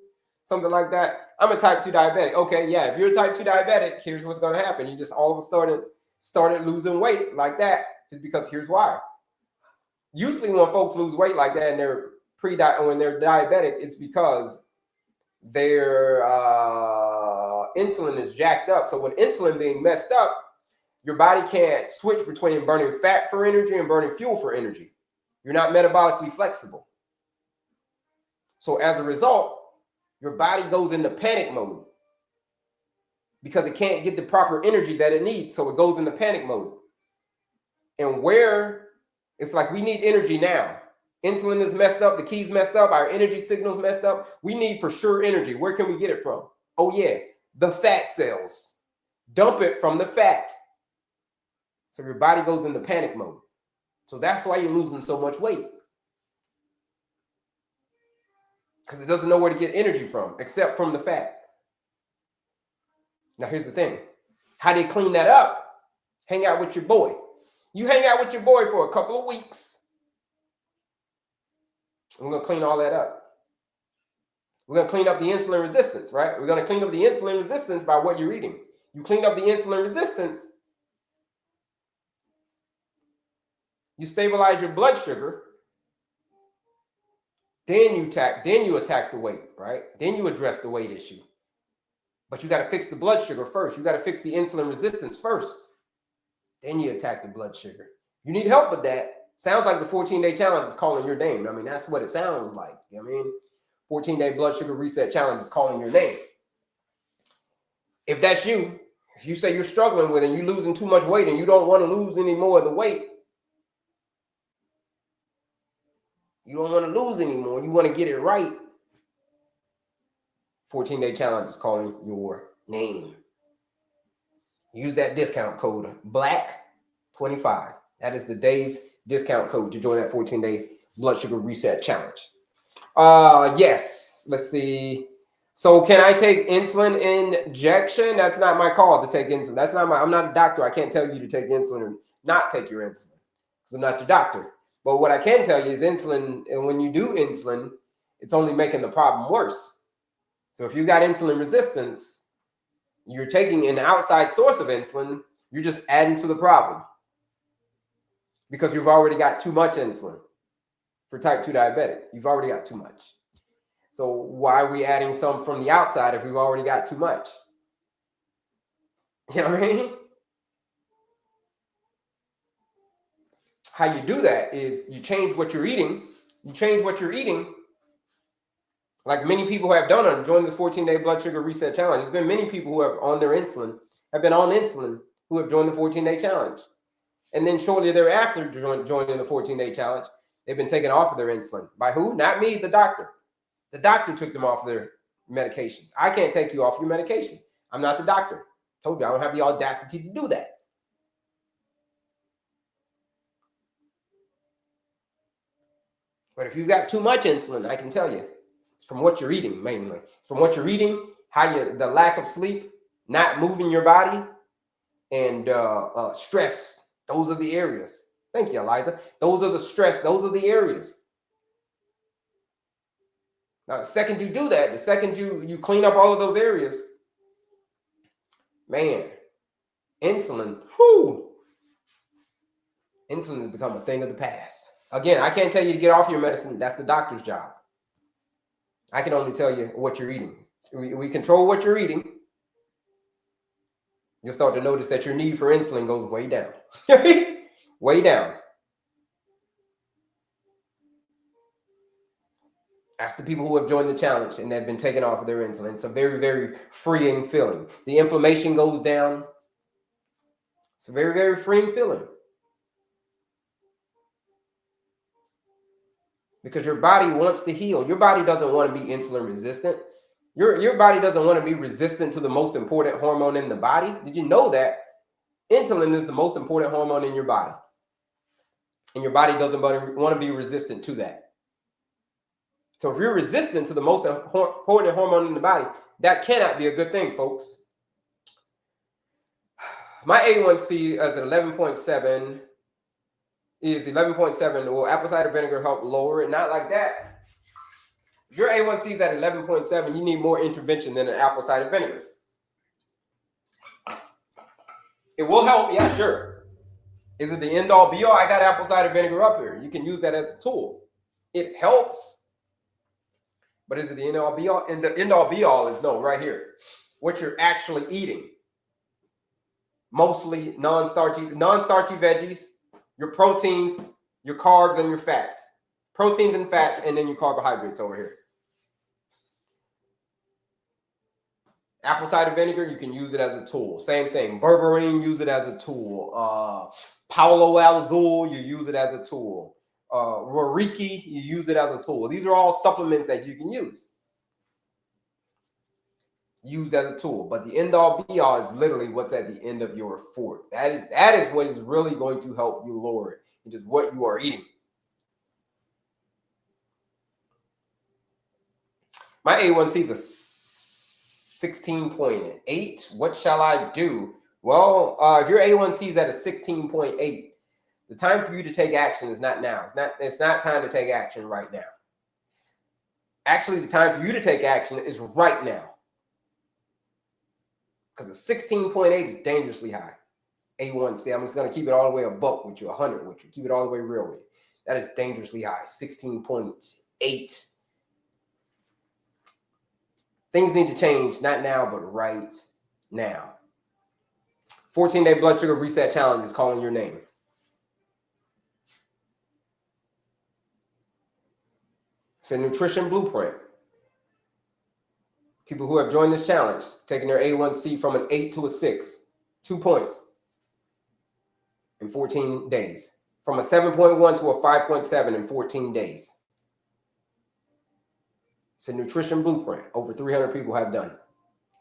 Speaker 1: Something like that. I'm a type 2 diabetic. Okay, yeah. If you're a type 2 diabetic, here's what's going to happen. You just all of a sudden started losing weight like that. Is because here's why. Usually when folks lose weight like that and when they're diabetic, it's because their insulin is jacked up. So when insulin being messed up, your body can't switch between burning fat for energy and burning fuel for energy. You're not metabolically flexible. So as a result, your body goes into panic mode. because it can't get the proper energy that it needs. So it goes into panic mode. And where it's like we need energy now. Insulin is messed up. The key's messed up. Our energy signal's messed up. We need for sure energy. Where can we get it from? Oh, yeah, the fat cells. Dump it from the fat. So your body goes into panic mode. So that's why you're losing so much weight. Because it doesn't know where to get energy from, except from the fat. Now, here's the thing. How do you clean that up? Hang out with your boy. You hang out with your boy for a couple of weeks. We're going to clean all that up. We're going to clean up the insulin resistance, right? We're going to clean up the insulin resistance by what you're eating. You clean up the insulin resistance, you stabilize your blood sugar, then you attack the weight, right? Then you address the weight issue. But you got to fix the blood sugar first. You got to fix the insulin resistance first. Then you attack the blood sugar. You need help with that. Sounds like the 14-day challenge is calling your name. I mean, that's what it sounds like. I mean, 14-day blood sugar reset challenge is calling your name. If that's you, if you say you're struggling with it and you're losing too much weight and you don't want to lose any more of the weight, you don't want to lose anymore, you want to get it right, 14-day challenge is calling your name. Use that discount code BLACK25. That is the day's discount code to join that 14-day blood sugar reset challenge. Yes, let's see. So can I take insulin injection? That's not my call to take insulin. I'm not a doctor. I can't tell you to take insulin or not take your insulin because I'm not your doctor. But what I can tell you is insulin, and when you do insulin, it's only making the problem worse. So if you got insulin resistance, you're taking an outside source of insulin, you're just adding to the problem because you've already got too much insulin for type 2 diabetic. You've already got too much. So why are we adding some from the outside if we've already got too much? You know what I mean? How you do that is you change what you're eating. You change what you're eating. Like many people have done on join this 14-day blood sugar reset challenge. There's been many people who have on their insulin, have been on insulin, who have joined the 14-day challenge. And then shortly thereafter, joining the 14-day challenge, they've been taken off of their insulin. By who? Not me, the doctor. The doctor took them off of their medications. I can't take you off your medication. I'm not the doctor. Told you I don't have the audacity to do that. But if you've got too much insulin, I can tell you, it's from what you're eating mainly. From what you're eating, the lack of sleep, not moving your body, and stress. Those are the areas. Thank you, Eliza. Those are the stress. Those are the areas. Now, the second you do that, the second you clean up all of those areas, man, insulin, insulin has become a thing of the past. Again, I can't tell you to get off your medicine. That's the doctor's job. I can only tell you what you're eating. We control what you're eating. You'll start to notice that your need for insulin goes way down. Way down. That's the people who have joined the challenge and have been taken off of their insulin. It's a very, very freeing feeling. The inflammation goes down. It's a very, very freeing feeling. Because your body wants to heal. Your body doesn't want to be insulin resistant. Your body doesn't want to be resistant to the most important hormone in the body. Did you know that? Insulin is the most important hormone in your body. And your body doesn't want to be resistant to that. So if you're resistant to the most important hormone in the body, that cannot be a good thing, folks. My A1C is at 11.7. Is 11.7. Will apple cider vinegar help lower it? Not like that. If your A1C is at 11.7, you need more intervention than an apple cider vinegar. It will help, yeah, sure. Is it the end all be all? I got apple cider vinegar up here. You can use that as a tool. It helps. But is it the end all be all? And the end all be all is no, right here. What you're actually eating. Mostly non-starchy veggies, your proteins, your carbs, and your fats. Proteins and fats, and then your carbohydrates over here. Apple cider vinegar, you can use it as a tool. Same thing. Berberine, use it as a tool. Palo Alzul, you use it as a tool. Roriki, you use it as a tool. These are all supplements that you can use. Used as a tool, but the end all be all is literally what's at the end of your fork. That is what is really going to help you lower it. It is what you are eating. My A1C is a 16.8. What shall I do? Well, if your A1C is at a 16.8, the time for you to take action is not now. It's not time to take action right now. Actually, the time for you to take action is right now. Because a 16.8 is dangerously high. A1C. I'm just going to keep it all the way a buck with you, 100 with you. Keep it all the way real with you. That is dangerously high. 16.8. Things need to change, not now, but right now. 14-day blood sugar reset challenge is calling your name. It's a nutrition blueprint. People who have joined this challenge, taking their A1C from an 8 to a 6, 2 points in 14 days. From a 7.1 to a 5.7 in 14 days. It's a nutrition blueprint. Over 300 people have done.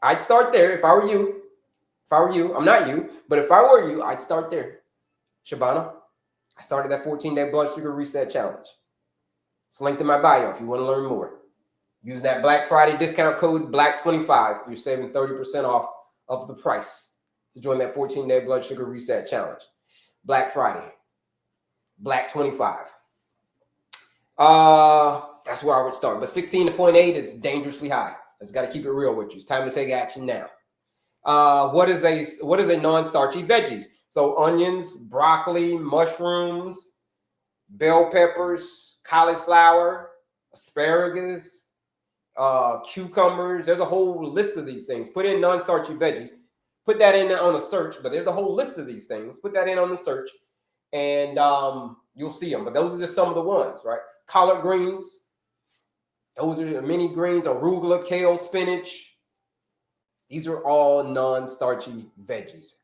Speaker 1: I'd start there if I were you. If I were you, I'm not you, but if I were you, I'd start there. Shabana, I started that 14-day blood sugar reset challenge. It's linked in my bio if you want to learn more. Use that Black Friday discount code BLACK25. You're saving 30% off of the price to join that 14-day blood sugar reset challenge. Black Friday, BLACK25. That's where I would start. But 16.8 is dangerously high. Let's got to keep it real with you. It's time to take action now. What is a non-starchy veggies? So onions, broccoli, mushrooms, bell peppers, cauliflower, asparagus, cucumbers. There's a whole list of these things. Put in non-starchy veggies. Put that in on a search, but there's a whole list of these things. Put that in on the search, and you'll see them. But those are just some of the ones, right? Collard greens. Those are mini greens, arugula, kale, spinach. These are all non-starchy veggies.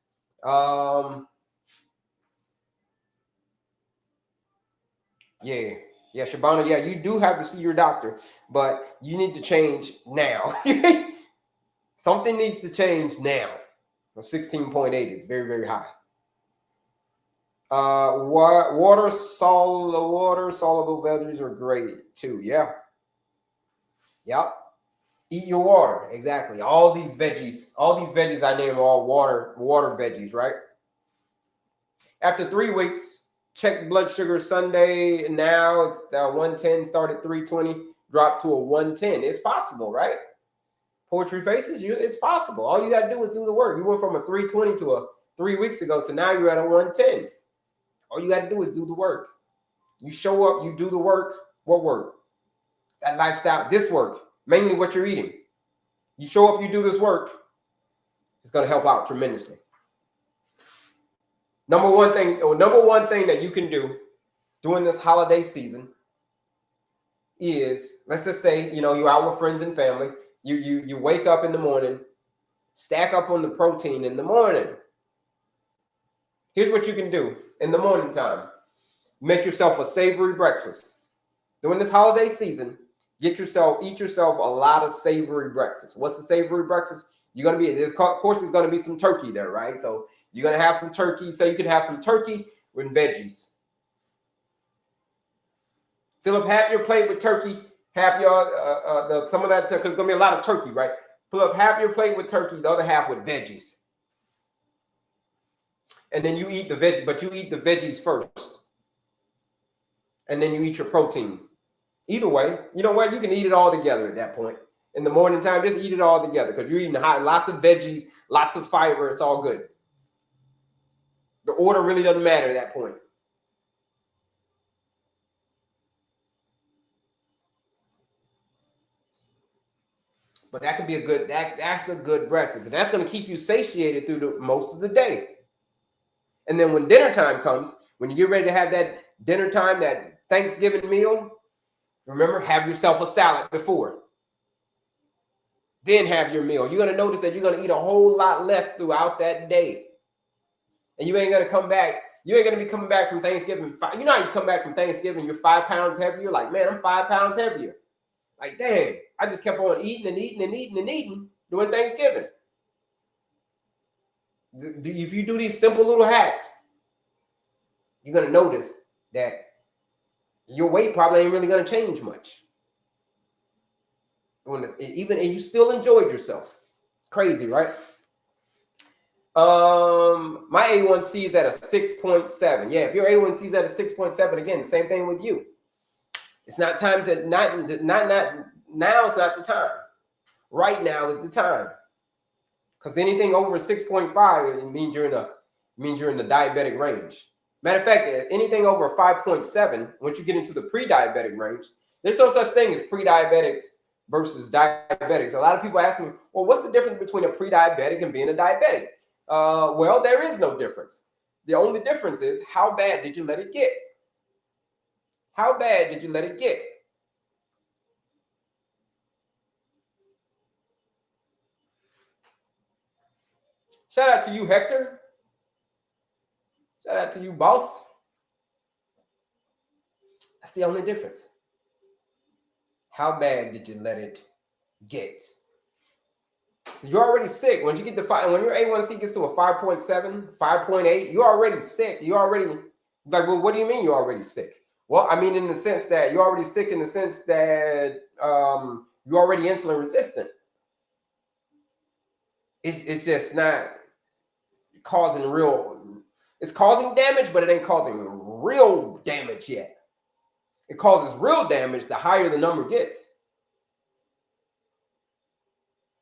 Speaker 1: Yeah, Shabana, yeah, you do have to see your doctor, but you need to change now. Something needs to change now. 16.8 is very, very high. Water soluble veggies are great too. Yeah. Eat your water. Exactly. All these veggies I name are all water veggies, right? After 3 weeks, check blood sugar Sunday. Now it's 110, started 320, dropped to a 110. It's possible, right? Poetry faces, it's possible. All you got to do is do the work. You went from a 320 to a 3 weeks ago to now you're at a 110. All you got to do is do the work. You show up, you do the work. What work? That lifestyle, this work, mainly what you're eating. You show up, you do this work, it's going to help out tremendously. Number one thing that you can do during this holiday season is, let's just say, you're out with friends and family. You wake up in the morning, stack up on the protein in the morning. Here's what you can do in the morning time. Make yourself a savory breakfast. During this holiday season, eat yourself a lot of savory breakfast. What's the savory breakfast? Of course, there's going to be some turkey there, right? So you're going to have some turkey. So you can have some turkey with veggies. Fill up half your plate with turkey, half your some of that, because there's going to be a lot of turkey, right? Fill up half your plate with turkey, the other half with veggies. And then you eat the veggies first. And then you eat your protein. Either way, you know what? You can eat it all together at that point. In the morning time, just eat it all together because you're eating lots of veggies, lots of fiber. It's all good. The order really doesn't matter at that point. But that could be that's a good breakfast. And that's going to keep you satiated through most of the day. And then when dinner time comes, when you get ready to have that dinner time, that Thanksgiving meal, remember, have yourself a salad before. Then have your meal. You're going to notice that you're going to eat a whole lot less throughout that day. And you ain't going to come back. You ain't going to be coming back from Thanksgiving. You know how you come back from Thanksgiving, you're 5 pounds heavier? Like, man, I'm 5 pounds heavier. Like, dang, I just kept on eating and eating and eating and eating during Thanksgiving. If you do these simple little hacks, you're going to notice that your weight probably ain't really going to change much. And you still enjoyed yourself. Crazy, right? My A1C is at a 6.7. Yeah, if your A1C is at a 6.7, again, the same thing with you. It's not time to now is not the time. Right now is the time. Because anything over 6.5, it means you're in the diabetic range. Matter of fact, anything over 5.7, once you get into the pre-diabetic range, there's no such thing as pre-diabetics versus diabetics. A lot of people ask me, well, what's the difference between a pre-diabetic and being a diabetic? Well, there is no difference. The only difference is, how bad did you let it get? How bad did you let it get? Shout out to you, Hector. Shout out to you, boss. That's the only difference. How bad did you let it get? You're already sick. When you get to when your A1C gets to a 5.7, 5.8, you're already sick. You're already like, well, what do you mean you're already sick? Well, I mean, in the sense that you're already sick in the sense that you're already insulin resistant. It's just not causing it's causing damage, but it ain't causing real damage yet. It causes real damage the higher the number gets.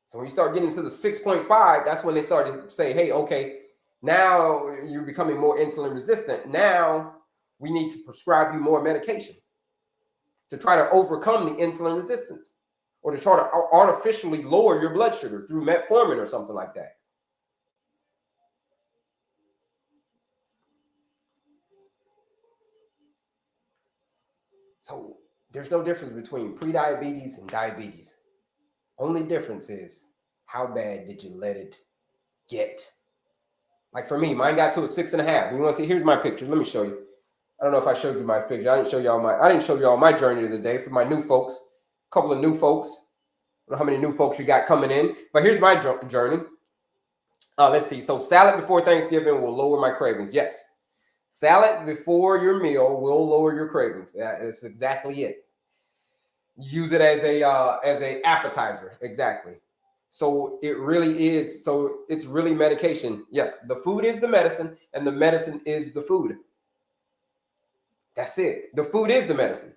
Speaker 1: So when you start getting to the 6.5, that's when they start to say, hey, okay, now you're becoming more insulin resistant. Now we need to prescribe you more medication to try to overcome the insulin resistance, or to try to artificially lower your blood sugar through metformin or something like that. So there's no difference between prediabetes and diabetes. Only difference is, how bad did you let it get? Like for me, mine got to a 6.5. You want to see? Here's my picture. Let me show you. I don't know if I showed you my picture. I didn't show y'all my journey of the day for my new folks. A couple of new folks. I don't know how many new folks you got coming in, but here's my journey. Let's see. So salad before Thanksgiving will lower my cravings. Yes. Salad before your meal will lower your cravings. That's exactly it. Use it as a appetizer. Exactly. So it really is. So it's really medication. Yes, the food is the medicine, and the medicine is the food. That's it. The food is the medicine,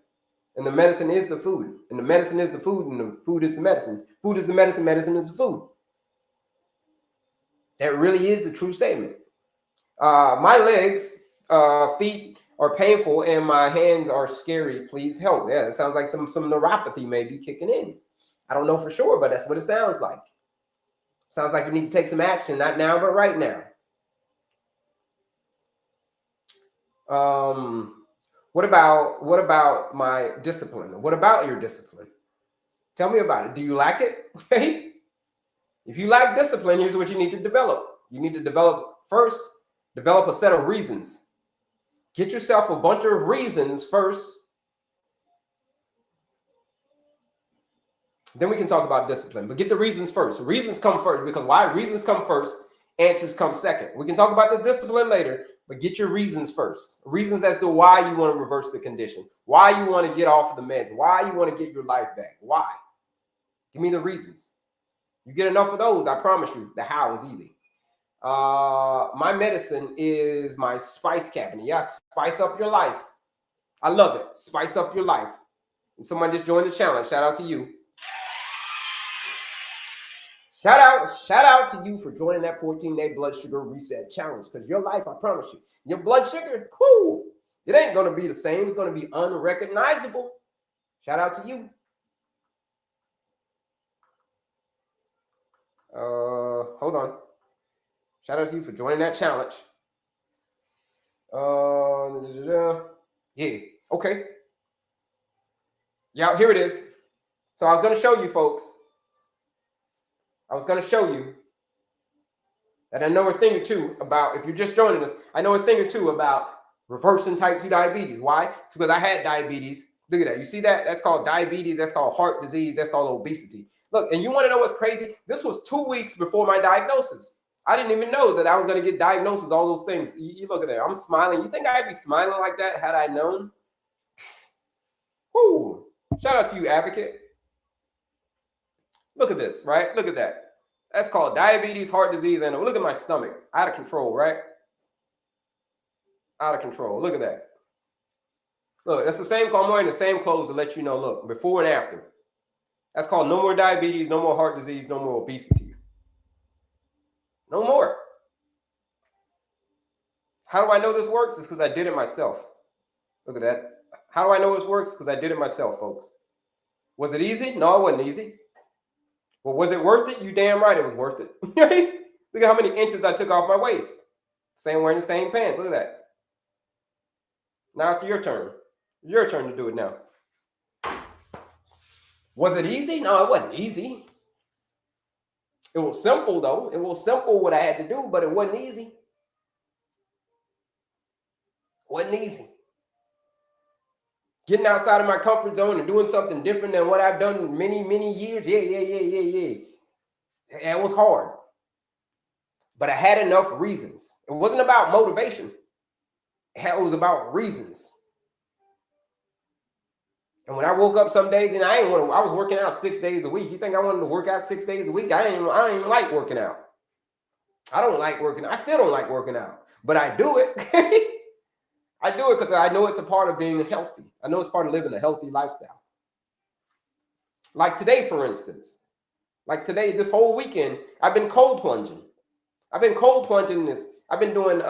Speaker 1: and the medicine is the food, and the medicine is the food, and the food is the medicine. Food is the medicine. Medicine is the food. That really is the true statement. My legs, feet are painful, and my hands are scary. Please help. Yeah, it sounds like some neuropathy may be kicking in. I don't know for sure, but that's what it sounds like. Sounds like you need to take some action, not now, but right now. What about my discipline? What about your discipline? Tell me about it. Do you lack it? Okay. If you lack discipline, here's what you need to develop. You need to develop a set of reasons. Get yourself a bunch of reasons first. Then we can talk about discipline, but get the reasons first. Reasons come first, because why? Reasons come first, answers come second. We can talk about the discipline later, but get your reasons first. Reasons as to why you want to reverse the condition, why you want to get off of the meds, why you want to get your life back. Why? Give me the reasons. You get enough of those, I promise you, the how is easy. My medicine is my spice cabinet. Yeah, spice up your life. I love it. Spice up your life. And someone just joined the challenge. Shout out to you. Shout out to you for joining that 14-day blood sugar reset challenge. Because your life, I promise you, your blood sugar, whoo, it ain't going to be the same. It's going to be unrecognizable. Shout out to you. Hold on. Shout out to you for joining that challenge. Yeah. Okay. Yeah, here it is. So I was going to show you folks. I was going to show you that I know a thing or two about, if you're just joining us, I know a thing or two about reversing type 2 diabetes. Why? It's because I had diabetes. Look at that. You see that? That's called diabetes. That's called heart disease. That's called obesity. Look, and you want to know what's crazy? This was 2 weeks before my diagnosis. I didn't even know that I was going to get diagnosed with all those things. You look at that. I'm smiling. You think I'd be smiling like that had I known? Whoo. Shout out to you, advocate. Look at this, right? Look at that. That's called diabetes, heart disease, and look at my stomach. Out of control, right? Out of control. Look at that. Look, that's the same. I'm wearing the same clothes to let you know, look, before and after. That's called no more diabetes, no more heart disease, no more obesity. No more. How do I know this works? It's because I did it myself. Look at that. How do I know this works? Because I did it myself, folks. Was it easy? No, it wasn't easy. Well, was it worth it? You damn right it was worth it. Look at how many inches I took off my waist. Same wearing the same pants. Look at that. Now it's your turn. Your turn to do it now. Was it easy? No, it wasn't easy. It was simple, though. It was simple what I had to do, but it wasn't easy. It wasn't easy. Getting outside of my comfort zone and doing something different than what I've done many, many years. Yeah. It was hard. But I had enough reasons. It wasn't about motivation. It was about reasons. And when I woke up some days, and I was working out 6 days a week. You think I wanted to work out 6 days a week? I don't even like working out. I don't like working. I still don't like working out, but I do it. I do it because I know it's a part of being healthy. I know it's part of living a healthy lifestyle. Like today, for instance. Like today, this whole weekend, I've been cold plunging. I've been cold plunging this. I've been doing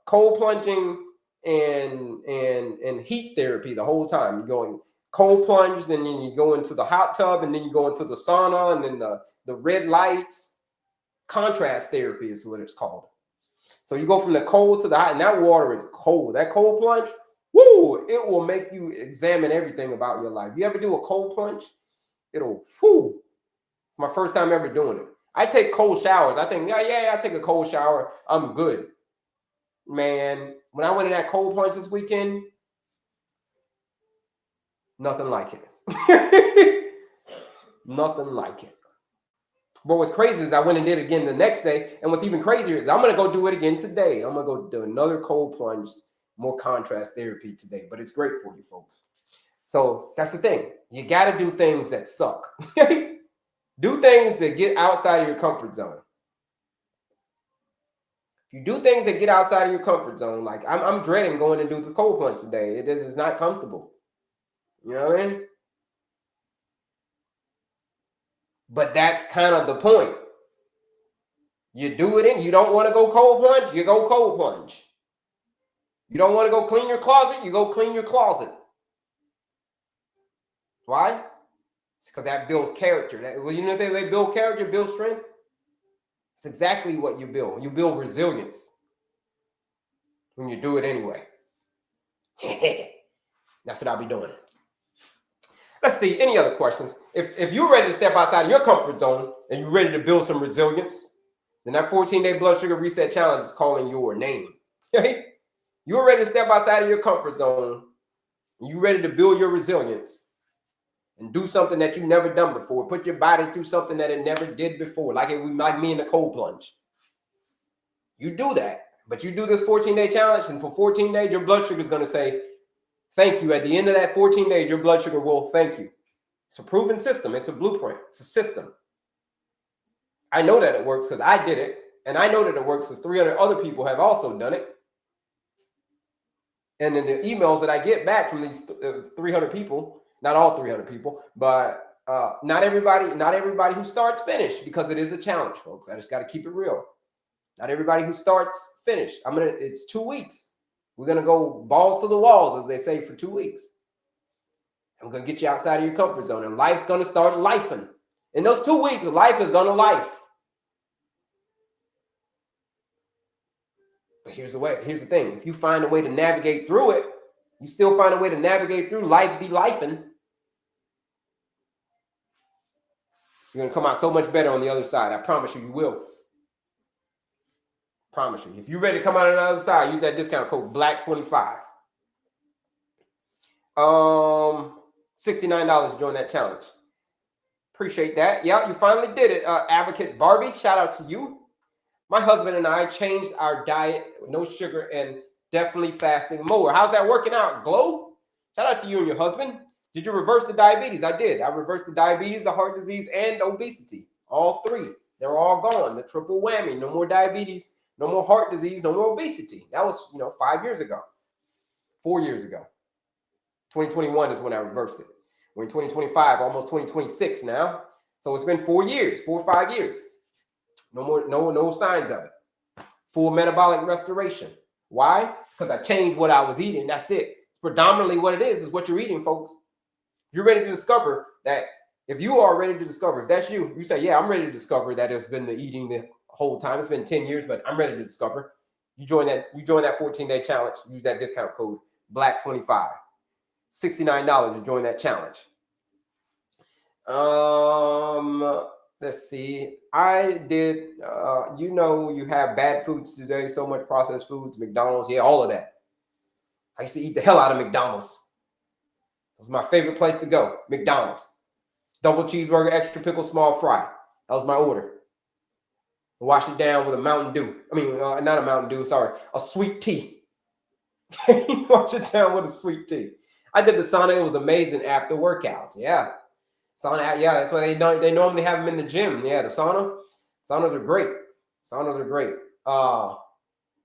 Speaker 1: cold plunging and heat therapy the whole time. You're going cold plunge, then you go into the hot tub, and then you go into the sauna, and then the red light. Contrast therapy is what it's called. So you go from the cold to the hot, and that water is cold. That cold plunge, whoo, it will make you examine everything about your life. You ever do a cold plunge? It'll, whoo. My first time ever doing it. I take cold showers. I think, yeah, I take a cold shower. I'm good. Man, when I went in that cold plunge this weekend, nothing like it. Nothing like it. But what's crazy is I went and did it again the next day. And what's even crazier is I'm going to go do it again today. I'm going to go do another cold plunge, more contrast therapy today. But it's great for you, folks. So that's the thing. You got to do things that suck. Do things that get outside of your comfort zone. If you do things that get outside of your comfort zone, like I'm dreading going and do this cold plunge today. It's not comfortable. You know what I mean? But that's kind of the point. You do it in. You don't want to go cold plunge, you go cold plunge. You don't want to go clean your closet, you go clean your closet. Why? It's because that builds character. You know they build character, build strength? It's exactly what you build. You build resilience when you do it anyway. That's what I'll be doing. Let's see, any other questions? If you're ready to step outside of your comfort zone and you're ready to build some resilience, then that 14-day blood sugar reset challenge is calling your name. You're ready to step outside of your comfort zone, and you're ready to build your resilience and do something that you've never done before. Put your body through something that it never did before, like me in the cold plunge. You do that, but you do this 14-day challenge, and for 14 days, your blood sugar is going to say, thank you. At the end of that 14 days, your blood sugar will thank you. It's a proven system. It's a blueprint. It's a system. I know that it works because I did it. And I know that it works because 300 other people have also done it. And in the emails that I get back from these 300 people, not all 300 people, but not everybody who starts finish, because it is a challenge, folks. I just got to keep it real. Not everybody who starts finish. It's 2 weeks. We're going to go balls to the walls, as they say, for 2 weeks. I'm going to get you outside of your comfort zone, and life's going to start lifing. In those 2 weeks, life is going to life. But here's the thing. If you find a way to navigate through it, you still find a way to navigate through life, be lifing. You're going to come out so much better on the other side. I promise you, you will. Promise you. If you're ready to come out on the other side, use that discount code BLACK25. $69 to join that challenge. Appreciate that. Yeah, you finally did it. Advocate Barbie, shout out to you. My husband and I changed our diet, no sugar, and definitely fasting more. How's that working out? Glow? Shout out to you and your husband. Did you reverse the diabetes? I did. I reversed the diabetes, the heart disease, and obesity. All three. They're all gone. The triple whammy. No more diabetes, no more heart disease, no more obesity. That was, 5 years ago, 4 years ago. 2021 is when I reversed it. We're in 2025, almost 2026 now. So it's been 4 years, 4 or 5 years. No more, no signs of it. Full metabolic restoration. Why? Because I changed what I was eating. That's it. Predominantly what it is what you're eating, folks. You're ready to discover that. If you are ready to discover, if that's you, you say, yeah, I'm ready to discover that it's been the eating the whole time. It's been 10 years, but I'm ready to discover. You join that 14-day challenge. Use that discount code BLACK25. $69 to join that challenge. Let's see. I did, you have bad foods today, so much processed foods, McDonald's, yeah, all of that. I used to eat the hell out of McDonald's. It was my favorite place to go, McDonald's. Double cheeseburger, extra pickle, small fry. That was my order. Wash it down with a Mountain Dew. Not a Mountain Dew, sorry, a sweet tea. Wash it down with a sweet tea. I did the sauna. It was amazing after workouts. Yeah. Sauna, yeah, that's why they normally have them in the gym. Yeah, the saunas are great. Saunas are great.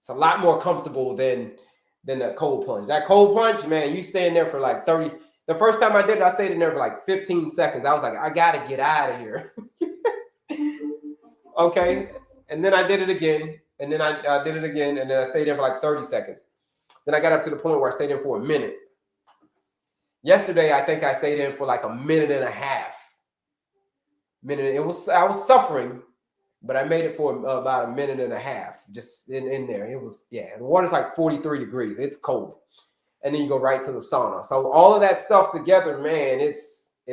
Speaker 1: It's a lot more comfortable than the cold plunge. That cold plunge, man, you stay in there for like 30. The first time I did it, I stayed in there for like 15 seconds. I was like, I gotta get out of here. Okay, and then I did it again, and then I did it again, and then I stayed there for like 30 seconds. Then I got up to the point where I stayed in for a minute. Yesterday, I think I stayed in for like a minute and a half. I was suffering, but I made it for about a minute and a half, just in there. It was, the water's like 43 degrees. It's cold. And then you go right to the sauna. So all of that stuff together, man, it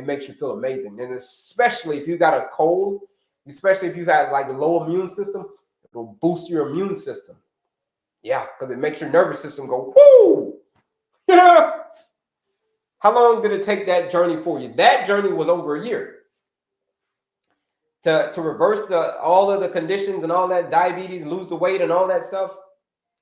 Speaker 1: makes you feel amazing. And especially if you got a cold, especially if you've had like a low immune system, it will boost your immune system. Yeah, because it makes your nervous system go, whoo! Yeah. How long did it take that journey for you? That journey was over a year. To reverse all of the conditions and all that diabetes, lose the weight and all that stuff.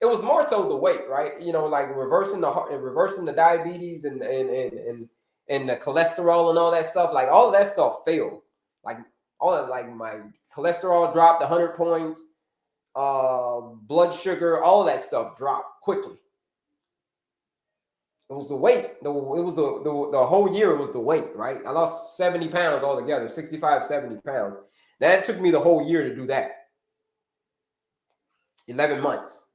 Speaker 1: It was more so the weight, right? Like reversing the diabetes and the cholesterol and all that stuff. Like all of that stuff failed. Like my cholesterol dropped 100 points. Blood sugar, all of that stuff dropped quickly. It was the weight. It was the whole year. It was the weight, right? I lost 70 pounds altogether, 65, 70 pounds. That took me the whole year to do that. 11 months.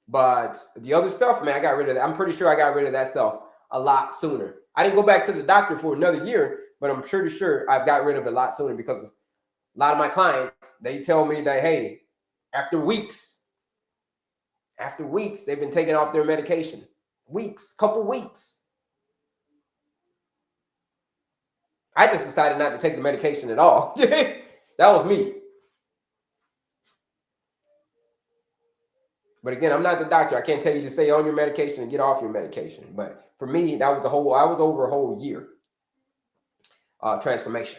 Speaker 1: But the other stuff, man, I got rid of that. I'm pretty sure I got rid of that stuff a lot sooner. I didn't go back to the doctor for another year, but I'm pretty sure I've got rid of it a lot sooner because a lot of my clients, they tell me that, hey, after weeks, they've been taking off their medication. Couple weeks. I just decided not to take the medication at all. That was me. But again, I'm not the doctor. I can't tell you to stay on your medication and get off your medication. But for me, I was over a whole year. Transformation.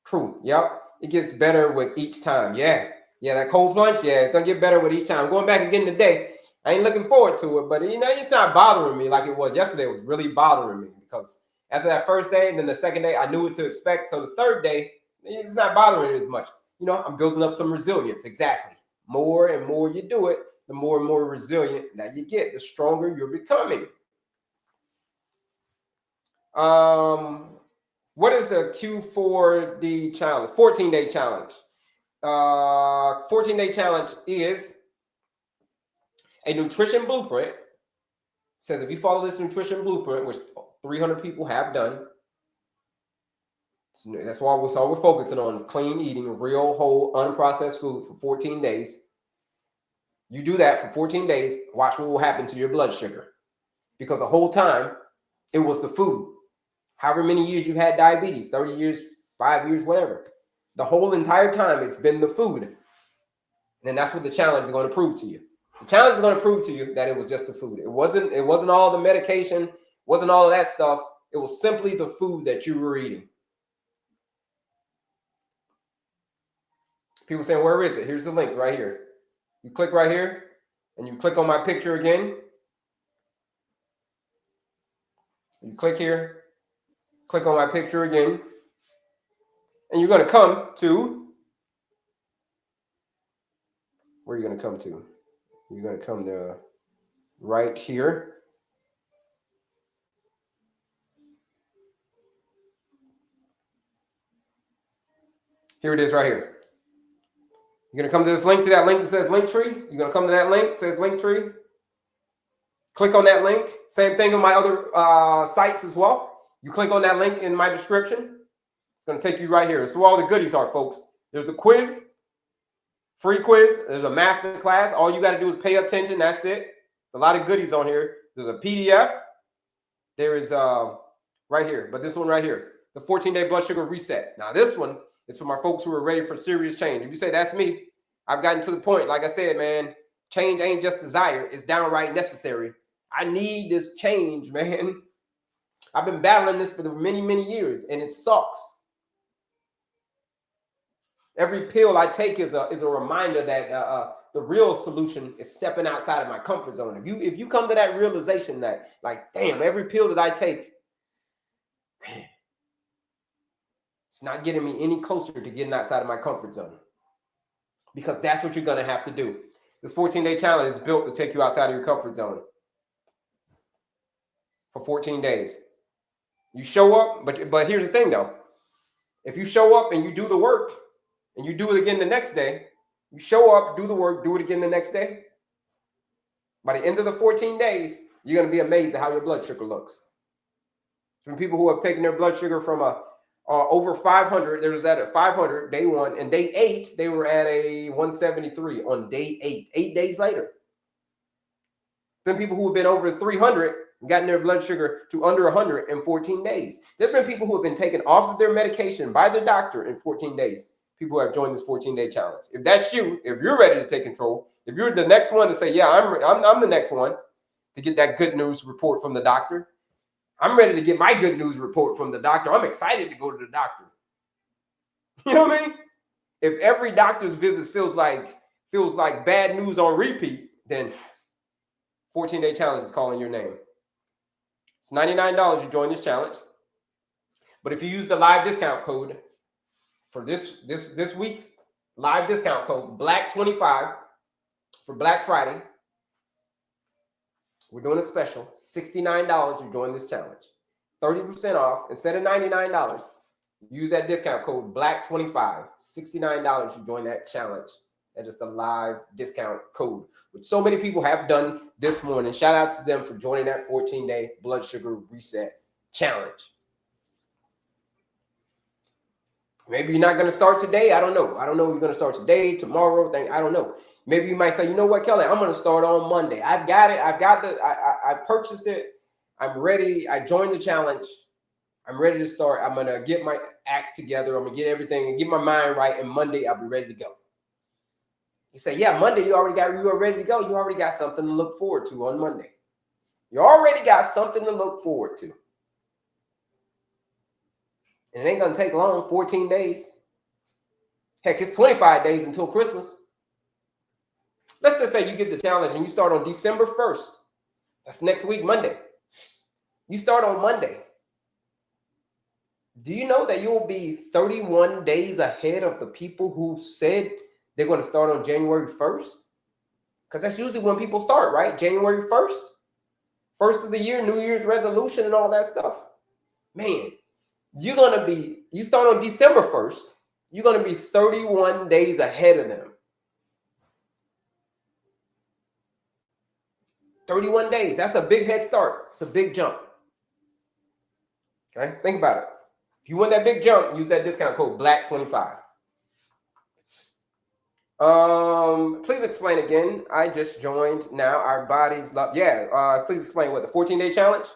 Speaker 1: True. Yep. It gets better with each time. Yeah. That cold plunge. Yeah, it's going to get better with each time. I'm going back again today. I ain't looking forward to it, but it's not bothering me like it was yesterday. It was really bothering me because after that first day and then the second day, I knew what to expect. So the third day, it's not bothering me as much. I'm building up some resilience. Exactly. More and more you do it, the more and more resilient that you get, the stronger you're becoming. What is the Q4D challenge? 14-day challenge. 14-day challenge is a nutrition blueprint. Says if you follow this nutrition blueprint, which 300 people have done, so that's all we're focusing on is clean eating, real, whole, unprocessed food for 14 days. You do that for 14 days, watch what will happen to your blood sugar. Because the whole time, it was the food. However many years you had diabetes, 30 years, 5 years, whatever. The whole entire time, it's been the food. And then that's what the challenge is going to prove to you. The challenge is going to prove to you that it was just the food. It wasn't all the medication, wasn't all of that stuff. It was simply the food that you were eating. People saying, where is it? Here's the link right here. You click right here, and you click on my picture again. You click here, click on my picture again, and you're going to come to, where are you going to come to? You're going to come to right here. Here it is right here. You're going to come to this link. See that link that says Linktree? You're going to come to that link that says Linktree. Click on that link. Same thing on my other sites as well. You click on that link in my description. It's going to take you right here. That's where all the goodies are, folks. There's the quiz, free quiz. There's a master class. All you got to do is pay attention. That's it. There's a lot of goodies on here. There's a PDF. There is right here, but this one right here, the 14-day blood sugar reset. Now this one is for my folks who are ready for serious change. If you say that's me, I've gotten to the point. Like I said, man, change ain't just desire. It's downright necessary. I need this change, man. I've been battling this for many, many years, and it sucks. Every pill I take is a reminder that the real solution is stepping outside of my comfort zone. If you come to that realization that, like, damn, every pill that I take, man, it's not getting me any closer to getting outside of my comfort zone. Because that's what you're going to have to do. This 14-day challenge is built to take you outside of your comfort zone for 14 days. You show up, but here's the thing, though. If you show up and you do the work, and you do it again the next day, you show up, do the work, do it again the next day, by the end of the 14 days, you're going to be amazed at how your blood sugar looks. Some people who have taken their blood sugar from over 500, there was at a 500 day one, and day 8, they were at a 173 on day 8, 8 days later. Been people who have been over 300 and gotten their blood sugar to under 100 in 14 days. There's been people who have been taken off of their medication by their doctor in 14 days. People who have joined this 14-day challenge. If that's you, if you're ready to take control, if you're the next one to say, yeah, I'm the next one to get that good news report from the doctor. I'm ready to get my good news report from the doctor. I'm excited to go to the doctor. You know what I mean? If every doctor's visit feels like bad news on repeat, then 14-day challenge is calling your name. It's $99 you join this challenge. But if you use the live discount code for this week's live discount code, BLACK25 for Black Friday, we're doing a special, $69 you join this challenge. 30% off instead of $99. Use that discount code BLACK25, $69 you join that challenge. That is the live discount code, which so many people have done this morning. Shout out to them for joining that 14-day blood sugar reset challenge. Maybe you're not going to start today. I don't know. I don't know if you're going to start today, tomorrow. I don't know. Maybe you might say, you know what, Kelley, I'm going to start on Monday. I've got it. I purchased it. I'm ready. I joined the challenge. I'm ready to start. I'm going to get my act together. I'm going to get everything and get my mind right. And Monday, I'll be ready to go. You say, yeah, Monday, you are ready to go. You already got something to look forward to on Monday. You already got something to look forward to. And it ain't going to take long, 14 days. Heck, it's 25 days until Christmas. Let's just say you get the challenge and you start on December 1st. That's next week, Monday. You start on Monday. Do you know that you will be 31 days ahead of the people who said they're going to start on January 1st? Because that's usually when people start, right? January 1st. First of the year, New Year's resolution and all that stuff. Man, you start on December 1st. You're going to be 31 days ahead of them. 31 days. That's a big head start. It's a big jump. Okay? Think about it. If you want that big jump, use that discount code BLACK25. Please explain again. I just joined now. Our bodies love. Yeah. Please explain what the 14-day challenge.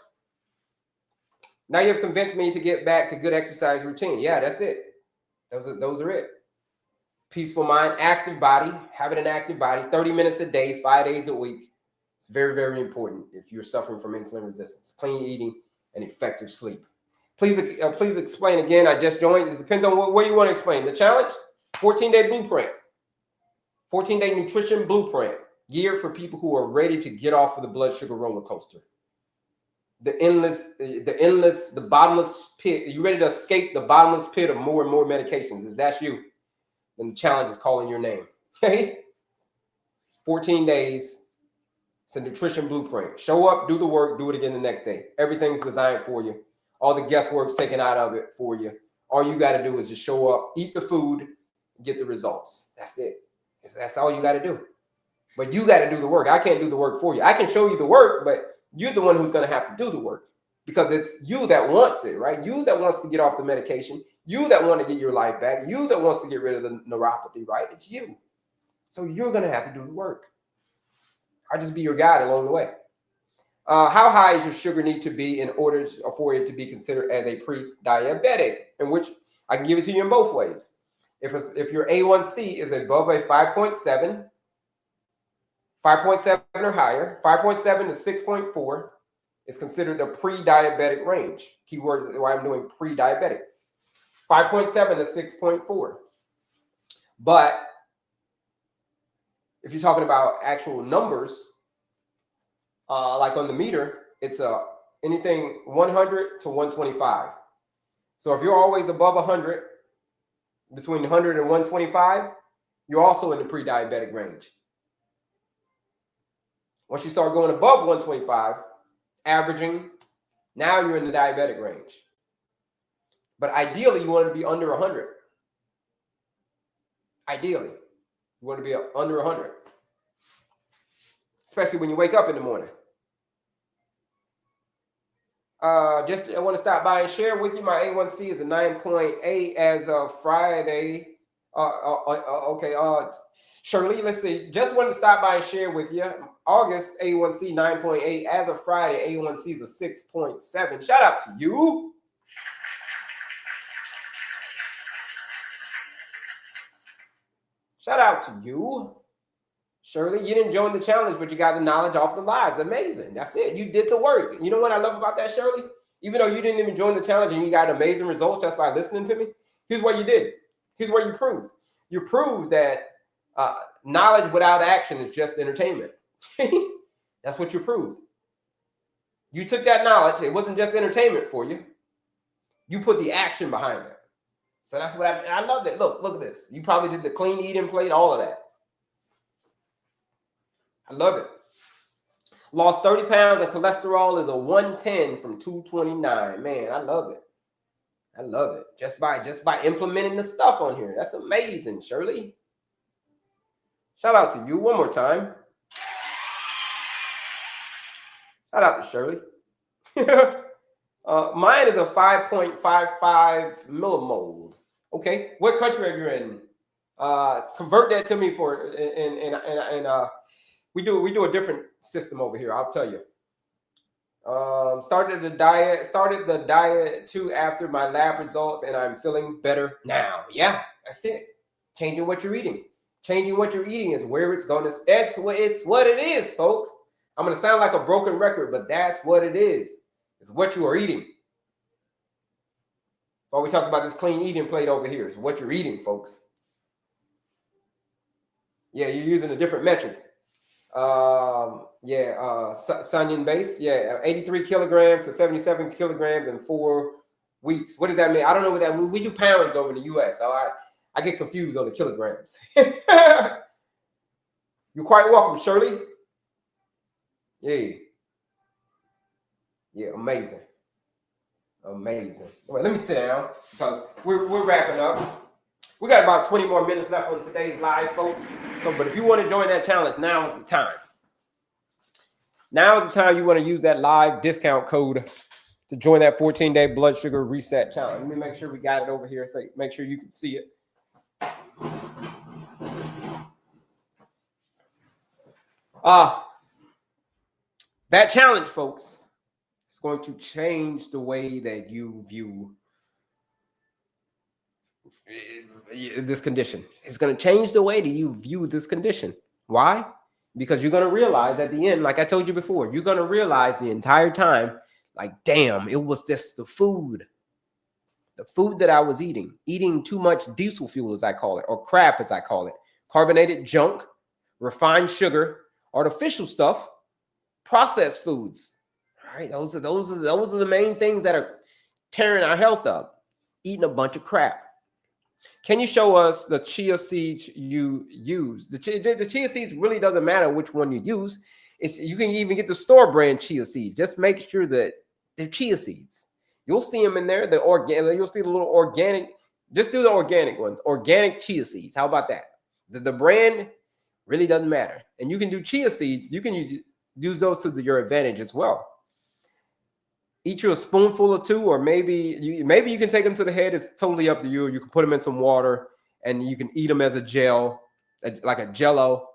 Speaker 1: Now you've convinced me to get back to good exercise routine. Yeah, that's it. Those are it. Peaceful mind, active body, having an active body, 30 minutes a day, 5 days a week. It's very, very important if you're suffering from insulin resistance. Clean eating and effective sleep. Please explain again. I just joined. It depends on what you want to explain. The challenge, 14-day blueprint, 14-day nutrition blueprint, geared for people who are ready to get off of the blood sugar roller coaster. The bottomless pit. Are you ready to escape the bottomless pit of more and more medications? If that's you, then the challenge is calling your name. Okay? 14 days. It's a nutrition blueprint. Show up, do the work, do it again the next day. Everything's designed for you. All the guesswork's taken out of it for you. All you got to do is just show up, eat the food, get the results. That's it. That's all you got to do. But you got to do the work. I can't do the work for you. I can show you the work, but you're the one who's going to have to do the work because it's you that wants it, right? You that wants to get off the medication. You that want to get your life back. You that wants to get rid of the neuropathy, right? It's you. So you're going to have to do the work. I'll just be your guide along the way. How high does your sugar need to be in order for it to be considered as a pre-diabetic? In which I can give it to you in both ways. If your A1C is above a 5.7 or higher, 5.7 to 6.4 is considered the pre-diabetic range. Keywords is why I'm doing pre-diabetic. 5.7 to 6.4. But if you're talking about actual numbers, like on the meter, it's anything 100 to 125. So if you're always above 100, between 100 and 125, you're also in the pre-diabetic range. Once you start going above 125, averaging, now you're in the diabetic range. But ideally, you want to be under 100. Ideally, you want to be under 100. Especially when you wake up in the morning. I want to stop by and share with you. My A1C is a 9.8 as of Friday. Okay. Shirley, let's see. Just wanted to stop by and share with you. August A1C 9.8 as of Friday. A1C is a 6.7. Shout out to you. Shout out to you. Shirley, you didn't join the challenge, but you got the knowledge off the lives. Amazing. That's it. You did the work. You know what I love about that, Shirley? Even though you didn't even join the challenge and you got amazing results just by listening to me, here's what you did. Here's what you proved. You proved that knowledge without action is just entertainment. That's what you proved. You took that knowledge. It wasn't just entertainment for you. You put the action behind it. So that's what I love it. Look at this. You probably did the clean eating plate, all of that. I love it. Lost 30 pounds and cholesterol is a 110 from 229. Man, I love it. I love it. Just by implementing the stuff on here. That's amazing, Shirley. Shout out to you one more time. Shout out to Shirley. Mine is a 5.55 millimold. Okay, what country are you in? Convert that to me for we do a different system over here. I'll tell you. Started the diet too after my lab results, and I'm feeling better now. Yeah, that's it. Changing what you're eating. Changing what you're eating is where it's going to. It's what it is, folks. I'm going to sound like a broken record, but that's what it is. It's what you are eating. While we talk about this clean eating plate over here, it's what you're eating, folks. Yeah, you're using a different metric. Sunyan base. Yeah, 83 kilograms to 77 kilograms in 4 weeks. What does that mean? I don't know what that means. We do pounds over in the U.S., so I get confused on the kilograms. You're quite welcome, Shirley. Yeah, amazing. Amazing. Well, let me sit down because we're wrapping up. We got about 20 more minutes left on today's live, folks. But if you want to join that challenge, now is the time. Now is the time you want to use that live discount code to join that 14-day blood sugar reset challenge. Let me make sure we got it over here so make sure you can see it. That challenge, folks, is going to change the way that you view this condition. It's going to change the way that you view this condition. Why? Because you're going to realize at the end, like I told you before, you're going to realize the entire time, like, damn, it was just the food that I was eating too much diesel fuel, as I call it, or crap, as I call it, carbonated junk, refined sugar, artificial stuff, processed foods. All right, those are the main things that are tearing our health up. Eating a bunch of crap. Can you show us the chia seeds you use? The chia seeds really doesn't matter which one you use. You can even get the store brand chia seeds. Just make sure that they're chia seeds. You'll see them in there. The organic. You'll see the little organic. Just do the organic ones. Organic chia seeds. How about that? The brand really doesn't matter. And you can do chia seeds. You can use those to your advantage as well. Eat you a spoonful or two, or maybe you can take them to the head. It's totally up to you. You can put them in some water and you can eat them as a gel, like a jello.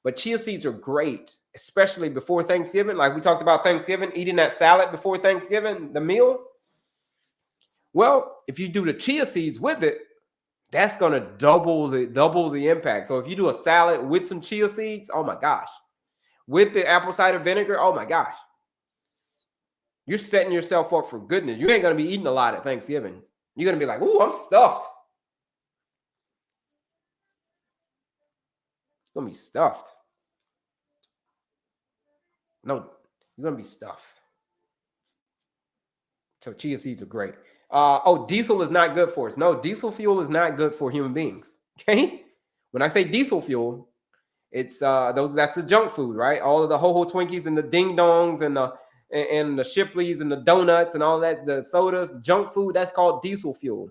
Speaker 1: But chia seeds are great, especially before Thanksgiving. Like we talked about Thanksgiving, eating that salad before Thanksgiving, the meal. Well, if you do the chia seeds with it, that's going to double the impact. So if you do a salad with some chia seeds, oh my gosh. With the apple cider vinegar, oh my gosh. You're setting yourself up for goodness. You ain't going to be eating a lot at Thanksgiving. You're going to be like, ooh, I'm stuffed. You're going to be stuffed. No, you're going to be stuffed. So chia seeds are great. Diesel is not good for us. No, diesel fuel is not good for human beings. Okay? When I say diesel fuel, it's that's the junk food, right? All of the ho-ho Twinkies and the ding dongs and the Shipleys and the donuts and all that, the sodas, junk food, that's called diesel fuel.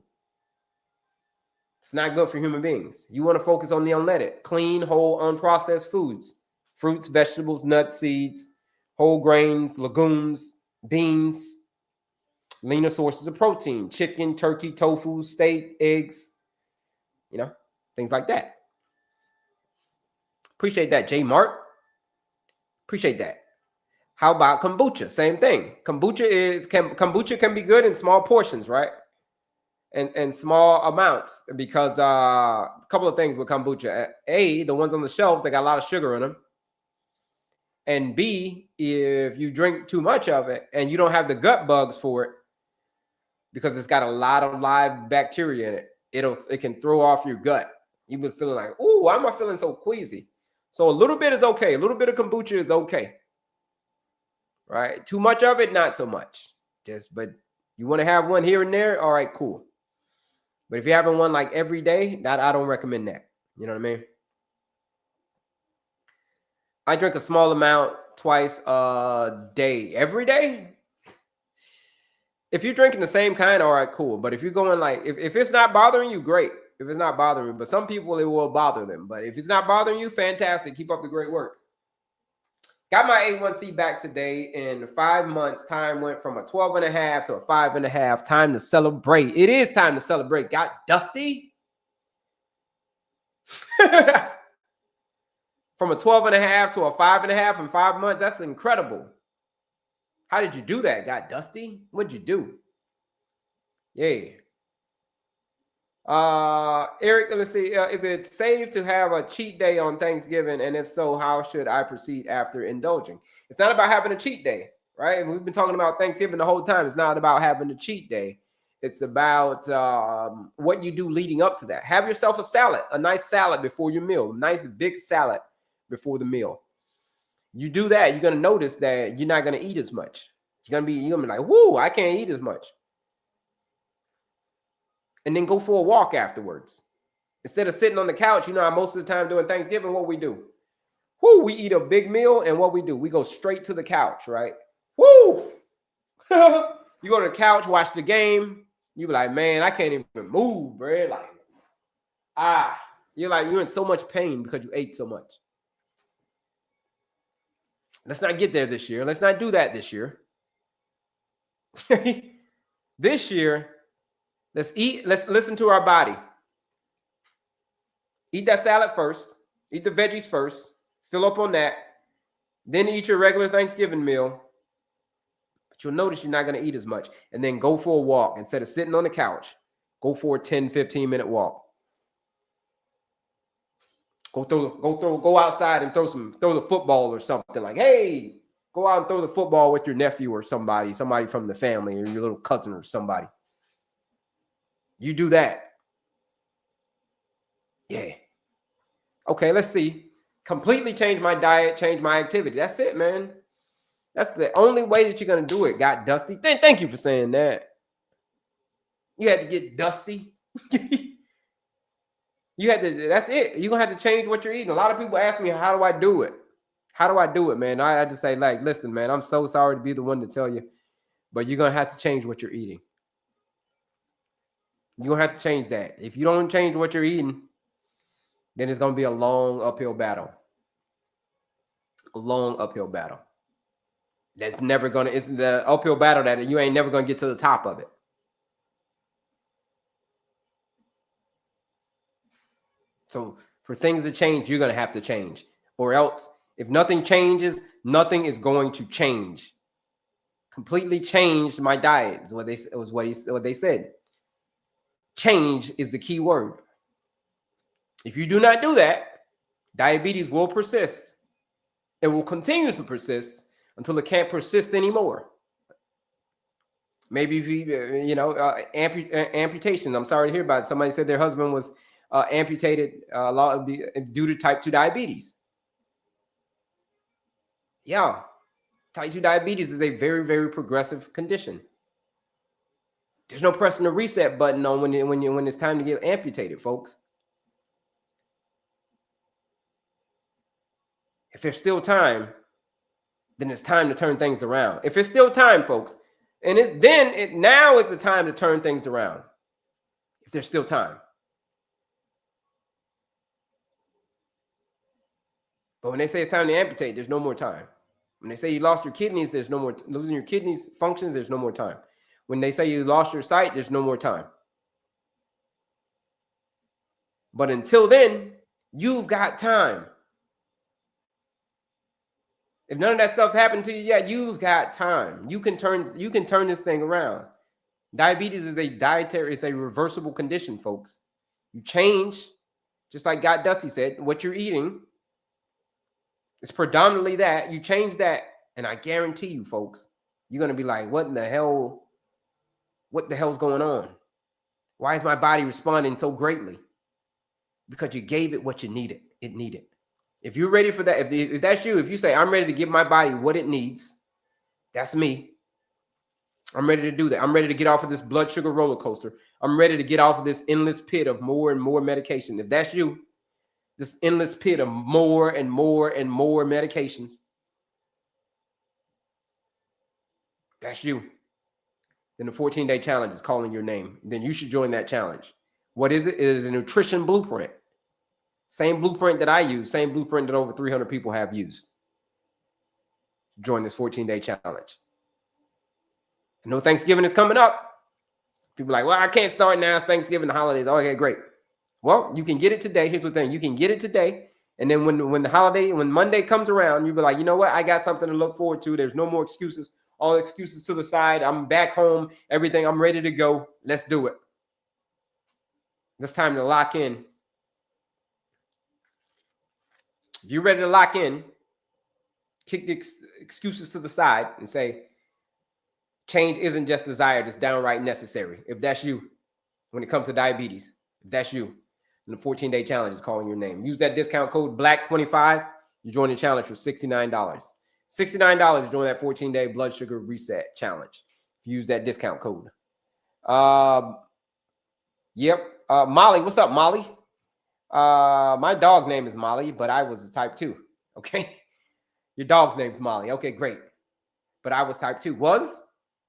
Speaker 1: It's not good for human beings. You want to focus on the unleaded, clean, whole, unprocessed foods, fruits, vegetables, nuts, seeds, whole grains, legumes, beans, leaner sources of protein, chicken, turkey, tofu, steak, eggs, things like that. Appreciate that, J Mart. Appreciate that. How about kombucha? Same thing. Kombucha can be good in small portions, right? And small amounts, because a couple of things with kombucha. A, the ones on the shelves, they got a lot of sugar in them. And B, if you drink too much of it and you don't have the gut bugs for it, because it's got a lot of live bacteria in it, it can throw off your gut. You've been feeling like, ooh, why am I feeling so queasy? So a little bit is okay. A little bit of kombucha is okay. Right? Too much of it, not so much. But you want to have one here and there, all right, cool. But if you're having one like every day, I don't recommend that. You know what I mean? I drink a small amount twice a day. Every day? If you're drinking the same kind, all right, cool. But if you're going like, if it's not bothering you, great. If it's not bothering you, but some people, it will bother them. But if it's not bothering you, fantastic. Keep up the great work. Got my A1C back today. In 5 months, time went from a 12.5 to a 5.5. Time to celebrate. It is time to celebrate. Got Dusty. From a 12.5 to a 5.5 in 5 months. That's incredible. How did you do that? Got Dusty? What'd you do? Yeah. Eric, let's see. Is it safe to have a cheat day on Thanksgiving? And if so, how should I proceed after indulging? It's not about having a cheat day, right? And we've been talking about Thanksgiving the whole time. It's not about having a cheat day. It's about what you do leading up to that. Have yourself a salad, a nice salad before your meal, a nice big salad before the meal. You do that, you're gonna notice that you're not gonna eat as much. You're gonna be like, whoo, I can't eat as much. And then go for a walk afterwards. Instead of sitting on the couch, most of the time during Thanksgiving, what we do? Whoo, we eat a big meal, and what we do? We go straight to the couch, right? Whoo! You go to the couch, watch the game. You be like, man, I can't even move, bro. Like, you're in so much pain because you ate so much. Let's not get there this year. Let's not do that this year. This year, let's eat. Let's listen to our body. Eat that salad first. Eat the veggies first. Fill up on that. Then eat your regular Thanksgiving meal. But you'll notice you're not going to eat as much. And then go for a walk instead of sitting on the couch. Go for a 10, 15-minute walk. Go outside and throw the football or something. Like, hey, go out and throw the football with your nephew or somebody from the family or your little cousin or somebody. You do that. Yeah. Okay, let's see. Completely change my diet, change my activity. That's it, man. That's the only way that you're going to do it. Got Dusty. Thank you for saying that. You had to get Dusty. That's it. You're going to have to change what you're eating. A lot of people ask me, how do I do it? How do I do it, man? I just say, like, listen, man, I'm so sorry to be the one to tell you, but you're going to have to change what you're eating. You're going to have to change that. If you don't change what you're eating, then it's going to be a long uphill battle. A long uphill battle. That's never going to, it's the uphill battle that you ain't never going to get to the top of it. So for things to change, you're going to have to change. Or else, if nothing changes, nothing is going to change. Completely changed my diet is what they said. Change is the key word. If you do not do that, diabetes will persist. It will continue to persist until it can't persist anymore. Maybe if amputation. I'm sorry to hear about it. Somebody said their husband was amputated due to type 2 diabetes. Yeah, type 2 diabetes is a very, very progressive condition. There's no pressing the reset button on when it's time to get amputated, folks. If there's still time, then it's time to turn things around. If it's still time, folks, and now is the time to turn things around. If there's still time. But when they say it's time to amputate, there's no more time. When they say you lost your kidneys, there's no more losing your kidneys functions, there's no more time. When they say you lost your sight, there's no more time. But until then, you've got time. If none of that stuff's happened to you yet, you've got time. You can turn this thing around. Diabetes is it's a reversible condition, folks. You change, just like God Dusty said, what you're eating. It's predominantly that. You change that, and I guarantee you, folks, you're going to be like, what the hell's going on? Why is my body responding so greatly? Because you gave it what it needed. If you're ready for that, if that's you, if you say, I'm ready to give my body what it needs, that's me. I'm ready to do that. I'm ready to get off of this blood sugar roller coaster. I'm ready to get off of this endless pit of more and more medication. If that's you, this endless pit of more and more and more medications, that's you. Then the 14-day challenge is calling your name. Then you should join that challenge. What is it? It is a nutrition blueprint. Same blueprint that I use, same blueprint that over 300 people have used. Join this 14-day challenge. I know Thanksgiving is coming up. People are like, well, I can't start now. It's Thanksgiving, the holidays. Okay, great. Well, you can get it today. Here's the thing. You can get it today. And then when Monday comes around, you'll be like, you know what? I got something to look forward to. There's no more excuses. All excuses to the side. I'm back home. Everything. I'm ready to go. Let's do it. It's time to lock in. If you're ready to lock in, kick the excuses to the side and say, change isn't just desired, it's downright necessary. If that's you, when it comes to diabetes, if that's you, then the 14-day challenge is calling your name. Use that discount code BLACK25. You join the challenge for $69. $69 to join that 14-day blood sugar reset challenge. If you use that discount code. Molly, what's up, Molly? My dog name is Molly, but I was type 2. Okay. Your dog's name's Molly. Okay, great. But I was type 2.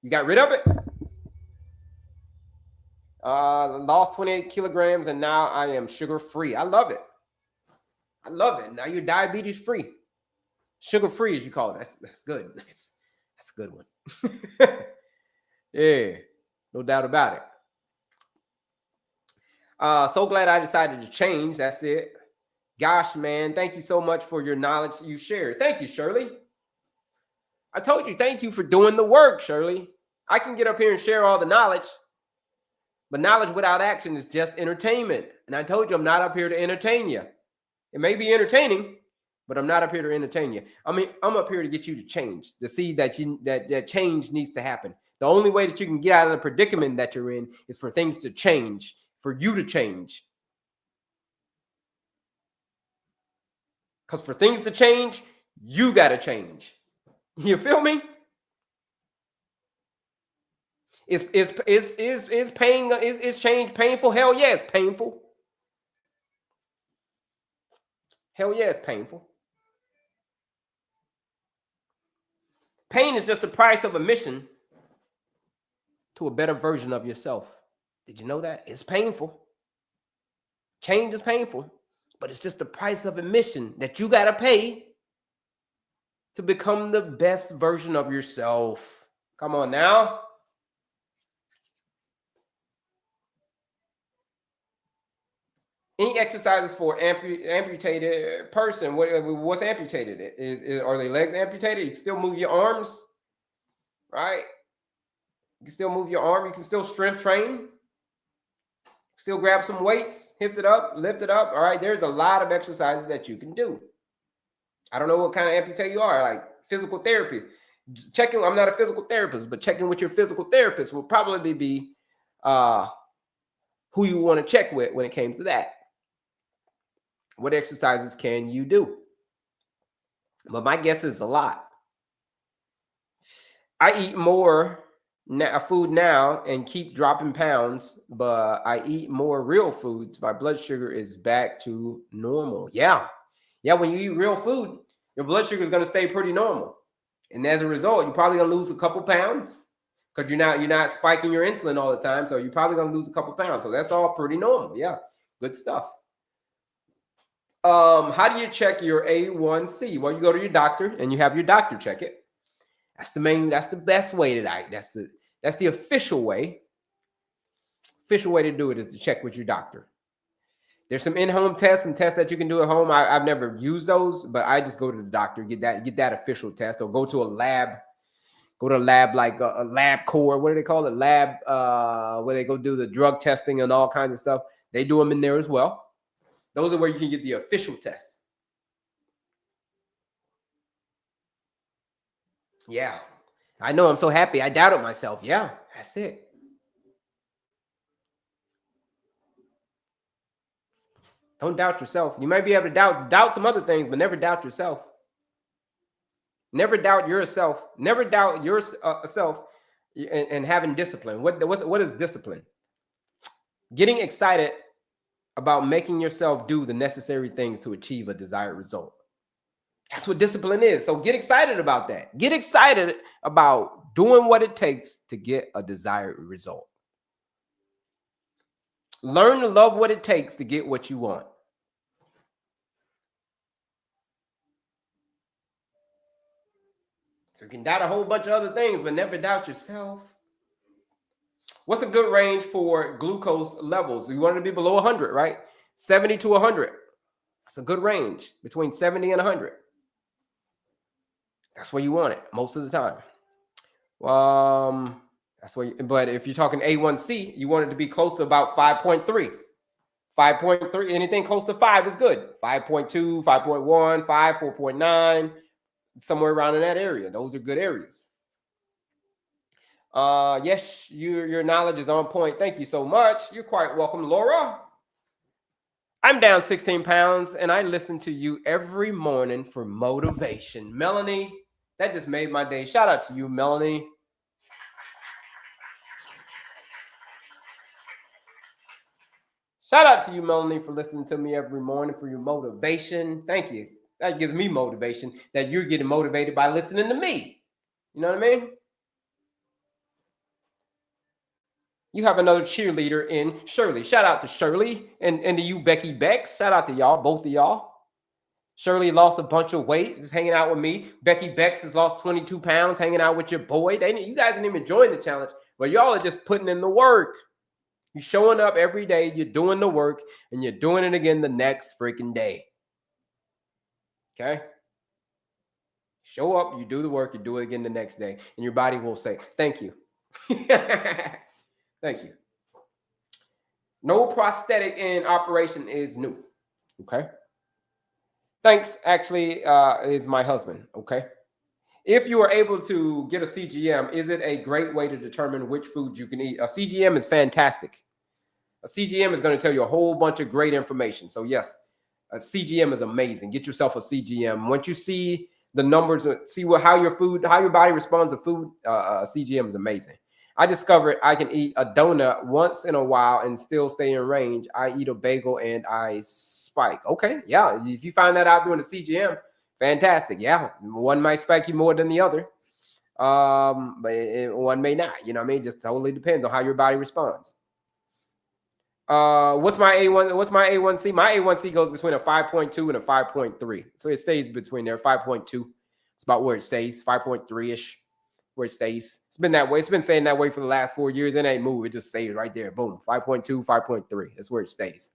Speaker 1: You got rid of it? Lost 28 kilograms and now I am sugar free. I love it. Now you're diabetes free. Sugar free, as you call it. That's good. That's a good one. Yeah, no doubt about it. So glad I decided to change. That's it. Gosh, man, thank you so much for your knowledge you shared. Thank you, Shirley. I told you, thank you for doing the work, Shirley. I can get up here and share all the knowledge, But knowledge without action is just entertainment. And I told you I'm not up here to entertain you. It may be entertaining, but I'm not up here to entertain you. I mean, I'm up here to get you to change, to see that that change needs to happen. The only way that you can get out of the predicament that you're in is for things to change, for you to change. Because for things to change, you got to change. You feel me? Is pain, is change painful? Hell yeah, it's painful. Hell yeah, it's painful. Pain is just the price of admission to a better version of yourself. Did you know that? It's painful. Change is painful, but it's just the price of admission that you got to pay to become the best version of yourself. Come on now. Any exercises for amputated person? What's amputated? Are their legs amputated? You can still move your arms, right? You can still move your arm. You can still strength train. Still grab some weights, lift it up. All right, there's a lot of exercises that you can do. I don't know what kind of amputee you are, like physical therapist. Checking, I'm not a physical therapist, but checking with your physical therapist will probably be who you want to check with when it came to that. What exercises can you do? But my guess is a lot. I eat more food now and keep dropping pounds, but I eat more real foods. My blood sugar is back to normal. Yeah. When you eat real food, your blood sugar is going to stay pretty normal. And as a result, you're probably going to lose a couple pounds because you're not spiking your insulin all the time. So you're probably going to lose a couple pounds. So that's all pretty normal. Yeah. Good stuff. How do you check your A1C? Well, you go to your doctor and you have your doctor check it. That's the best way to that's the official way. Official way to do it is to check with your doctor. There's some in-home tests, some tests that you can do at home. I've never used those, but I just go to the doctor, get that official test, or go to a lab. Go to a lab like a lab core. What do they call it? Lab where they go do the drug testing and all kinds of stuff. They do them in there as well. Those are where you can get the official tests. Yeah. I know. I'm so happy. I doubted myself. Yeah, that's it. Don't doubt yourself. You might be able to doubt some other things, but never doubt yourself. Never doubt yourself. Never doubt yourself and having discipline. What is discipline? Getting excited about making yourself do the necessary things to achieve a desired result. That's what discipline is. So get excited about that. Get excited about doing what it takes to get a desired result. Learn to love what it takes to get what you want. So you can doubt a whole bunch of other things, but never doubt yourself. What's a good range for glucose levels? You want it to be below 100, right? 70 to 100. That's a good range, between 70 and 100. That's where you want it most of the time. That's where. But if you're talking A1C, you want it to be close to about 5.3. 5.3. Anything close to 5 is good. 5.2, 5.1, 5, 4.9, somewhere around in that area. Those are good areas. Yes, your knowledge is on point. Thank you so much. You're quite welcome, Laura. I'm down 16 pounds and I listen to you every morning for motivation. Melanie, that just made my day. Shout out to you, Melanie. Shout out to you, Melanie, for listening to me every morning for your motivation. Thank you. That gives me motivation that you're getting motivated by listening to me. You know what I mean? You have another cheerleader in Shirley. Shout out to Shirley and to you, Becky Bex. Shout out to y'all, both of y'all. Shirley lost a bunch of weight just hanging out with me. Becky Bex has lost 22 pounds hanging out with your boy. You guys didn't even join the challenge, but y'all are just putting in the work. You're showing up every day. You're doing the work, and you're doing it again the next freaking day. Okay? Show up, you do the work, you do it again the next day, and your body will say, thank you. Thank you. No prosthetic in operation is new. Okay. Thanks, actually, is my husband. Okay. If you are able to get a CGM, is it a great way to determine which foods you can eat? A CGM is fantastic. A CGM is going to tell you a whole bunch of great information. So, yes, a CGM is amazing. Get yourself a CGM. Once you see the numbers, see how your body responds to food, CGM is amazing. I discovered I can eat a donut once in a while and still stay in range. I eat a bagel and I spike. Okay, yeah. If you find that out doing a CGM, fantastic. Yeah, one might spike you more than the other, but one may not. You know what I mean? Just totally depends on how your body responds. What's my A1? What's my A1C? My A1C goes between a 5.2 and a 5.3. So it stays between there. 5.2. It's about where it stays. 5.3-ish, where it stays. It's been that way. It's been staying that way for the last 4 years. It ain't moved. It just stays right there. Boom. 5.2, 5.3. That's where it stays.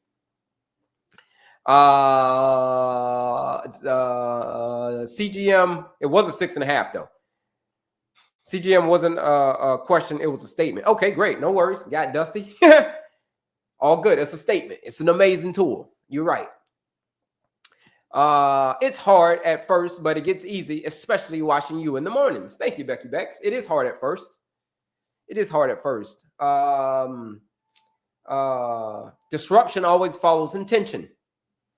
Speaker 1: CGM, it was a 6.5 though. CGM wasn't a question, it was a statement. Okay, great. No worries. Got Dusty. All good. It's a statement. It's an amazing tool. You're right. It's hard at first, but it gets easy, especially watching you in the mornings. Thank you, Becky Bex. It is hard at first. It is hard at first. Disruption always follows intention.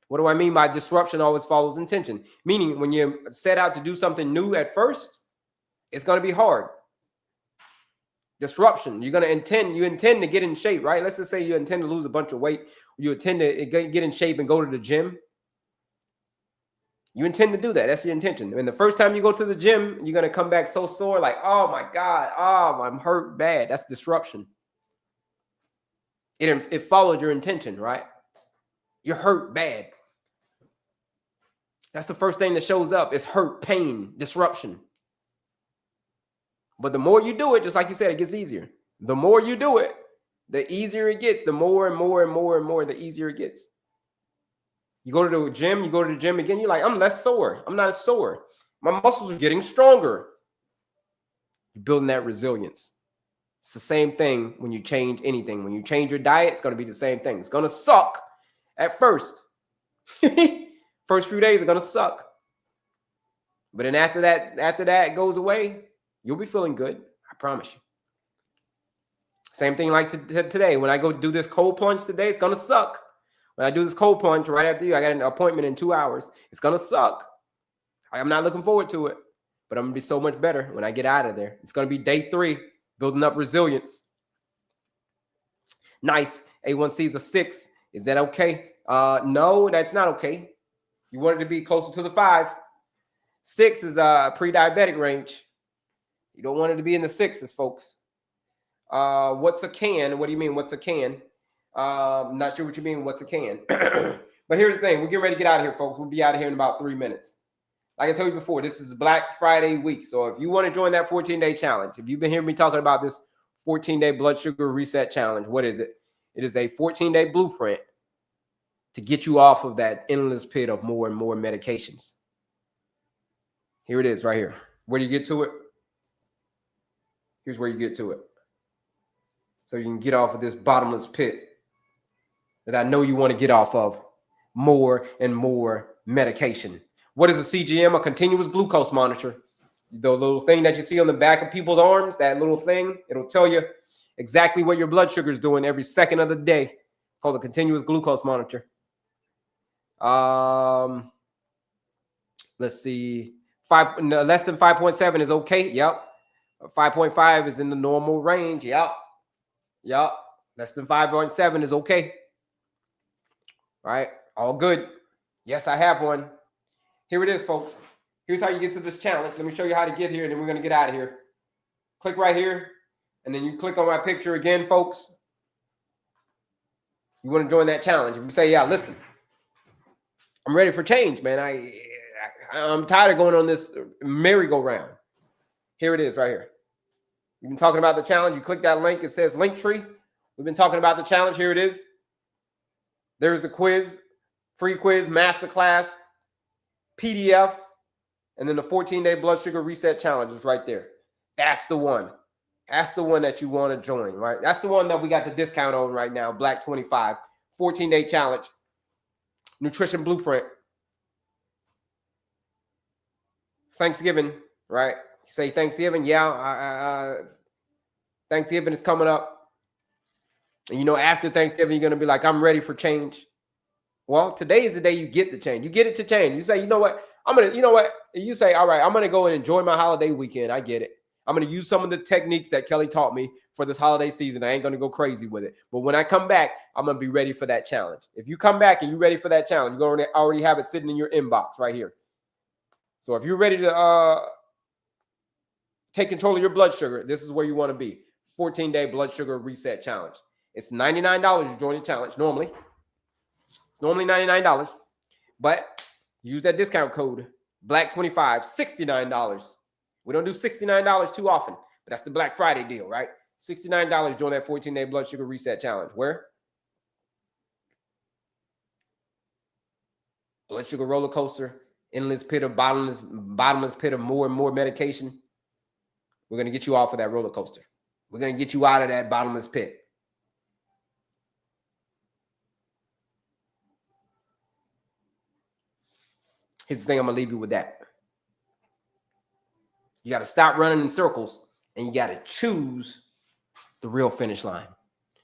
Speaker 1: What do I mean by disruption always follows intention? Meaning when you set out to do something new at first, it's going to be hard. Disruption. You intend to get in shape, right? Let's just say you intend to lose a bunch of weight. You intend to get in shape and go to the gym. You intend to do that. That's your intention. And the first time you go to the gym, you're going to come back so sore, like, oh my God, oh, I'm hurt bad. That's disruption. It followed your intention, right? You're hurt bad. That's the first thing that shows up is hurt, pain, disruption. But the more you do it, just like you said, it gets easier. The more you do it, the easier it gets. The more and more and more and more, the easier it gets. You go to the gym, again, you're like, I'm less sore. I'm not as sore. My muscles are getting stronger. You're building that resilience. It's the same thing when you change anything. When you change your diet, it's going to be the same thing. It's going to suck at first. First few days are going to suck. But then after that goes away, you'll be feeling good. I promise you. Same thing like today. When I go do this cold plunge today, it's going to suck. When I do this cold plunge right after you, I got an appointment in 2 hours. It's going to suck. I'm not looking forward to it, but I'm going to be so much better when I get out of there. It's going to be day 3, building up resilience. Nice. A1C is a 6. Is that okay? No, that's not okay. You want it to be closer to the 5. 6 is a pre-diabetic range. You don't want it to be in the 6s, folks. What's a can? What do you mean, what's a can? I'm not sure what you mean, what's a can? But here's the thing. We're getting ready to get out of here, folks. We'll be out of here in about 3 minutes. Like I told you before, this is Black Friday week. So if you want to join that 14-day challenge, if you've been hearing me talking about this 14-day blood sugar reset challenge, what is it? It is a 14-day blueprint to get you off of that endless pit of more and more medications. Here it is right here. Where do you get to it? Here's where you get to it. So you can get off of this bottomless pit that I know you want to get off of. More and more medication. What is a CGM? A continuous glucose monitor. The little thing that you see on the back of people's arms, that little thing, it'll tell you exactly what your blood sugar is doing every second of the day. It's called a continuous glucose monitor. Let's see. Less than 5.7 is okay. Yep. 5.5 is in the normal range. Yep. Less than 5.7 is okay. All right. All good. Yes, I have one. Here it is, folks. Here's how you get to this challenge. Let me show you how to get here, and then we're going to get out of here. Click right here, and then you click on my picture again, folks. You want to join that challenge. If you say, yeah, listen, I'm ready for change, man. I'm tired of going on this merry-go-round. Here it is right here. We've been talking about the challenge. You click that link. It says Linktree. We've been talking about the challenge. Here it is. There's a quiz, free quiz, masterclass, PDF, and then the 14-day blood sugar reset challenge is right there. That's the one. That's the one that you want to join, right? That's the one that we got the discount on right now. Black 25, 14-day challenge, nutrition blueprint. Thanksgiving, right? You say Thanksgiving, yeah. Thanksgiving is coming up. And you know, after Thanksgiving, you're gonna be like, I'm ready for change. Well, today is the day you get the change. You get it to change. You say, you know what? You know what? You say, all right, I'm gonna go and enjoy my holiday weekend. I get it. I'm gonna use some of the techniques that Kelley taught me for this holiday season. I ain't gonna go crazy with it. But when I come back, I'm gonna be ready for that challenge. If you come back and you're ready for that challenge, you already have it sitting in your inbox right here. So if you're ready to take control of your blood sugar, this is where you want to be. 14-day blood sugar reset challenge. It's $99 to join the challenge normally. It's normally $99, but use that discount code BLACK25, $69. We don't do $69 too often, but that's the Black Friday deal, right? $69 join that 14-day blood sugar reset challenge. Where? Blood sugar roller coaster, endless pit of bottomless pit of more and more medication. We're going to get you off of that roller coaster. We're going to get you out of that bottomless pit. Here's the thing, I'm going to leave you with that. You got to stop running in circles and you got to choose the real finish line.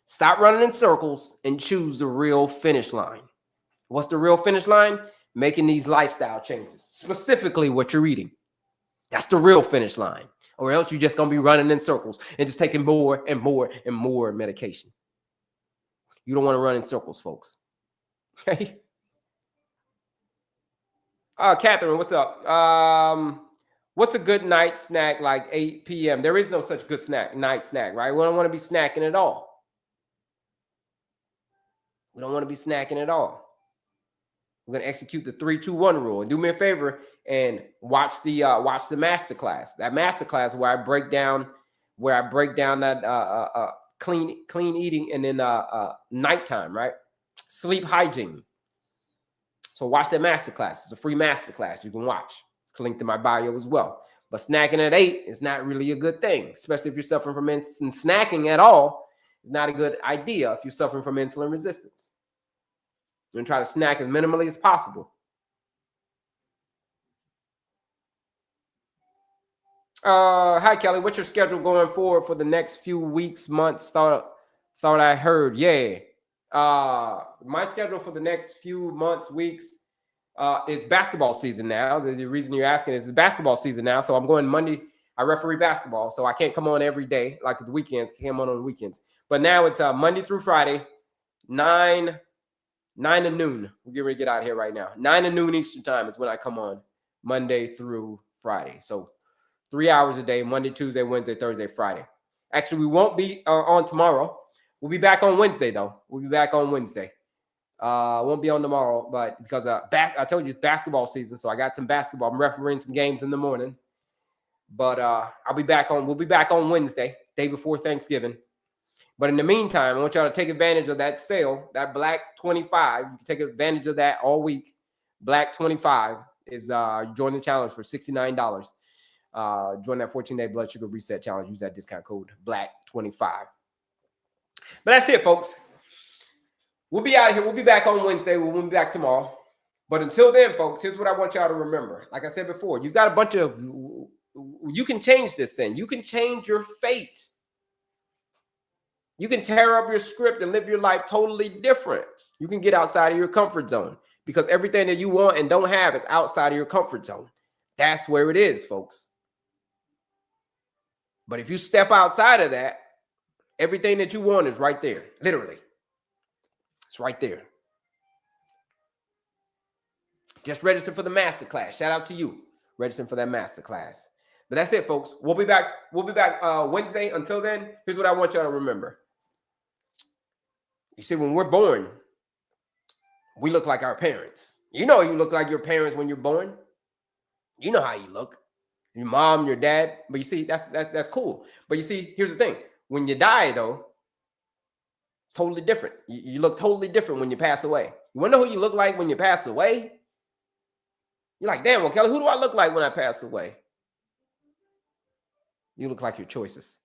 Speaker 1: Stop running in circles and choose the real finish line. What's the real finish line? Making these lifestyle changes, specifically what you're eating. That's the real finish line. Or else you're just going to be running in circles and just taking more and more and more medication. You don't want to run in circles, folks. Okay? Catherine, what's up? What's a good night snack like 8 p.m.? There is no such good night snack, right? We don't want to be snacking at all. We don't want to be snacking at all. We're going to execute the 3-2-1 rule. And do me a favor and watch the masterclass. That masterclass where I break down that clean eating and then nighttime, right? Sleep hygiene. So watch that masterclass. It's a free masterclass you can watch. It's linked in my bio as well. But snacking at 8 is not really a good thing, especially if you're suffering from snacking at all. It's not a good idea if you're suffering from insulin resistance. You're going to try to snack as minimally as possible. Hi, Kelley. What's your schedule going forward for the next few weeks, months? Thought I heard. Yeah. My schedule for the next few months, weeks, it's basketball season now. The reason you're asking is it's basketball season now. So I'm going Monday. I referee basketball, so I can't come on every day like the weekends. Can't come on the weekends. But now it's Monday through Friday, 9 to noon. We're getting ready to get out of here right now. 9 to noon Eastern time is when I come on Monday through Friday. So 3 hours a day, Monday, Tuesday, Wednesday, Thursday, Friday. Actually, we won't be on tomorrow. We'll be back on Wednesday, though. We'll be back on Wednesday. Won't be on tomorrow, but because I told you it's basketball season, so I got some basketball. I'm refereeing some games in the morning. But we'll be back on Wednesday, day before Thanksgiving. But in the meantime, I want y'all to take advantage of that sale, that Black 25. You can take advantage of that all week. Black 25 is you join the challenge for $69. Join that 14-day blood sugar reset challenge. Use that discount code BLACK25. But that's it, folks. We'll be out of here. We'll be back on Wednesday. We'll be back tomorrow. But until then, folks, here's what I want y'all to remember. Like I said before, you've got a bunch of, you can change this thing. You can change your fate. You can tear up your script and live your life totally different. You can get outside of your comfort zone because everything that you want and don't have is outside of your comfort zone. That's where it is, folks. But if you step outside of that, everything that you want is right there, literally. It's right there. Just register for the masterclass. Shout out to you registering for that masterclass. But that's it, folks. We'll be back Wednesday. Until then, here's what I want y'all to remember. You see, when we're born, we look like our parents. You know you look like your parents when you're born. You know how you look. Your mom, your dad. But you see, that's cool. But you see, here's the thing. When you die, though, it's totally different. You look totally different when you pass away. You want to know who you look like when you pass away? You're like, damn, well, Kelley, who do I look like when I pass away? You look like your choices.